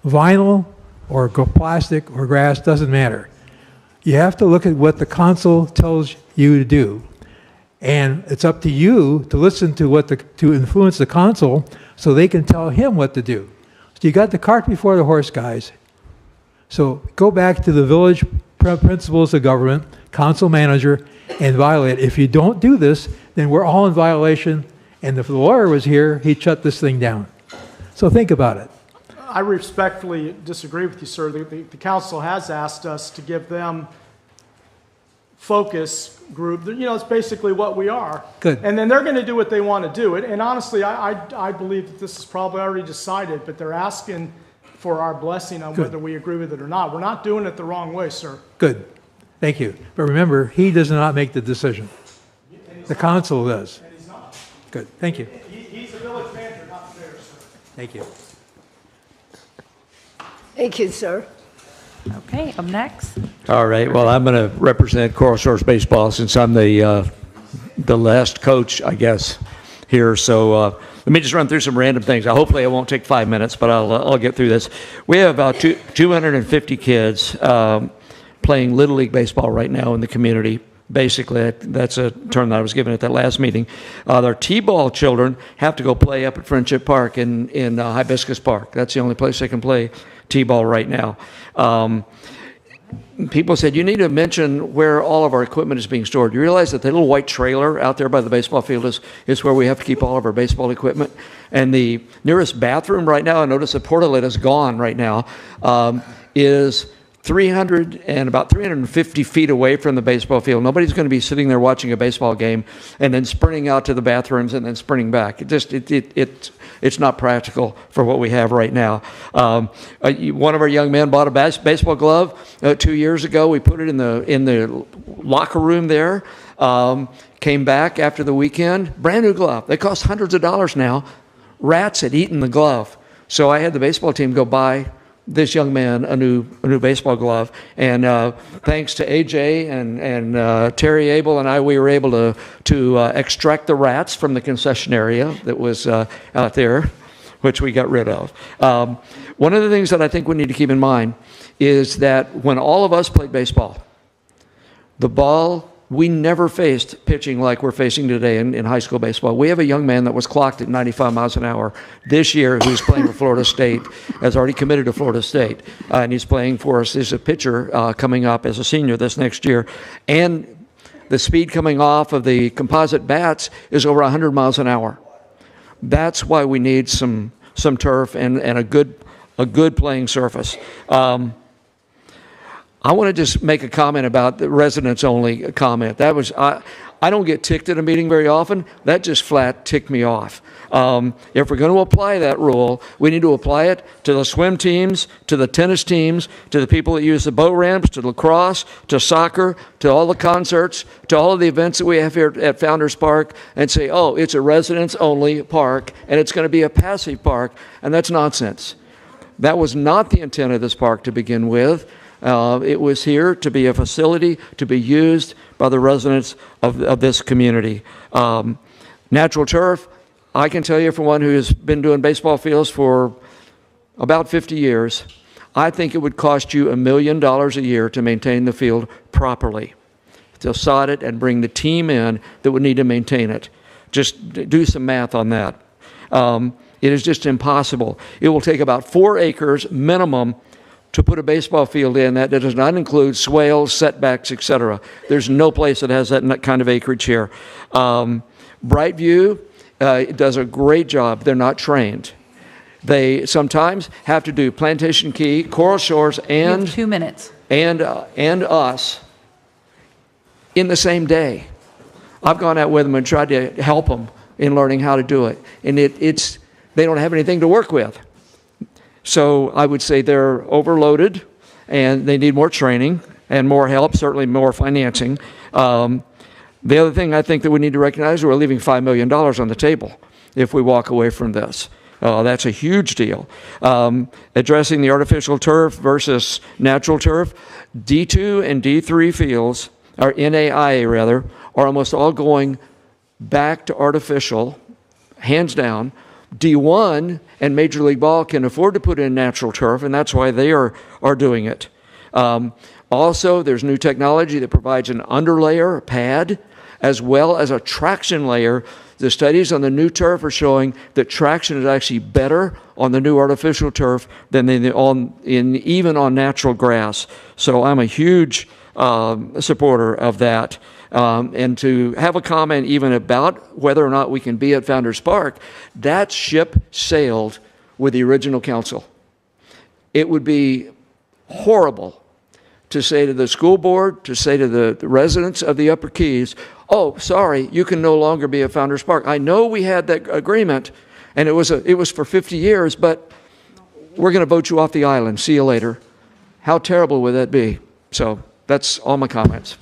Vinyl or plastic or grass, doesn't matter. You have to look at what the council tells you to do. And it's up to you to listen to to influence the council so they can tell him what to do. So you got the cart before the horse, guys. So go back to the village principles of government, council manager, and violate it. If you don't do this, then we're all in violation. And if the lawyer was here, he'd shut this thing down. So think about it. I respectfully disagree with you, sir. The council has asked us to give them focus group. You know, it's basically what we are. Good. And then they're going to do what they want to do. And honestly, I believe that this is probably already decided, but they're asking for our blessing on whether we agree with it or not. We're not doing it the wrong way, sir. Good. Thank you. But remember, he does not make the decision. The council does. And he's not. Good. Thank you. He's a village manager, not the mayor, sir. Thank you. Thank you, sir. Okay, up next. All right, well, I'm going to represent Coral Shores Baseball since I'm the last coach, I guess, here. So let me just run through some random things. Hopefully, it won't take 5 minutes, but I'll get through this. We have about 250 kids playing Little League Baseball right now in the community. Basically, that's a term that I was given at that last meeting. Their T-ball children have to go play up at Friendship Park in Hibiscus Park. That's the only place they can play T-ball right now. People said, you need to mention where all of our equipment is being stored. You realize that the little white trailer out there by the baseball field is where we have to keep all of our baseball equipment? And the nearest bathroom right now, I notice the portalet is gone right now, is about 350 feet away from the baseball field. Nobody's going to be sitting there watching a baseball game and then sprinting out to the bathrooms and then sprinting back. It's not practical for what we have right now. One of our young men bought a baseball glove 2 years ago. We put it in the locker room there. Came back after the weekend, brand new glove. They cost hundreds of dollars now. Rats had eaten the glove. So I had the baseball team go buy this young man a new baseball glove, and thanks to AJ and Terry Abel and I, we were able to extract the rats from the concession area that was out there, which we got rid of. One of the things that I think we need to keep in mind is that when all of us played baseball, the ball, we never faced pitching like we're facing today in high school baseball. We have a young man that was clocked at 95 miles an hour this year who's playing for Florida State, has already committed to Florida State, and he's playing for us as a pitcher coming up as a senior this next year. And the speed coming off of the composite bats is over 100 miles an hour. That's why we need some turf and a good playing surface. I want to just make a comment about the residents only comment. That was, I don't get ticked at a meeting very often. That just flat ticked me off. If we're going to apply that rule, we need to apply it to the swim teams, to the tennis teams, to the people that use the boat ramps, to lacrosse, to soccer, to all the concerts, to all of the events that we have here at Founders Park, and say, oh, it's a residents only park, and it's going to be a passive park, and that's nonsense. That was not the intent of this park to begin with. It was here to be a facility to be used by the residents of this community. Natural turf, I can tell you, for one who has been doing baseball fields for about 50 years, I think it would cost you $1 million a year to maintain the field properly, to sod it and bring the team in that would need to maintain it. Just do some math on that. It is just impossible. It will take about 4 acres minimum to put a baseball field in. That does not include swales, setbacks, etc. There's no place that has that kind of acreage here. Brightview does a great job. They're not trained. They sometimes have to do Plantation Key, Coral Shores, and 2 minutes. and us in the same day. I've gone out with them and tried to help them in learning how to do it, and they don't have anything to work with. So I would say they're overloaded, and they need more training and more help, certainly more financing. The other thing I think that we need to recognize, we're leaving $5 million on the table if we walk away from this. That's a huge deal. Addressing the artificial turf versus natural turf, D2 and D3 fields, or NAIA rather, are almost all going back to artificial, hands down. D1 and Major League Ball can afford to put in natural turf, and that's why they are doing it. Also, there's new technology that provides an underlayer, a pad, as well as a traction layer. The studies on the new turf are showing that traction is actually better on the new artificial turf than even on natural grass. So I'm a huge supporter of that. And to have a comment even about whether or not we can be at Founders Park, that ship sailed with the original council. It would be horrible to say to the school board, to say to the residents of the Upper Keys, oh, sorry, you can no longer be at Founders Park. I know we had that agreement, and it was for 50 years, but we're going to vote you off the island. See you later. How terrible would that be? So that's all my comments.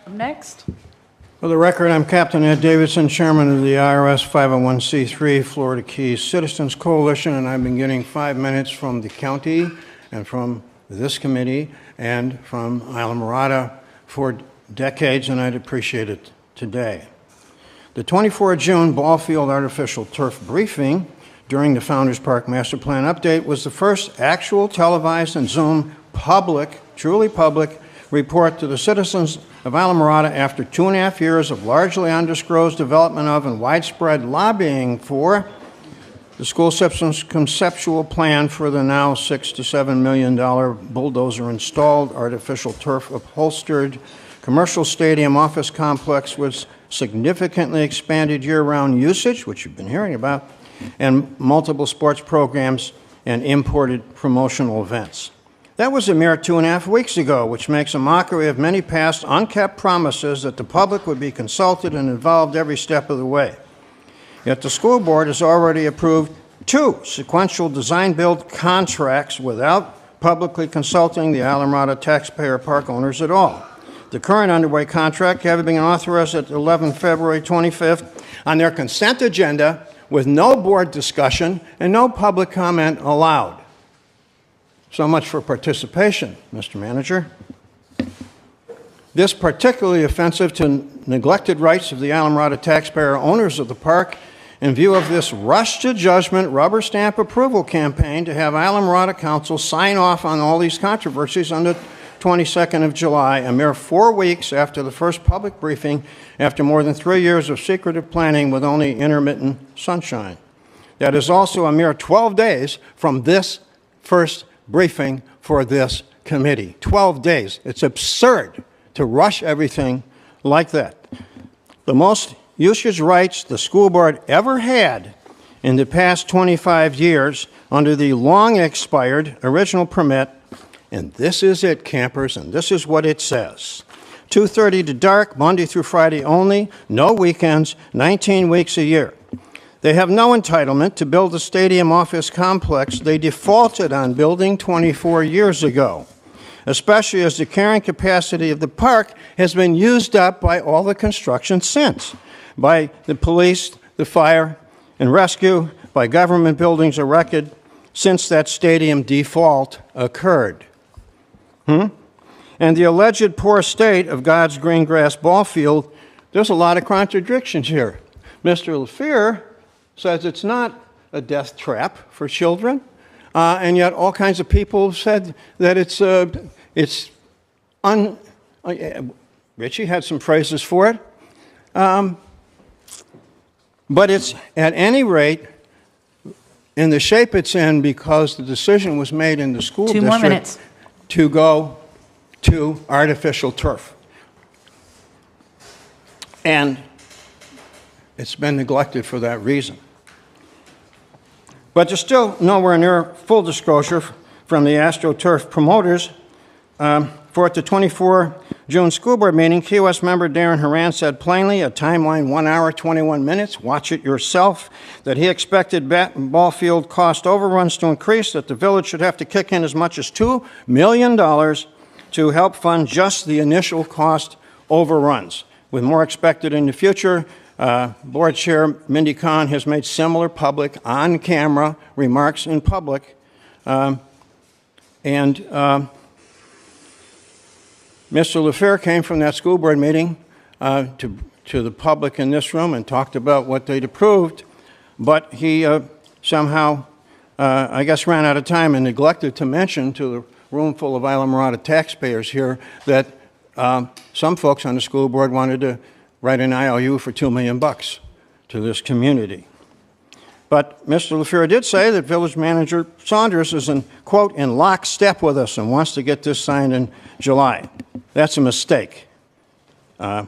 Next. For the record, I'm Captain Ed Davidson, Chairman of the IRS 501c3 Florida Keys Citizens Coalition, and I've been getting 5 minutes from the county and from this committee and from Islamorada for decades, and I'd appreciate it today. The 24 June ball field artificial turf briefing during the Founders Park Master Plan update was the first actual televised and Zoom public, truly public, report to the citizens of Islamorada after 2.5 years of largely undisclosed development of and widespread lobbying for the school system's conceptual plan for the now $6 to $7 million bulldozer-installed, artificial turf upholstered commercial stadium office complex with significantly expanded year-round usage, which you've been hearing about, and multiple sports programs and imported promotional events. That was a mere 2.5 weeks ago, which makes a mockery of many past unkept promises that the public would be consulted and involved every step of the way. Yet the school board has already approved 2 sequential design-build contracts without publicly consulting the Islamorada taxpayer park owners at all. The current underway contract having been authorized at 11 February 25th on their consent agenda with no board discussion and no public comment allowed. So much for participation, Mr. Manager. This particularly offensive to neglected rights of the Islamorada taxpayer owners of the park in view of this rush to judgment rubber stamp approval campaign to have Islamorada Council sign off on all these controversies on the 22nd of July, a mere 4 weeks after the first public briefing, after more than 3 years of secretive planning with only intermittent sunshine. That is also a mere 12 days from this first briefing for this committee. 12 days. It's absurd to rush everything like that. The most usage rights the school board ever had in the past 25 years under the long expired original permit, and this is it, campers, and this is what it says. 2:30 to dark, Monday through Friday only, no weekends, 19 weeks a year. They have no entitlement to build the stadium office complex they defaulted on building 24 years ago, especially as the carrying capacity of the park has been used up by all the construction since, by the police, the fire and rescue, by government buildings erected since that stadium default occurred. And the alleged poor state of God's green grass ball field there's a lot of contradictions here. Mr. LaFleur says it's not a death trap for children, and yet all kinds of people said that Richie had some phrases for it, but it's at any rate in the shape it's in because the decision was made in the school 2 district more minutes. to go to artificial turf. And it's been neglected for that reason. But there's still nowhere near full disclosure from the AstroTurf promoters. For at the 24 June school board meeting, Key West member Darren Horan said plainly, a timeline 1 hour, 21 minutes, watch it yourself, that he expected ball field cost overruns to increase, that the village should have to kick in as much as $2 million to help fund just the initial cost overruns. With more expected in the future, Board Chair Mindy Kahn has made similar public, on-camera remarks in public. Mr. LaFleur came from that school board meeting to the public in this room and talked about what they'd approved, but he somehow, I guess, ran out of time and neglected to mention to the room full of Islamorada taxpayers here that some folks on the school board wanted to write an IOU for $2 million to this community. But Mr. LaFleur did say that Village Manager Saunders is in, quote, in lockstep with us and wants to get this signed in July. That's a mistake. Ron's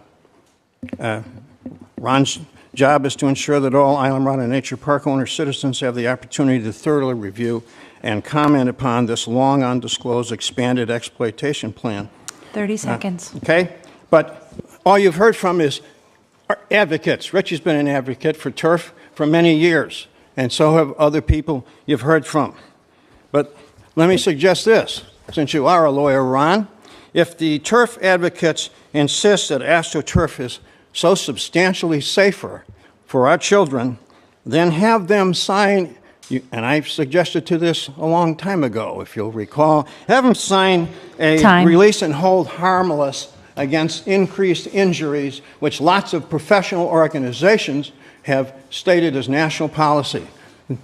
job is to ensure that all Islamorada Nature Park owner citizens have the opportunity to thoroughly review and comment upon this long undisclosed expanded exploitation plan. 30 seconds. Okay? But all you've heard from is advocates. Richie's been an advocate for turf for many years, and so have other people you've heard from. But let me suggest this, since you are a lawyer, Ron. If the turf advocates insist that AstroTurf is so substantially safer for our children, then have them sign, and I've suggested to this a long time ago, if you'll recall, have them sign a release and hold harmless against increased injuries, which lots of professional organizations have stated as national policy.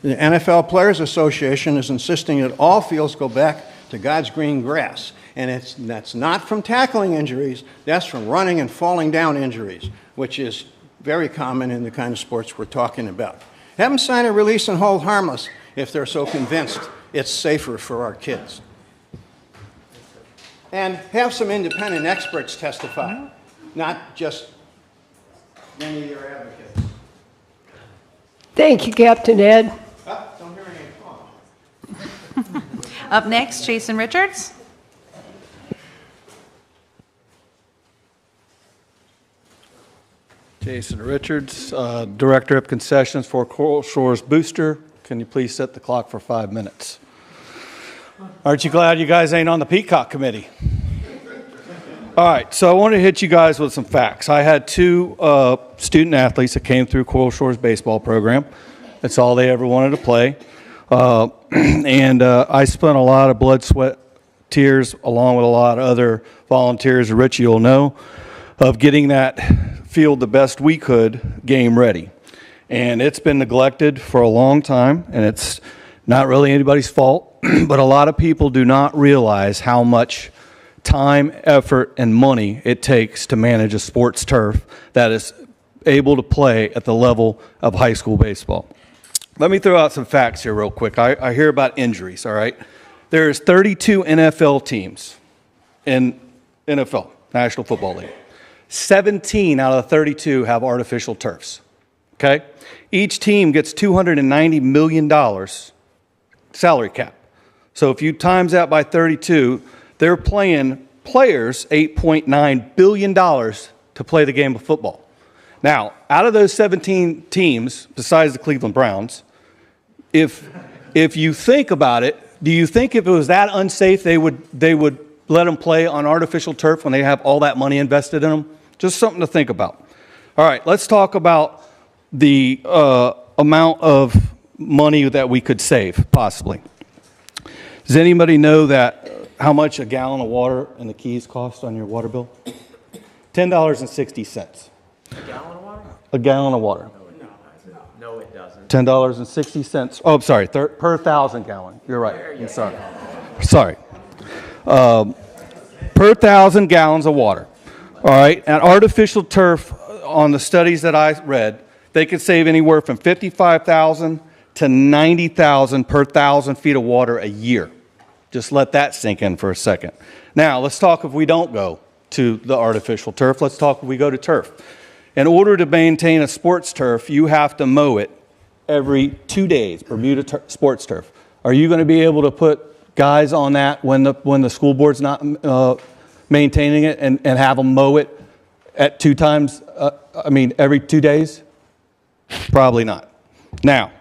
The NFL Players Association is insisting that all fields go back to God's green grass. And that's not from tackling injuries, that's from running and falling down injuries, which is very common in the kind of sports we're talking about. Have them sign a release and hold harmless if they're so convinced it's safer for our kids. And have some independent experts testify, not just many of your advocates. Thank you, Captain Ed. Don't hear any. Up next, Jason Richards. Jason Richards, Director of Concessions for Coral Shores Booster. Can you please set the clock for 5 minutes? Aren't you glad you guys ain't on the Peacock Committee? All right, so I want to hit you guys with some facts. I had 2 student athletes that came through Coral Shores baseball program. That's all they ever wanted to play. I spent a lot of blood, sweat, tears, along with a lot of other volunteers, Richie you'll know, of getting that field the best we could game ready. And it's been neglected for a long time, and it's not really anybody's fault, but a lot of people do not realize how much time, effort, and money it takes to manage a sports turf that is able to play at the level of high school baseball. Let me throw out some facts here real quick. I hear about injuries, all right? There's 32 NFL teams in NFL, National Football League. 17 out of the 32 have artificial turfs, okay? Each team gets $290 million salary cap. So if you times that by 32, they're playing players $8.9 billion to play the game of football. Now, out of those 17 teams, besides the Cleveland Browns, if you think about it, do you think if it was that unsafe, they would let them play on artificial turf when they have all that money invested in them? Just something to think about. All right, let's talk about the amount of money that we could save, possibly. Does anybody know that how much a gallon of water in the Keys cost on your water bill? $10.60. A gallon of water. No, it doesn't. $10.60. Oh, sorry, per 1,000 gallon. You're right. I'm sorry. Sorry. Per 1,000 gallons of water. All right. And artificial turf, on the studies that I read, they could save anywhere from 55,000 to 90,000 per 1,000 feet of water a year. Just let that sink in for a second. Now, let's talk if we don't go to the artificial turf. Let's talk if we go to turf. In order to maintain a sports turf, you have to mow it every 2 days, Bermuda sports turf. Are you going to be able to put guys on that when the school board's not maintaining it and have them mow it at every 2 days? Probably not. Now,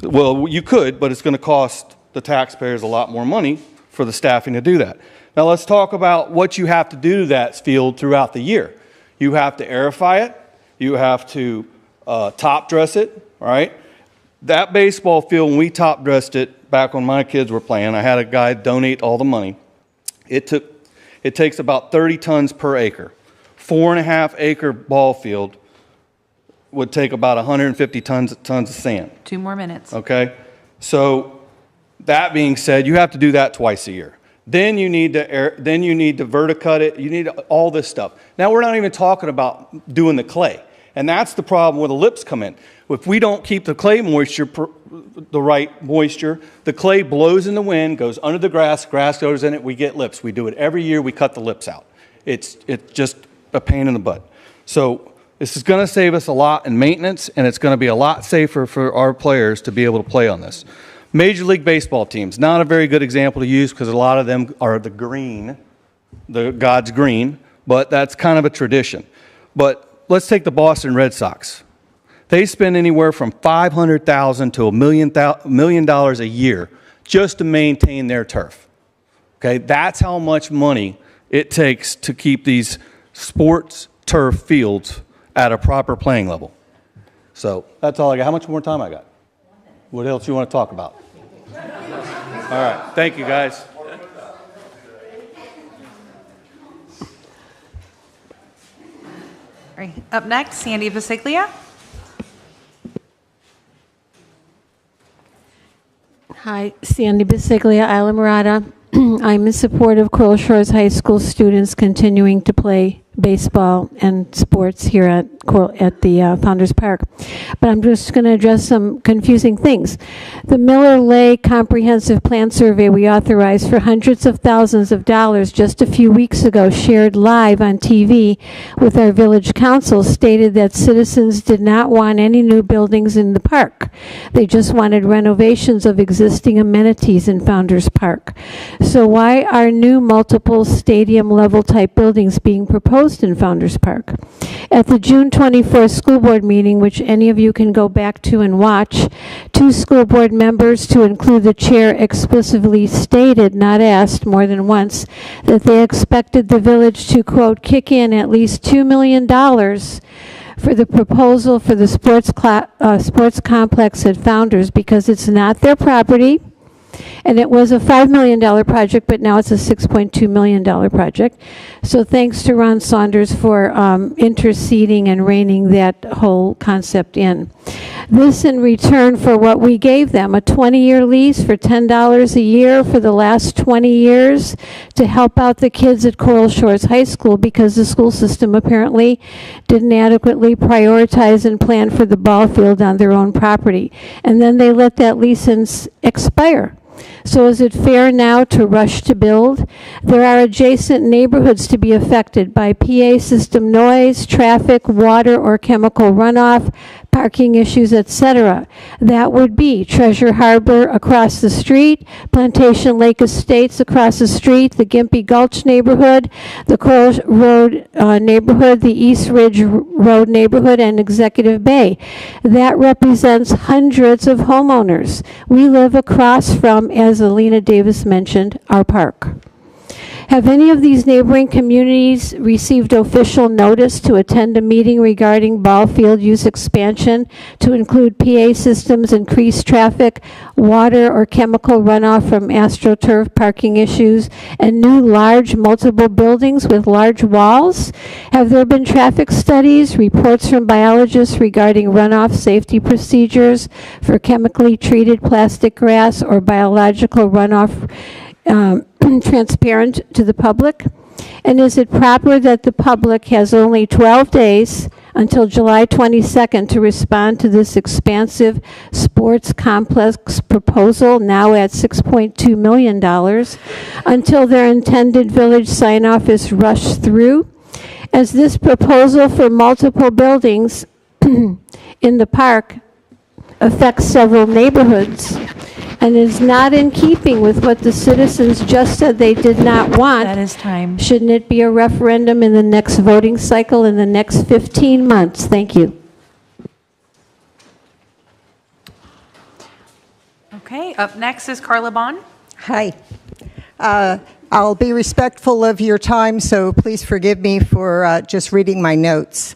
well, you could, but it's going to cost the taxpayers a lot more money for the staffing to do that. Now let's talk about what you have to do to that field throughout the year. You have to aerify it. You have to top dress it, right? That baseball field, when we top dressed it back when my kids were playing, I had a guy donate all the money. It takes about 30 tons per acre. 4.5 acre ball field would take about 150 tons of sand. 2 more minutes. Okay? So that being said, you have to do that twice a year. Then you need to verticut it. You need all this stuff. Now we're not even talking about doing the clay. And that's the problem where the lips come in. If we don't keep the clay moisture, the right moisture, the clay blows in the wind, goes under the grass goes in it, we get lips. We do it every year, we cut the lips out. It's just a pain in the butt. So this is going to save us a lot in maintenance, and it's going to be a lot safer for our players to be able to play on this. Major League Baseball teams, not a very good example to use because a lot of them are the green, the God's green, but that's kind of a tradition. But let's take the Boston Red Sox. They spend anywhere from $500,000 to $1 million a year just to maintain their turf. Okay, that's how much money it takes to keep these sports turf fields at a proper playing level. So that's all I got. How much more time I got? What else you want to talk about? All right. Thank you, guys. All right. Up next, Sandy Visiglia. Hi, Sandy Bisiglia, Isla Mirada. I'm in support of Coral Shores High School students continuing to play baseball and sports here at the Founders Park. But I'm just going to address some confusing things. The Miller Lake Comprehensive Plan Survey we authorized for hundreds of thousands of dollars just a few weeks ago, shared live on TV with our village council, stated that citizens did not want any new buildings in the park. They just wanted renovations of existing amenities in Founders Park. So why are new multiple stadium level type buildings being proposed in Founders Park? At the June 24th school board meeting, which any of you can go back to and watch, 2 school board members, to include the chair, explicitly stated, not asked more than once, that they expected the village to, quote, kick in at least $2 million for the proposal for the sports complex at Founders because it's not their property. And it was a $5 million project, but now it's a $6.2 million project. So thanks to Ron Saunders for interceding and reining that whole concept in. This in return for what we gave them, a 20-year lease for $10 a year for the last 20 years to help out the kids at Coral Shores High School because the school system apparently didn't adequately prioritize and plan for the ball field on their own property. And then they let that lease expire. So is it fair now to rush to build? There are adjacent neighborhoods to be affected by PA system noise, traffic, water or chemical runoff, parking issues, etc. That would be Treasure Harbor across the street, Plantation Lake Estates across the street, the Gimpy Gulch neighborhood, the Coral Road neighborhood, the East Ridge Road neighborhood, and Executive Bay. That represents hundreds of homeowners. We live across from, as Alina Davis mentioned, our park. Have any of these neighboring communities received official notice to attend a meeting regarding ball field use expansion to include PA systems, increased traffic, water or chemical runoff from AstroTurf parking issues, and new large multiple buildings with large walls? Have there been traffic studies, reports from biologists regarding runoff safety procedures for chemically treated plastic grass or biological runoff transparent to the public? And is it proper that the public has only 12 days until July 22nd to respond to this expansive sports complex proposal, now at $6.2 million, until their intended village sign-off is rushed through? As this proposal for multiple buildings in the park affects several neighborhoods and is not in keeping with what the citizens just said they did not want. That is time. Shouldn't it be a referendum in the next voting cycle in the next 15 months? Thank you. Okay, up next is Carla Bond. Hi. I'll be respectful of your time, so please forgive me for just reading my notes.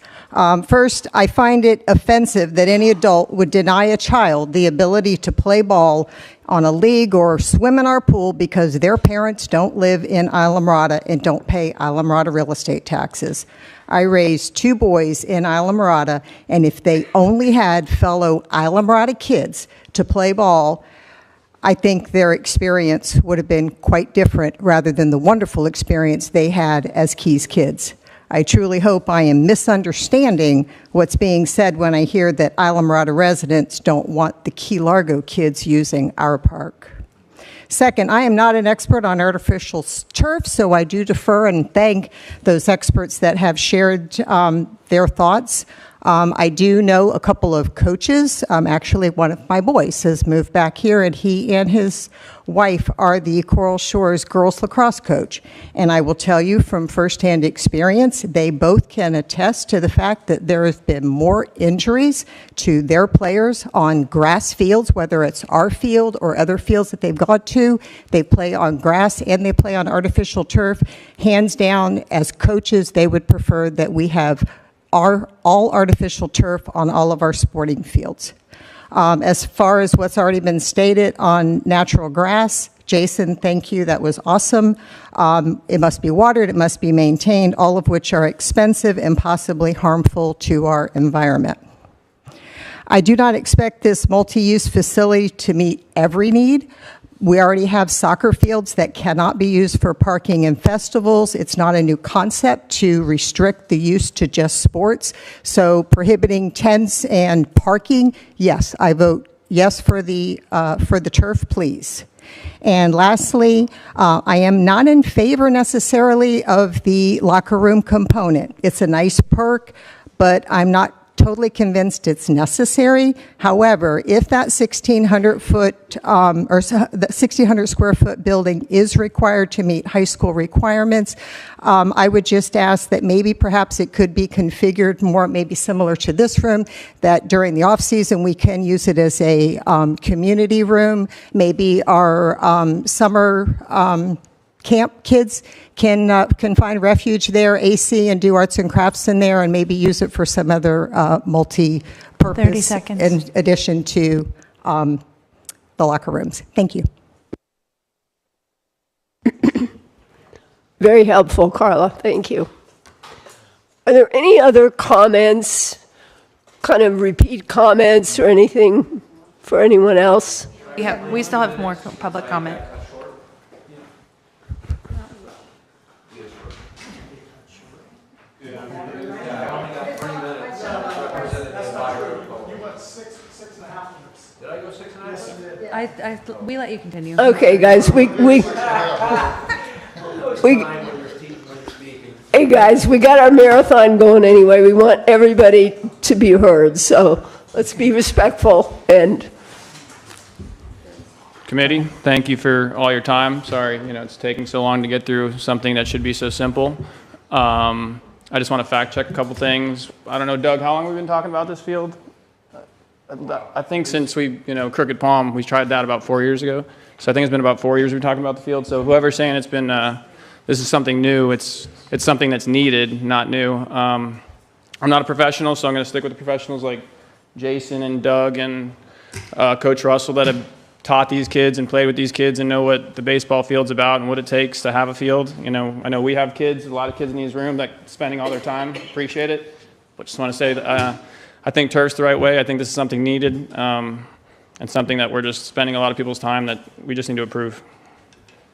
First, I find it offensive that any adult would deny a child the ability to play ball on a league or swim in our pool because their parents don't live in Islamorada and don't pay Islamorada real estate taxes. I raised 2 boys in Islamorada, and if they only had fellow Islamorada kids to play ball, I think their experience would have been quite different rather than the wonderful experience they had as Keys kids. I truly hope I am misunderstanding what's being said when I hear that Islamorada residents don't want the Key Largo kids using our park. Second, I am not an expert on artificial turf, so I do defer and thank those experts that have shared their thoughts. I do know a couple of coaches. Actually, one of my boys has moved back here, and he and his wife are the Coral Shores girls lacrosse coach. And I will tell you from firsthand experience, they both can attest to the fact that there have been more injuries to their players on grass fields, whether it's our field or other fields that they've gone to. They play on grass and they play on artificial turf. Hands down, as coaches, they would prefer that we have all artificial turf on all of our sporting fields. As far as what's already been stated on natural grass, Jason, thank you, that was awesome. It must be watered, it must be maintained, all of which are expensive and possibly harmful to our environment. I do not expect this multi-use facility to meet every need. We already have soccer fields that cannot be used for parking and festivals. It's not a new concept to restrict the use to just sports. So prohibiting tents and parking, yes, I vote yes for the turf, please. And lastly, I am not in favor necessarily of the locker room component. It's a nice perk, but I'm not totally convinced it's necessary. However, if that 1,600 square foot building is required to meet high school requirements, I would just ask that maybe perhaps it could be configured more, maybe similar to this room, that during the off season we can use it as a community room. Maybe our summer camp kids can find refuge there, AC, and do arts and crafts in there, and maybe use it for some other multi-purpose 30 seconds. in addition to the locker rooms. Thank you. Very helpful, Carla. Thank you. Are there any other comments, kind of repeat comments or anything for anyone else? Yeah, we still have more public comment. We let you continue. Okay, guys, hey guys, we got our marathon going anyway. We want everybody to be heard, so let's be respectful. And committee, thank you for all your time. Sorry, it's taking so long to get through something that should be so simple. I just want to fact check a couple things. I don't know, Doug, how long have we been talking about this field? I think since we, Crooked Palm, we tried that about 4 years ago. So I think it's been about 4 years we've been talking about the field. So whoever's saying it's been this is something new. It's something that's needed, not new. I'm not a professional, so I'm going to stick with the professionals like Jason and Doug and Coach Russell that have taught these kids and played with these kids and know what the baseball field's about and what it takes to have a field. You know, I know we have kids, a lot of kids in these room that spending all their time. Appreciate it. But just want to say that I think turf's the right way. I think this is something needed and something that we're just spending a lot of people's time that we just need to approve.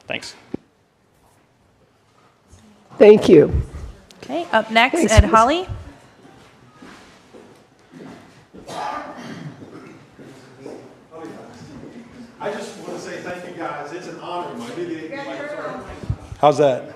Thanks. Thank you. Okay, up next, Thanks, Ed Miss- Holly. I just want to say thank you guys. It's an honor. How's that?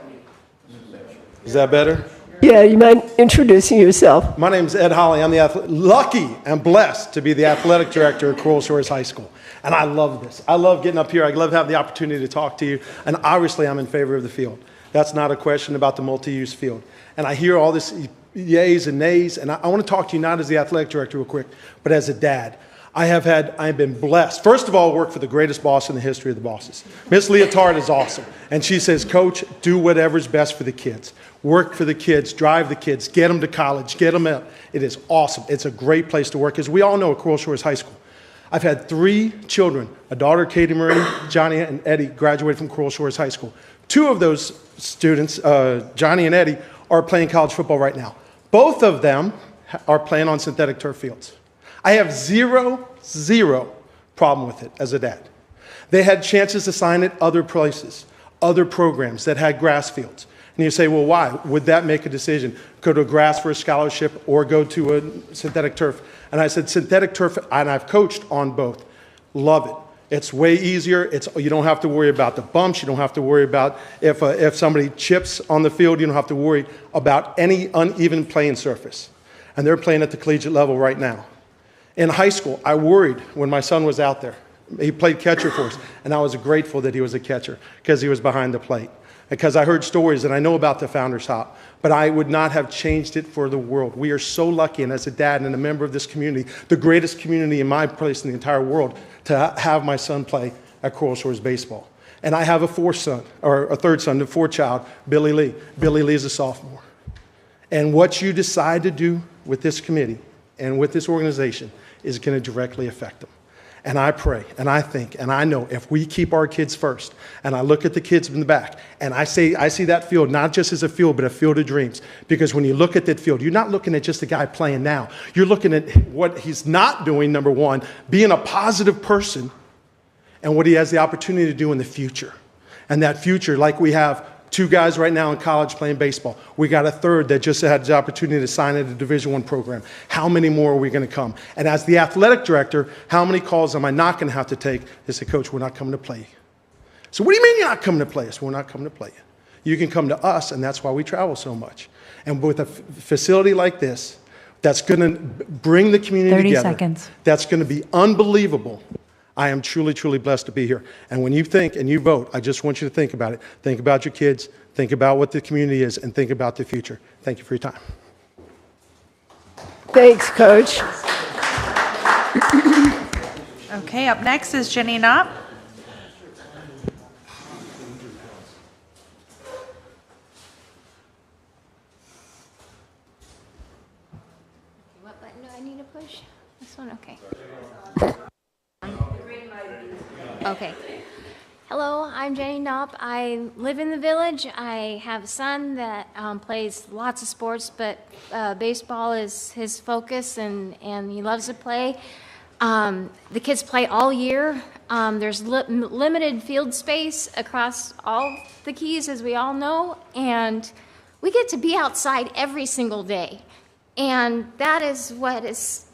Is that better? Yeah, you mind introducing yourself? My name's Ed Holly. I'm lucky and blessed to be the athletic director at Coral Shores High School. And I love this. I love getting up here. I love having the opportunity to talk to you. And obviously, I'm in favor of the field. That's not a question about the multi-use field. And I hear all this yays and nays. And I want to talk to you not as the athletic director real quick, but as a dad. I've been blessed. First of all, I work for the greatest boss in the history of the bosses. Miss Leotard is awesome. And she says, Coach, do whatever's best for the kids. Work for the kids, drive the kids, get them to college, get them out. It is awesome. It's a great place to work. As we all know at Coral Shores High School, I've had 3 children, a daughter, Katie Marie, Johnny, and Eddie, graduated from Coral Shores High School. 2 of those students, Johnny and Eddie, are playing college football right now. Both of them are playing on synthetic turf fields. I have zero problem with it as a dad. They had chances to sign at other places, other programs that had grass fields. And you say, well, why? Would that make a decision? Go to grass for a scholarship or go to a synthetic turf? And I said, synthetic turf, and I've coached on both. Love it. It's way easier. You don't have to worry about the bumps. You don't have to worry about if somebody chips on the field. You don't have to worry about any uneven playing surface. And they're playing at the collegiate level right now. In high school, I worried when my son was out there. He played catcher for us, and I was grateful that he was a catcher because he was behind the plate. Because I heard stories, and I know about the Founders Hop, but I would not have changed it for the world. We are so lucky, and as a dad and a member of this community, the greatest community in my place in the entire world, to have my son play at Coral Shores baseball. And I have a third son, the 4th child, Billy Lee. Billy Lee is a sophomore. And what you decide to do with this committee and with this organization is going to directly affect them. And I pray, and I think, and I know if we keep our kids first, and I look at the kids in the back, and I see that field not just as a field, but a field of dreams. Because when you look at that field, you're not looking at just the guy playing now. You're looking at what he's not doing, number one, being a positive person, and what he has the opportunity to do in the future. And that future, like we have 2 guys right now in college playing baseball. We got a 3rd that just had the opportunity to sign at a Division I program. How many more are we going to come? And as the athletic director, how many calls am I not going to have to take? They say, Coach, we're not coming to play you. So what do you mean you're not coming to play us? We're not coming to play you. You can come to us, and that's why we travel so much. And with a facility like this, that's going to bring the community 30 together. seconds. That's going to be unbelievable. I am truly, truly blessed to be here. And when you think and you vote, I just want you to think about it. Think about your kids, think about what the community is, and think about the future. Thank you for your time. Thanks, Coach. Okay, up next is Jenny Knopp. What button do I need to push? This one? Okay. Okay. Hello, I'm Jenny Knopp. I live in the village. I have a son that plays lots of sports, but baseball is his focus, and he loves to play. The kids play all year. There's limited field space across all the keys, as we all know, and we get to be outside every single day. And that is what is,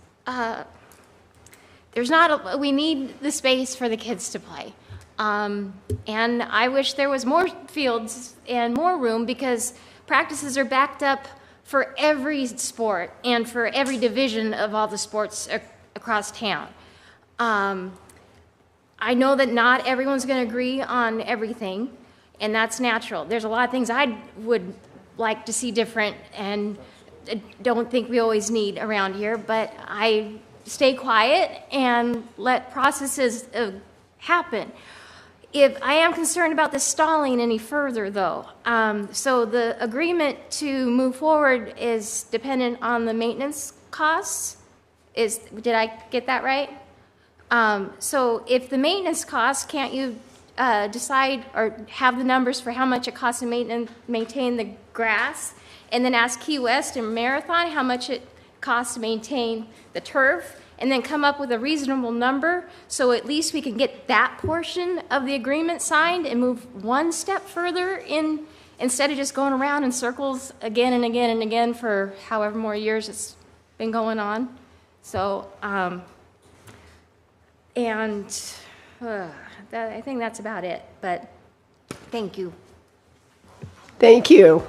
we need the space for the kids to play. And I wish there was more fields and more room, because practices are backed up for every sport and for every division of all the sports across town. I know that not everyone's going to agree on everything, and that's natural. There's a lot of things I would like to see different and don't think we always need around here, but I stay quiet and let processes happen. If I am concerned about the stalling any further, though, so the agreement to move forward is dependent on the maintenance costs. Did I get that right? So if the maintenance costs, can't you decide or have the numbers for how much it costs to maintain the grass, and then ask Key West and Marathon how much it costs to maintain the turf, and then come up with a reasonable number, so at least we can get that portion of the agreement signed and move one step further instead of just going around in circles again and again and again for however more years it's been going on. So, I think that's about it, but thank you. Thank you.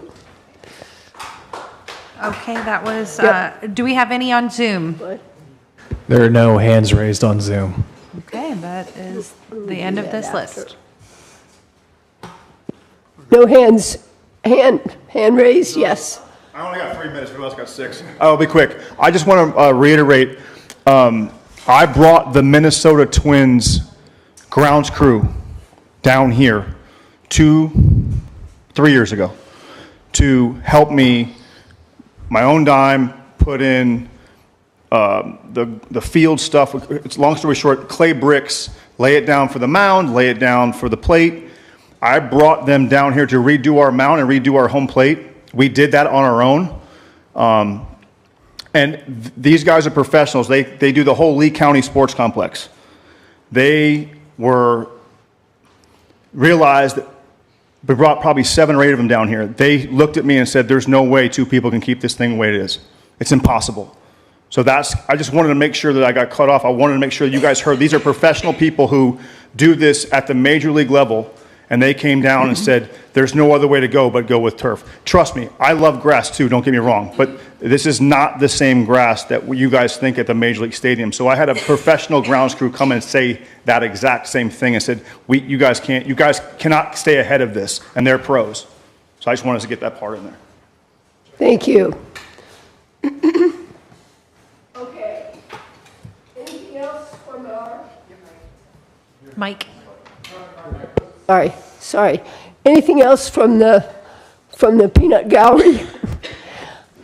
Okay, that was, Yep. do we have any on Zoom? There are no hands raised on Zoom. Okay, that is the end of this list. No hands, hand raised, yes. I only got 3 minutes, who else got 6? I'll be quick. I just want to reiterate, I brought the Minnesota Twins grounds crew down here 2-3 years ago to help me, my own dime, put in the field stuff. It's long story short, clay bricks, lay it down for the mound, lay it down for the plate. I brought them down here to redo our mound and redo our home plate. We did that on our own. And these guys are professionals. They do the whole Lee County sports complex. They realized that we brought probably 7 or 8 of them down here. They looked at me and said, there's no way 2 people can keep this thing the way it is. It's impossible. So I just wanted to make sure that I got cut off. I wanted to make sure that you guys heard these are professional people who do this at the major league level. And they came down and said, there's no other way to go but go with turf. Trust me, I love grass too, don't get me wrong. But this is not the same grass that you guys think at the Major League Stadium. So I had a professional grounds crew come and say that exact same thing and said, you guys cannot stay ahead of this. And they're pros. So I just wanted to get that part in there. Thank you. Okay. Anything else from our... Mike. Sorry. Anything else from the peanut gallery?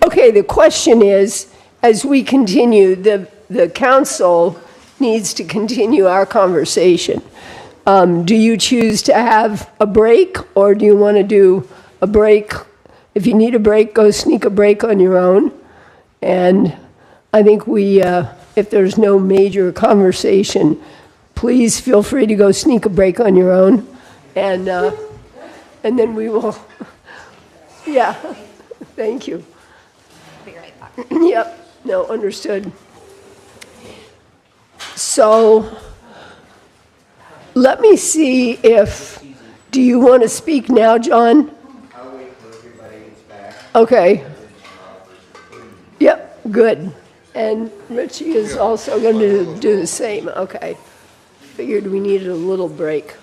Okay, the question is, as we continue, the council needs to continue our conversation. Do you choose to have a break, or do you want to do a break? If you need a break, go sneak a break on your own. And I think if there's no major conversation, please feel free to go sneak a break on your own. And then we will, yeah, thank you. Be right back. Yep, no, understood. So let me see do you want to speak now, John? I'll wait till everybody gets back. Okay. Yep, good. And Richie is also going to do the same, okay. Figured we needed a little break.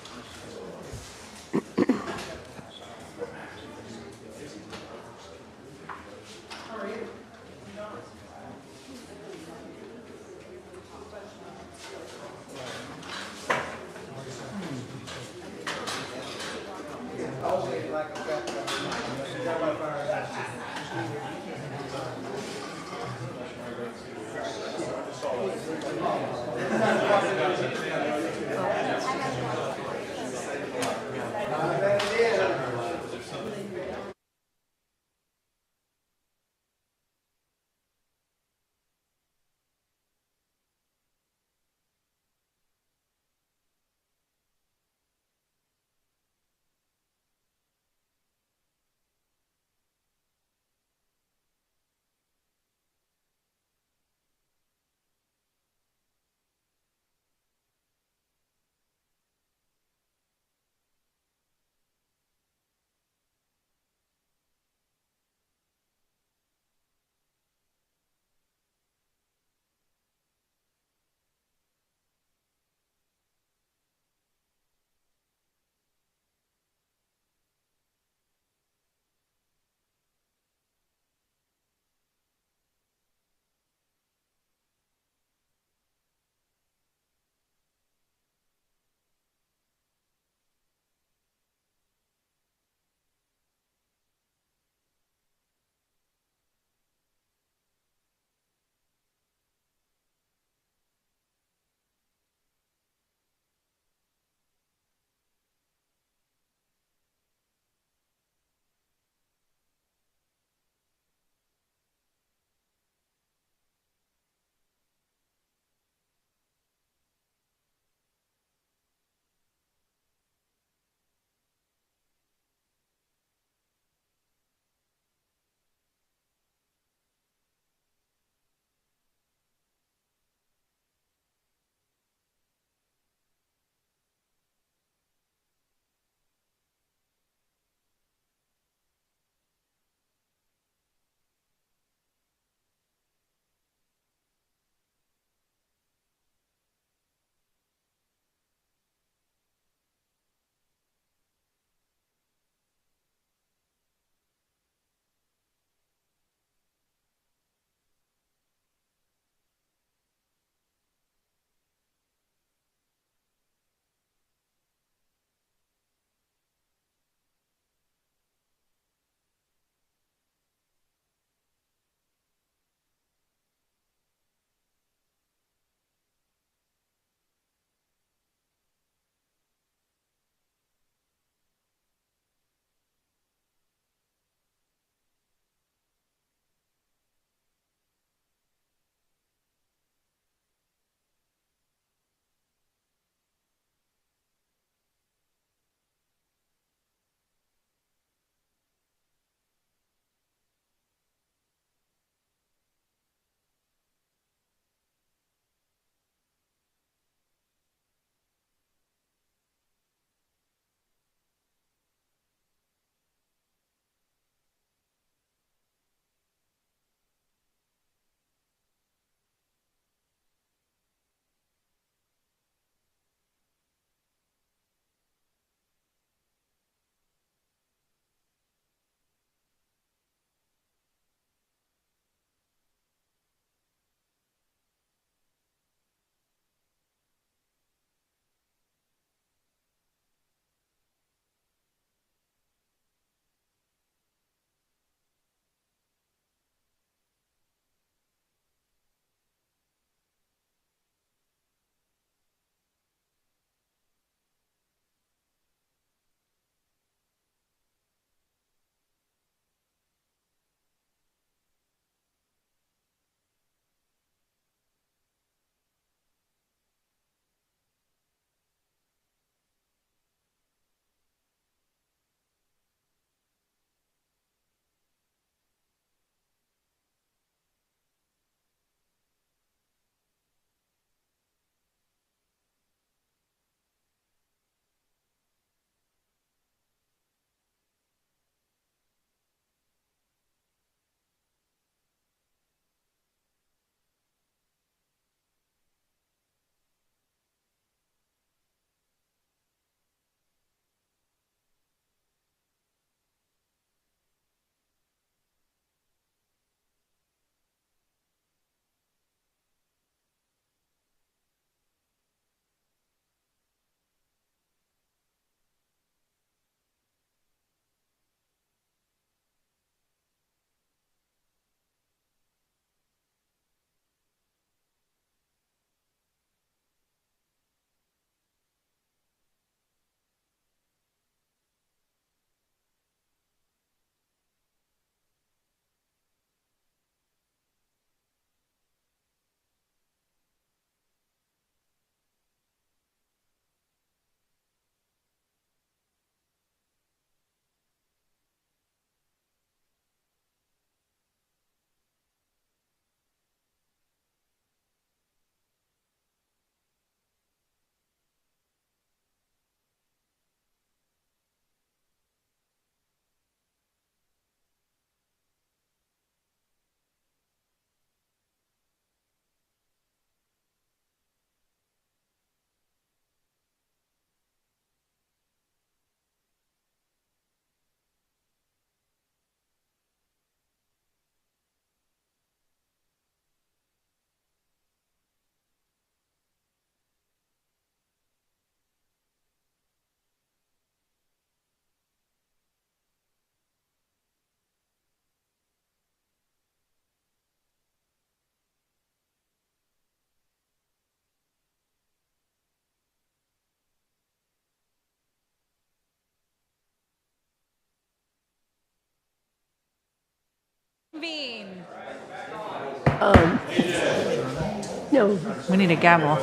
No. We need a gavel.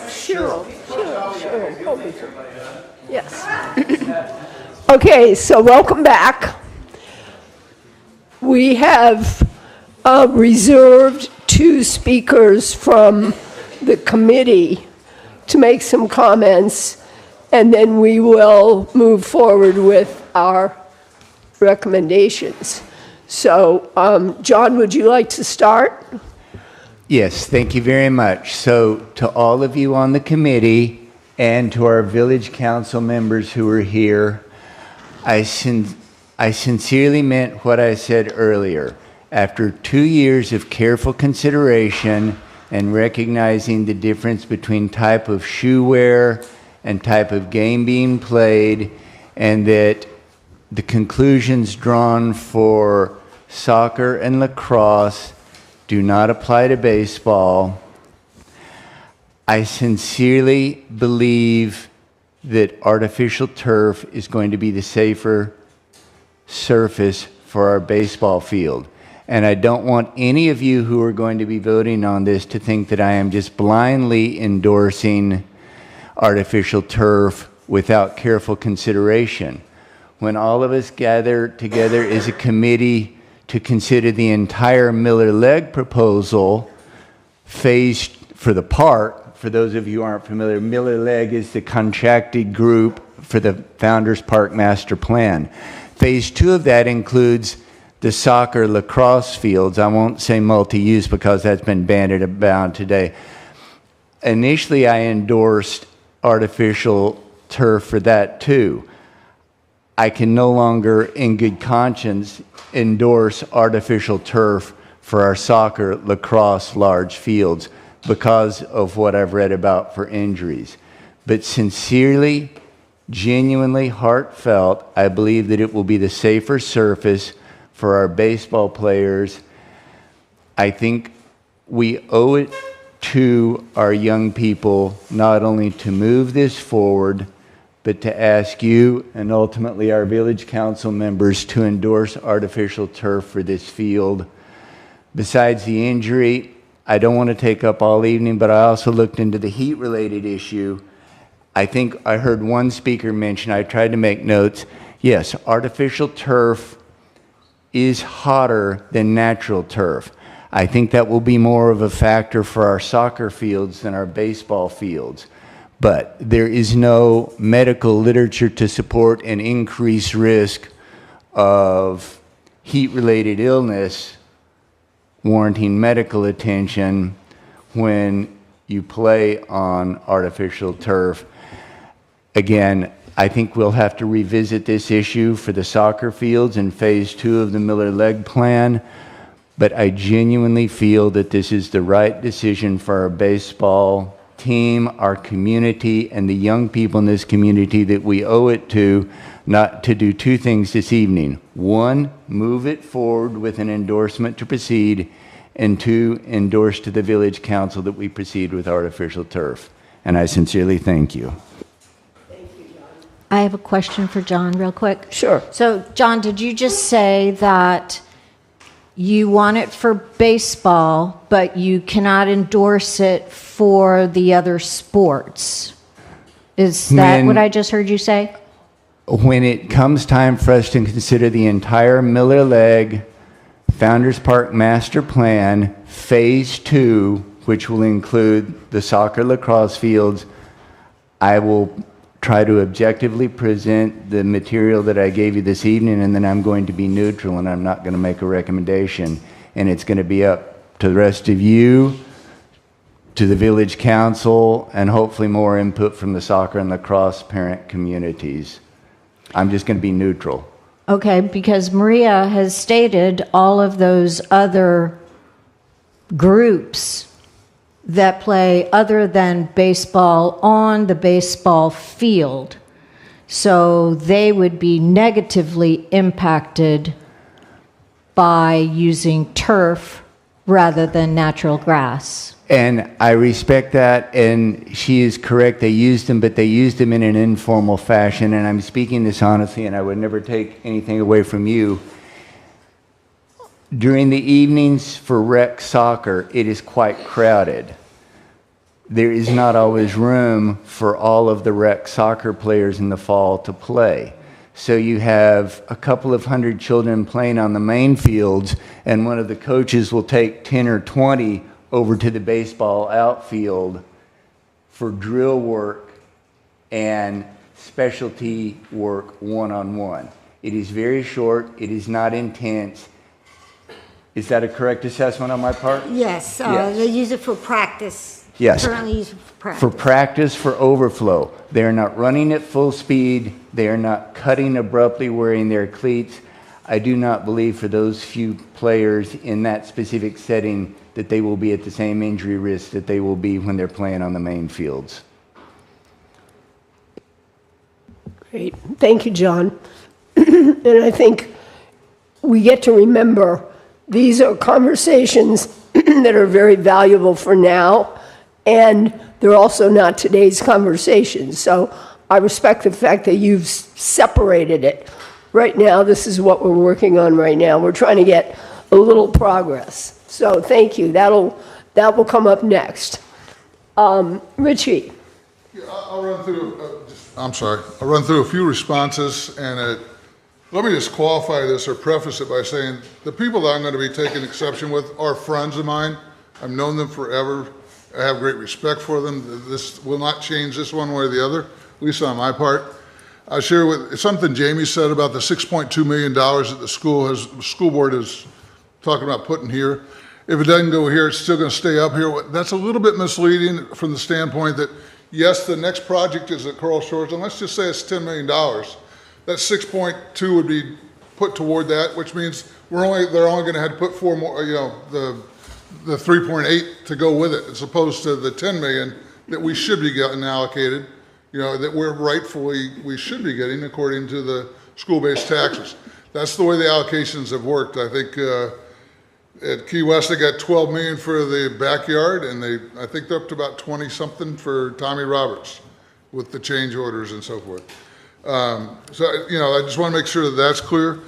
Sure. Yes. Okay, so welcome back. We have reserved 2 speakers from the committee to make some comments, and then we will move forward with our recommendations. So, John, would you like to start? Yes, thank you very much. So to all of you on the committee and to our village council members who are here, I sincerely meant what I said earlier. After 2 years of careful consideration and recognizing the difference between type of shoe wear and type of game being played, and that the conclusions drawn for soccer and lacrosse do not apply to baseball, I sincerely believe that artificial turf is going to be the safer surface for our baseball field. And I don't want any of you who are going to be voting on this to think that I am just blindly endorsing artificial turf without careful consideration. When all of us gather together as a committee to consider the entire Miller-Legg proposal, phased for the park, for those of you who aren't familiar, Miller-Legg is the contracted group for the Founders Park Master Plan. Phase 2 of that includes the soccer lacrosse fields. I won't say multi-use because that's been bandied about today. Initially, I endorsed artificial turf for that too. I can no longer, in good conscience, endorse artificial turf for our soccer, lacrosse, large fields because of what I've read about for injuries. But sincerely, genuinely, heartfelt, I believe that it will be the safer surface for our baseball players. I think we owe it to our young people not only to move this forward, but to ask you and ultimately our village council members to endorse artificial turf for this field. Besides the injury, I don't want to take up all evening, but I also looked into the heat-related issue. I think I heard one speaker mention, I tried to make notes, yes, artificial turf is hotter than natural turf. I think that will be more of a factor for our soccer fields than our baseball fields. But there is no medical literature to support an increased risk of heat-related illness warranting medical attention when you play on artificial turf. Again, I think we'll have to revisit this issue for the soccer fields in phase 2 of the Miller-Legg plan, but I genuinely feel that this is the right decision for our baseball team, our community, and the young people in this community that we owe it to not to do 2 things this evening. 1, move it forward with an endorsement to proceed, and 2, endorse to the village council that we proceed with artificial turf. And I sincerely thank you. I have a question for John real quick. Sure. So, John, did you just say that you want it for baseball, but you cannot endorse it for the other sports? Is that what I just heard you say? When it comes time for us to consider the entire Miller-Legg Founders Park Master Plan, Phase 2, which will include the soccer lacrosse fields, I will try to objectively present the material that I gave you this evening, and then I'm going to be neutral and I'm not going to make a recommendation. And it's going to be up to the rest of you, to the village council, and hopefully more input from the soccer and lacrosse parent communities. I'm just going to be neutral. Okay, because Maria has stated all of those other groups that play other than baseball on the baseball field. So they would be negatively impacted by using turf rather than natural grass. And I respect that, and she is correct. They used them, but they used them in an informal fashion, and I'm speaking this honestly, and I would never take anything away from you. During the evenings for rec soccer, it is quite crowded. There is not always room for all of the rec soccer players in the fall to play. So you have a couple of hundred children playing on the main fields, and one of the coaches will take 10 or 20 over to the baseball outfield for drill work and specialty work one-on-one. It is very short. It is not intense. Is that a correct assessment on my part? Yes, Yes. they use it for practice. Yes. Currently use it for practice. For practice, for overflow. They are not running at full speed. They are not cutting abruptly wearing their cleats. I do not believe for those few players in that specific setting that they will be at the same injury risk that they will be when they're playing on the main fields. Great. Thank you, John. And I think we get to remember these are conversations that are very valuable for now, and they're also not today's conversations. So I respect the fact that you've separated it. Right now, this is what we're working on right now. We're trying to get a little progress. So thank you. That will come up next. Richie. I'll run through, I'll run through a few responses, and let me just qualify this or preface it by saying the people that I'm going to be taking exception with are friends of mine. I've known them forever. I have great respect for them. This will not change this one way or the other, at least on my part. I'll share with something Jamie said about the $6.2 million that the school board is talking about putting here. If it doesn't go here, it's still going to stay up here. That's a little bit misleading from the standpoint that, yes, the next project is at Coral Shores, and let's just say it's $10 million. That 6.2 would be put toward that, which means they're only going to have to put 4 more, the 3.8 to go with it, as opposed to the 10 million that we should be getting allocated, that we should be getting according to the school-based taxes. That's the way the allocations have worked. I think at Key West they got 12 million for the backyard, and I think they're up to about 20 something for Tommy Roberts with the change orders and so forth. So I just want to make sure that that's clear.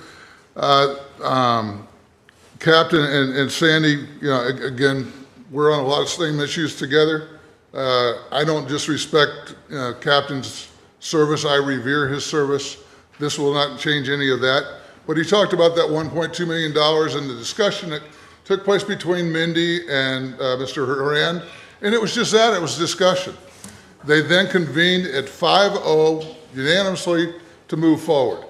Captain and Sandy, again, we're on a lot of same issues together. I don't disrespect Captain's service. I revere his service. This will not change any of that. But he talked about that $1.2 million and the discussion that took place between Mindy and Mr. Horan, and it was just that, it was discussion. They then convened at 5-0 unanimously to move forward.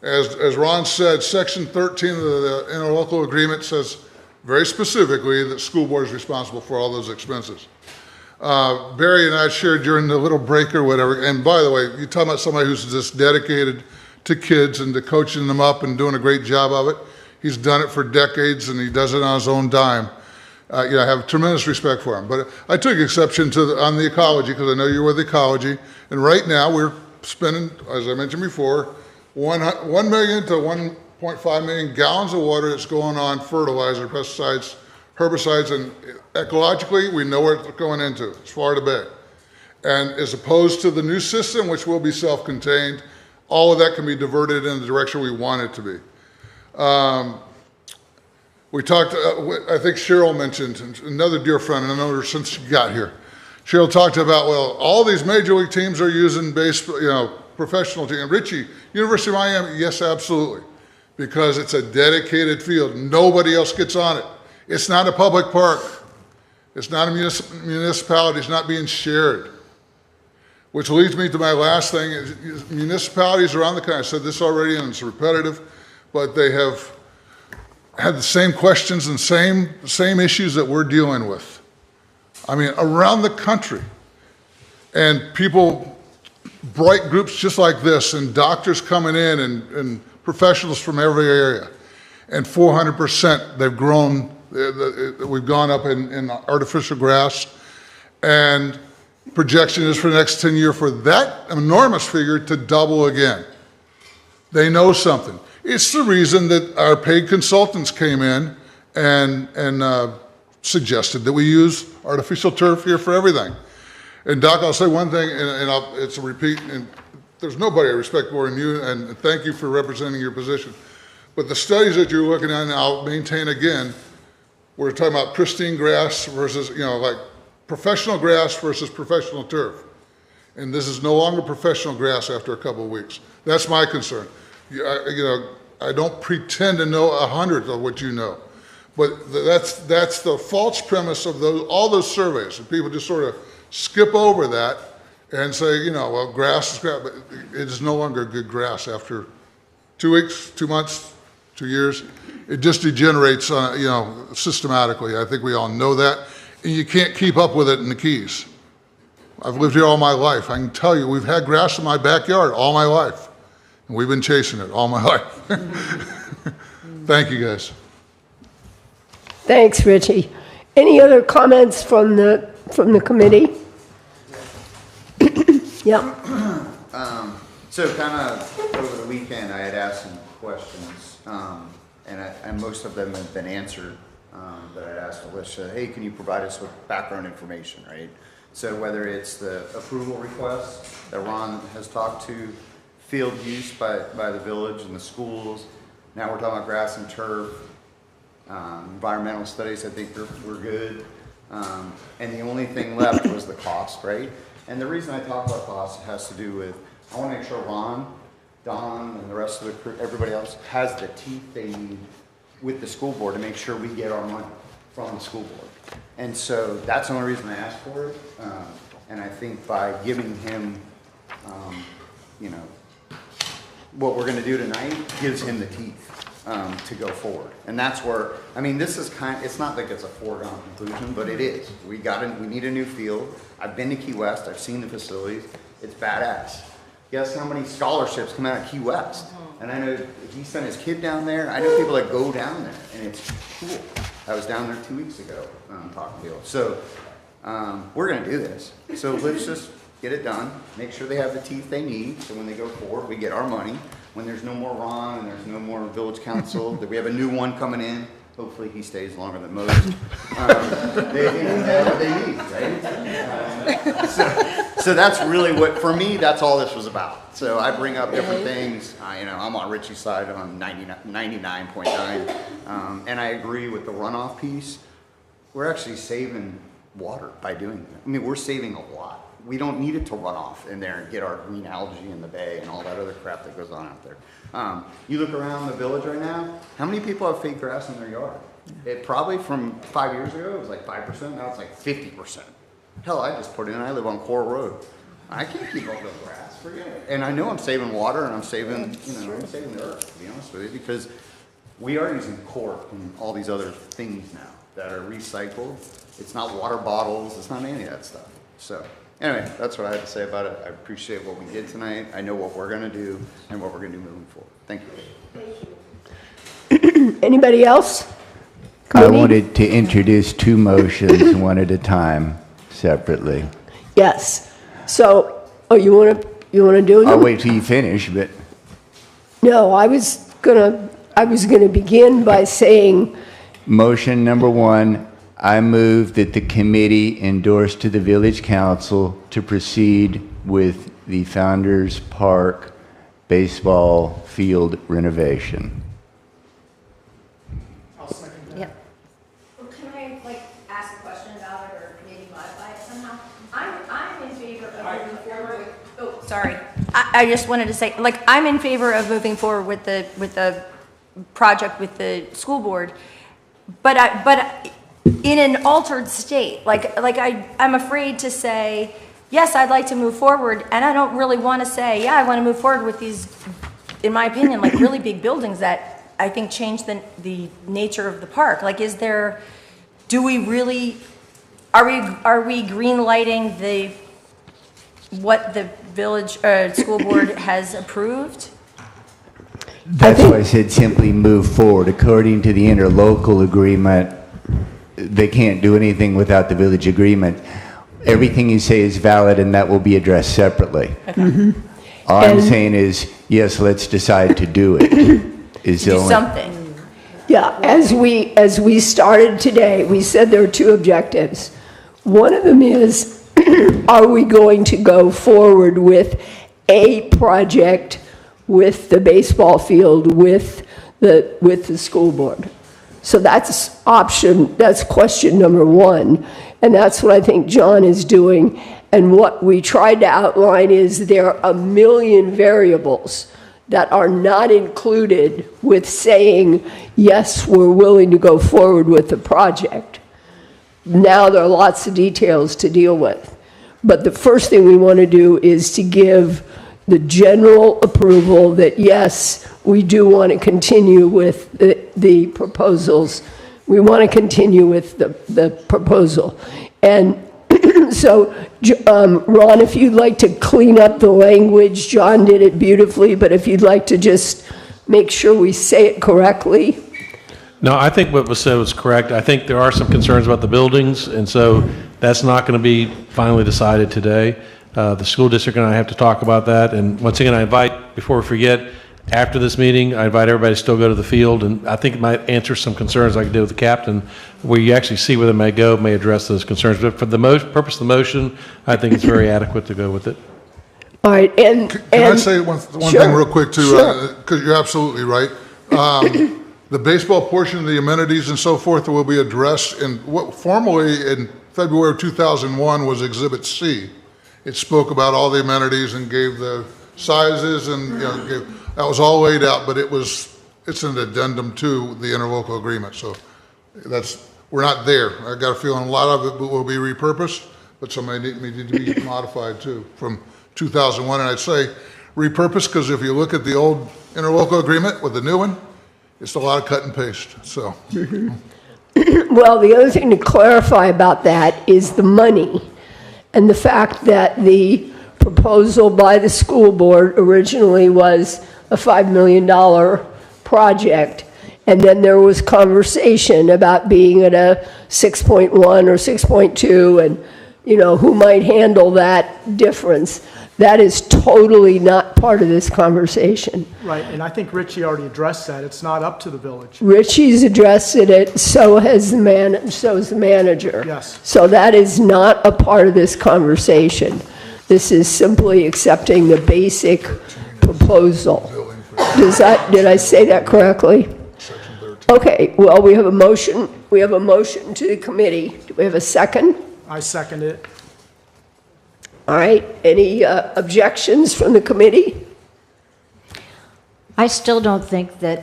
As Ron said, Section 13 of the interlocal agreement says very specifically that school board is responsible for all those expenses. Barry and I shared during the little break or whatever, and by the way, you're talking about somebody who's just dedicated to kids and to coaching them up and doing a great job of it. He's done it for decades, and he does it on his own dime. I have tremendous respect for him. But I took exception on the ecology, because I know you're with ecology, and right now we're spending, as I mentioned before, 1 million to 1.5 million gallons of water that's going on fertilizer, pesticides, herbicides, and ecologically, we know where it's going into. It's Florida Bay. And as opposed to the new system, which will be self-contained, all of that can be diverted in the direction we want it to be. We talked, I think Cheryl mentioned, another dear friend, and I know her since she got here. Cheryl talked about, well, all these major league teams are using professional team. Richie, University of Miami, yes, absolutely. Because it's a dedicated field. Nobody else gets on it. It's not a public park. It's not a municipality. It's not being shared. Which leads me to my last thing. Is municipalities around the country, I said this already and it's repetitive, but they have had the same questions and same issues that we're dealing with. I mean, around the country. And people, bright groups just like this, and doctors coming in and professionals from every area. And 400% they've grown, we've gone up in artificial grass. And projection is for the next 10 years for that enormous figure to double again. They know something. It's the reason that our paid consultants came in and suggested that we use artificial turf here for everything. And Doc, I'll say one thing, and it's a repeat, and there's nobody I respect more than you, and thank you for representing your position. But the studies that you're looking at, and I'll maintain again, we're talking about pristine grass versus, like professional grass versus professional turf. And this is no longer professional grass after a couple of weeks. That's my concern. I don't pretend to know 100 of what you know. But that's the false premise of all those surveys. And people just sort of skip over that and say, well, grass is grass, but it is no longer good grass after 2 weeks, 2 months, 2 years. It just degenerates, systematically. I think we all know that. And you can't keep up with it in the Keys. I've lived here all my life. I can tell you, we've had grass in my backyard all my life. And we've been chasing it all my life. Thank you, guys. Thanks, Richie. Any other comments from the committee? Yeah. So kind of over the weekend, I had asked some questions, and most of them have been answered. That I'd asked Alicia, hey, can you provide us with background information, right? So whether it's the approval request that Ron has talked to, field use by the village and the schools. Now we're talking about grass and turf. Environmental studies, I think we're good. And the only thing left was the cost, right? And the reason I talk about cost has to do with, I want to make sure Ron, Don, and the rest of the crew, everybody else has the teeth they need with the school board to make sure we get our money from the school board. And so that's the only reason I asked for it. And I think by giving him, what we're going to do tonight gives him the teeth to go forward. And that's where, this is it's not like it's a foregone conclusion, but it is. We need a new field. I've been to Key West. I've seen the facilities. It's badass. Guess how many scholarships come out of Key West? And I know he sent his kid down there. I know people that go down there, and it's cool. I was down there 2 weeks ago talking to people. So we're going to do this. So let's just get it done. Make sure they have the teeth they need. So when they go forward, we get our money. When there's no more Ron and there's no more village council, that we have a new one coming in. Hopefully he stays longer than most. They have what they need, right? So that's really what, for me, that's all this was about. So I bring up different things. I'm on Richie's side. I'm on 99.9. And I agree with the runoff piece. We're actually saving water by doing that. We're saving a lot. We don't need it to run off in there and get our green algae in the bay and all that other crap that goes on out there. You look around the village right now, how many people have fake grass in their yard? It probably from 5 years ago, it was like 5%, now it's like 50%. Hell, I just put in, I live on Core Road. I can't keep up with grass, forget it. And I know I'm saving water and I'm saving, I'm saving the earth, to be honest with you, because we are using cork and all these other things now that are recycled. It's not water bottles, it's not any of that stuff. So. Anyway, that's what I had to say about it. I appreciate what we did tonight. I know what we're going to do and what we're going to do moving forward. Thank you. Anybody else? I wanted to introduce two motions, one at a time, separately. Yes. So, you want to do it? I'll wait till you finish, but. No, I was gonna begin by saying. Motion number one. I move that the committee endorse to the village council to proceed with the Founders Park baseball field renovation. I'll second that. Yep. Well, can I ask a question about it or maybe modify it somehow? I'm in favor of moving forward with. Oh, sorry. I just wanted to say, I'm in favor of moving forward with the project with the school board, but in an altered state, I'm afraid to say, yes, I'd like to move forward, and I don't really want to say, yeah, I want to move forward with these, in my opinion, really big buildings that I think change the nature of the park. Do we really, are we green lighting what the village school board has approved? That's why I said simply move forward. According to the interlocal agreement, they can't do anything without the village agreement. Everything you say is valid, and that will be addressed separately. Okay. Mm-hmm. All I'm saying is, yes, let's decide to do it. Do something. Yeah, as we started today, we said there are two objectives. One of them is, are we going to go forward with a project with the baseball field, with with the school board. So that's question number one, and that's what I think John is doing. And what we tried to outline is there are a million variables that are not included with saying, yes, we're willing to go forward with the project. Now there are lots of details to deal with. But the first thing we want to do is to give the general approval that, yes, we do want to continue with the proposals. We want to continue with the proposal. And so, Ron, if you'd like to clean up the language, John did it beautifully, but if you'd like to just make sure we say it correctly. No, I think what was said was correct. I think there are some concerns about the buildings, and so that's not going to be finally decided today. The school district and I have to talk about that. And once again, I invite, before we forget, after this meeting, I invite everybody to still go to the field, and I think it might answer some concerns like I did with the captain, where you actually see where they may go, may address those concerns. But for the purpose of the motion, I think it's very adequate to go with it. All right, and Can I say one Sure. thing real quick too? Sure. Because you're absolutely right. The baseball portion of the amenities and so forth will be addressed in what formally in February of 2001 was Exhibit C. It spoke about all the amenities and gave the sizes, and that was all laid out, but it's an addendum to the interlocal agreement. So we're not there. I got a feeling a lot of it will be repurposed, but some may need to be modified too from 2001. And I'd say repurposed because if you look at the old interlocal agreement with the new one, it's a lot of cut and paste. So. Well, the other thing to clarify about that is the money and the fact that the proposal by the school board originally was a $5 million project, and then there was conversation about being at a 6.1 or 6.2, and who might handle that difference. That is totally not part of this conversation. Right, and I think Richie already addressed that. It's not up to the village. Richie's addressed it, so has so is the manager. Yes. So that is not a part of this conversation. This is simply accepting the basic proposal. Did I say that correctly? Okay, well, we have a motion. We have a motion to the committee. Do we have a second? I second it. All right, any objections from the committee? I still don't think that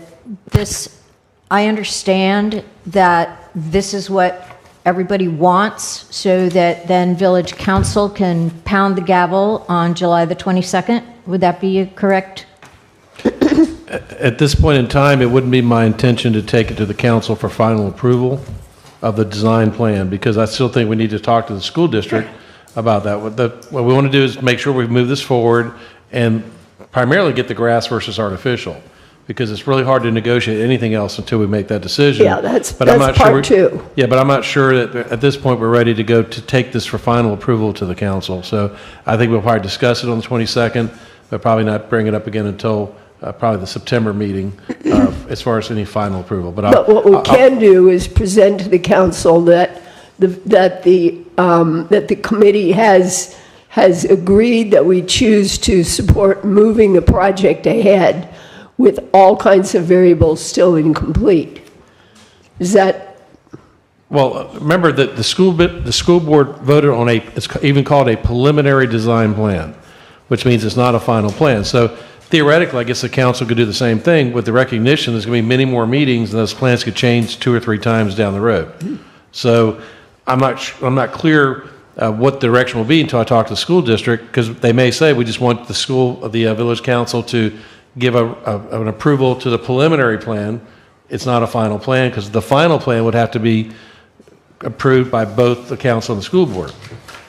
I understand that this is what everybody wants, so that then village council can pound the gavel on July the 22nd. Would that be correct? At this point in time, it wouldn't be my intention to take it to the council for final approval of the design plan, because I still think we need to talk to the school district about that. What we want to do is make sure we move this forward and primarily get the grass versus artificial, because it's really hard to negotiate anything else until we make that decision. Yeah, that's part two. Yeah, but I'm not sure that at this point we're ready to go to take this for final approval to the council. So I think we'll probably discuss it on the 22nd, but probably not bring it up again until probably the September meeting as far as any final approval. But what we can do is present to the council that the committee has agreed that we choose to support moving the project ahead with all kinds of variables still incomplete. Is that? Well, remember that the school board voted on it's even called a preliminary design plan, which means it's not a final plan. So theoretically, I guess the council could do the same thing with the recognition there's going to be many more meetings and those plans could change 2 or 3 times down the road. So I'm not clear what the direction will be until I talk to the school district, because they may say we just want the village council to give an approval to the preliminary plan. It's not a final plan, because the final plan would have to be approved by both the council and the school board.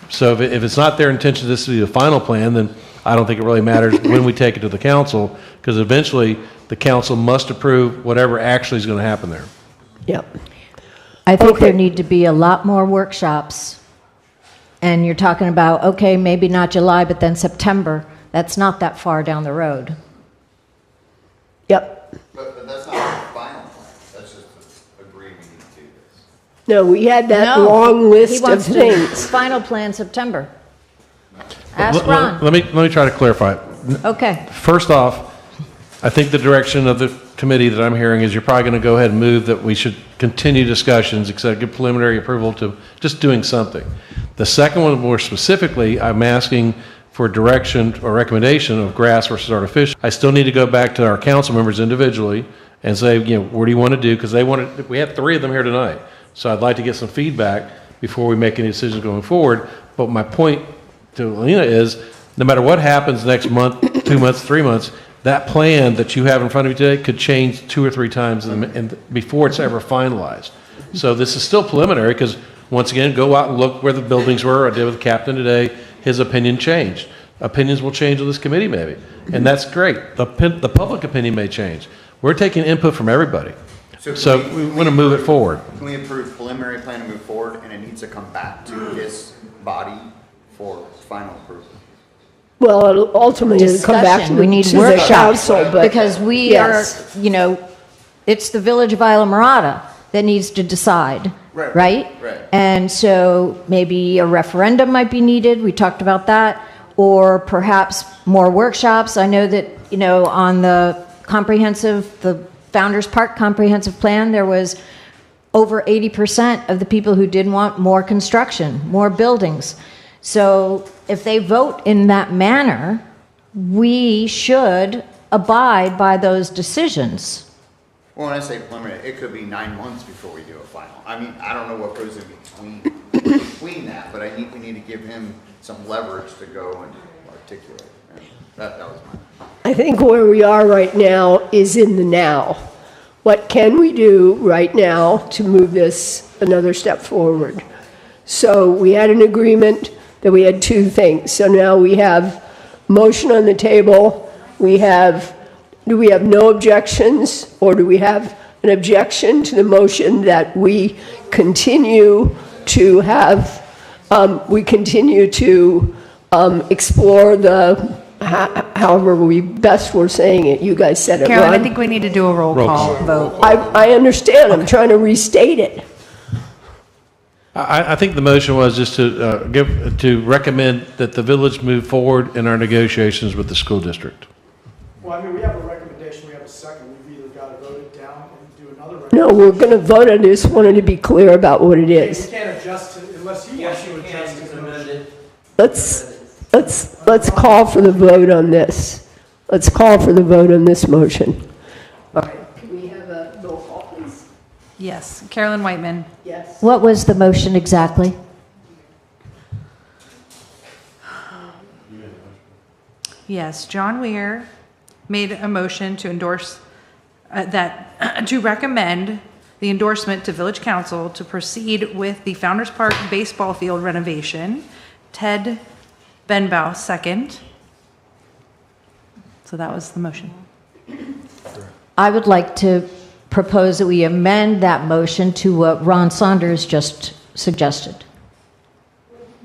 So if it's not their intention this to be the final plan, then I don't think it really matters when we take it to the council, because eventually the council must approve whatever actually is going to happen there. Yep. I think there need to be a lot more workshops. And you're talking about, okay, maybe not July, but then September. That's not that far down the road. Yep. But that's not the final plan. That's just agreeing we need to do this. No, we had that long list of things. Final plan September. Ask Ron. Let me try to clarify. Okay. First off, I think the direction of the committee that I'm hearing is you're probably going to go ahead and move that we should continue discussions, except give preliminary approval to just doing something. The second one, more specifically, I'm asking for direction or recommendation of grass versus artificial. I still need to go back to our council members individually and say, what do you want to do? Because we have 3 of them here tonight. So I'd like to get some feedback before we make any decisions going forward. But my point to Alina is, no matter what happens next month, 2 months, 3 months, that plan that you have in front of you today could change 2 or 3 times before it's ever finalized. So this is still preliminary because, once again, go out and look where the buildings were. I did with the captain today. His opinion changed. Opinions will change on this committee maybe, and that's great. The public opinion may change. We're taking input from everybody. So we want to move it forward. Can we approve preliminary plan to move forward, and it needs to come back to this body for final approval? Well, it'll ultimately it'll come back to We need the workshops council, but. because we yes. are, it's the Village of Isla Mirada that needs to decide, right? Right. And so maybe a referendum might be needed. We talked about that, or perhaps more workshops. I know that on the Founders Park comprehensive plan, there was over 80% of the people who didn't want more construction, more buildings. So if they vote in that manner, we should abide by those decisions. Well, when I say preliminary, it could be 9 months before we do a final. I mean, I don't know what goes in between that, but we need to give him some leverage to go and articulate. And that was my. I think where we are right now is in the now. What can we do right now to move this another step forward? So we had an agreement that we had 2 things. So now we have motion on the table. Do we have no objections, or do we have an objection to the motion that we continue to have, explore however we best were saying it. You guys said it, Carolyn, Ron. I think we need to do a roll call vote. I understand. I'm trying to restate it. I think the motion was just to recommend that the village move forward in our negotiations with the school district. Well, I mean, we have a recommendation, we have a second, we've either got to vote it down and do another No, recommendation. we're going to vote on this. Wanted to be clear about what it is. You can't adjust it unless he wants to adjust his motion. Let's call for the vote on this. Let's call for the vote on this motion. All right. Can we have a roll call, please? Yes. Carolyn Whiteman. Yes. What was the motion exactly? Yes. John Weir made a motion to endorse to recommend the endorsement to Village Council to proceed with the Founders Park baseball field renovation. Ted Benbow, second. So that was the motion. I would like to propose that we amend that motion to what Ron Saunders just suggested.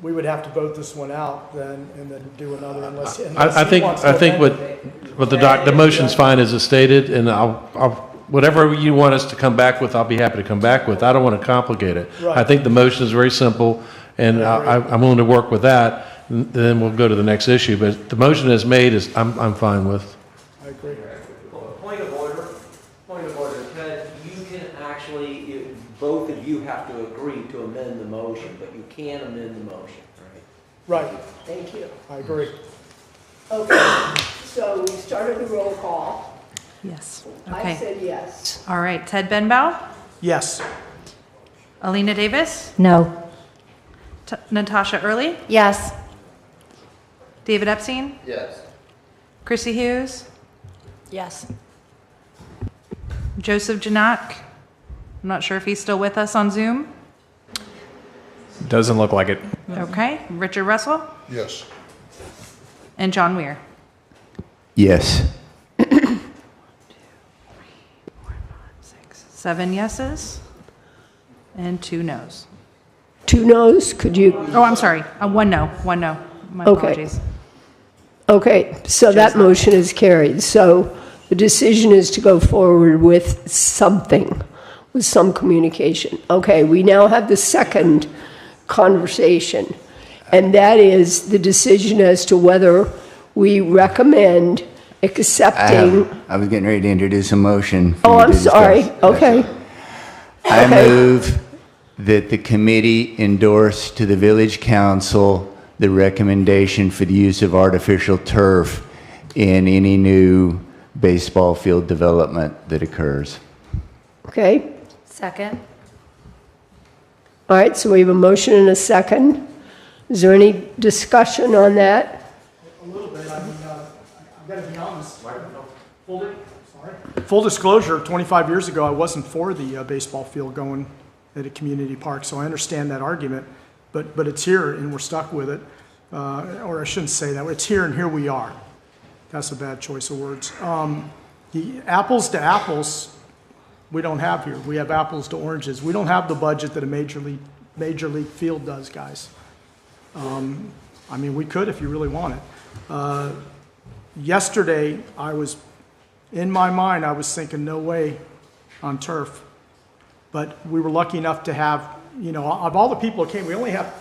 We would have to vote this one out then, and then do another unless I he wants to think amend it. what the motion's fine as it's stated, and I'll whatever you want us to come back with, I'll be happy to come back with. I don't want to complicate it. Right. I think the motion is very simple, and I'm willing to work with that. And then we'll go to the next issue. But the motion is made is I'm fine with. I agree. Point of order. Ted, you can actually, both of you have to agree to amend the motion, but you can amend the motion, right? Right. Thank you. I agree. Okay. So we started the roll call. Yes. I Okay. said yes. All right. Ted Benbow. Yes. Alina Davis. No. Natasha Early. Yes. David Epstein. Yes. Chrissy Hughes. Yes. Joseph Janak. I'm not sure if he's still with us on Zoom. Doesn't look like it. Okay. Richard Russell. Yes. And John Weir. Yes. 7 yeses and 2 nos. 2 noes? Could you? Oh, I'm sorry. 1 no. 1 no. My Okay. apologies. Okay, so that motion is carried. So the decision is to go forward with something, with some communication. Okay, we now have the second conversation, and that is the decision as to whether we recommend accepting. I was getting ready to introduce a motion. for Oh, you I'm to discuss. sorry. Okay. I Okay. move that the committee endorse to the village council the recommendation for the use of artificial turf in any new baseball field development that occurs. Okay. Second. All right, so we have a motion and a second. Is there any discussion on that? A little bit, I mean, I've got to be honest. Full disclosure, 25 years ago, I wasn't for the baseball field going at a community park, so I understand that argument, but it's here and we're stuck with it. Or I shouldn't say that, it's here and here we are. That's a bad choice of words. The apples to apples, we don't have here. We have apples to oranges. We don't have the budget that a major league field does, guys. I mean, we could if you really want it. Yesterday, in my mind, I was thinking, no way on turf. But we were lucky enough to have, of all the people that came, we only have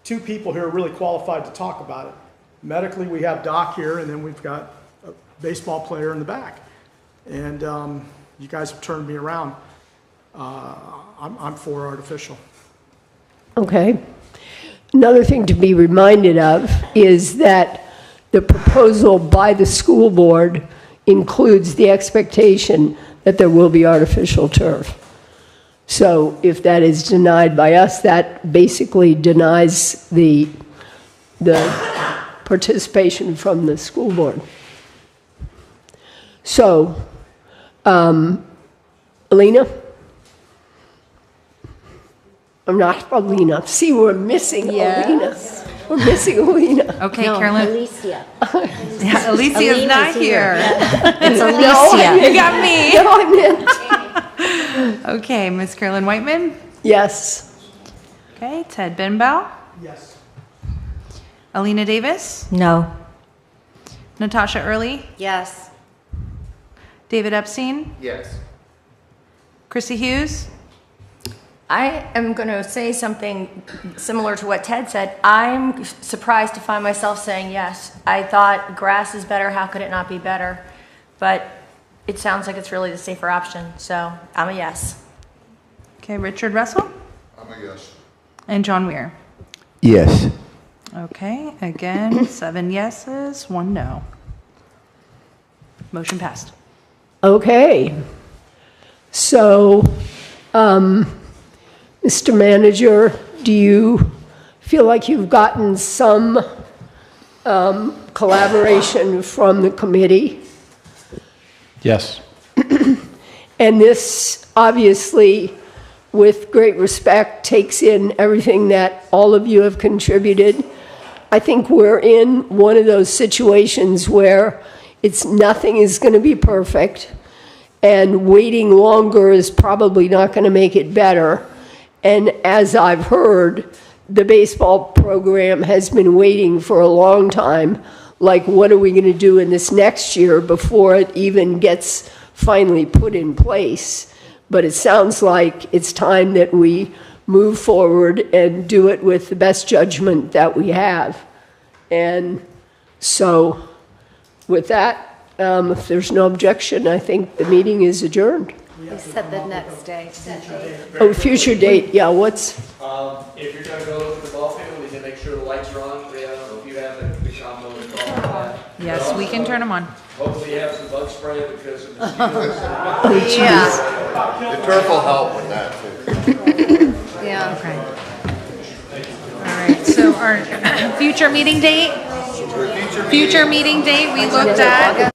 2 people here who are really qualified to talk about it. Medically, we have Doc here, and then we've got a baseball player in the back. And you guys have turned me around. I'm for artificial. Okay. Another thing to be reminded of is that the proposal by the school board includes the expectation that there will be artificial turf. So if that is denied by us, that basically denies the participation from the school board. So, Alina? I'm not Alina. See, we're missing Alina. We're missing Alina. Okay, No, Carolyn. Alicia. Yeah, Alicia's not here. It's No, Alicia. I meant- You got me. No, I meant. Okay, Miss Carolyn Whiteman. Yes. Okay, Ted Benbow. Yes. Alina Davis. No. Natasha Early. Yes. David Epstein. Yes. Chrissy Hughes. I am going to say something similar to what Ted said. I'm surprised to find myself saying yes. I thought grass is better. How could it not be better? But it sounds like it's really the safer option. So I'm a yes. Okay, Richard Russell. I'm a yes. And John Weir. Yes. Okay, again, 7 yeses, 1 no. Motion passed. Okay. So, Mr. Manager, do you feel like you've gotten some collaboration from the committee? Yes. And this, obviously, with great respect, takes in everything that all of you have contributed. I think we're in one of those situations where nothing is going to be perfect, and waiting longer is probably not going to make it better. And as I've heard, the baseball program has been waiting for a long time. Like, what are we going to do in this next year before it even gets finally put in place? But it sounds like it's time that we move forward and do it with the best judgment that we have. And so with that, if there's no objection, I think the meeting is adjourned. We said the next day. Oh, future date, yeah, what's? If you're gonna go look at the ball field, we can make sure the lights are on. We have, if you have the combo with all that. Yes, we can turn them on. Hopefully you have some bug spray because of the The turf will help with that too. Yeah. Okay. All right, so our future meeting date we looked at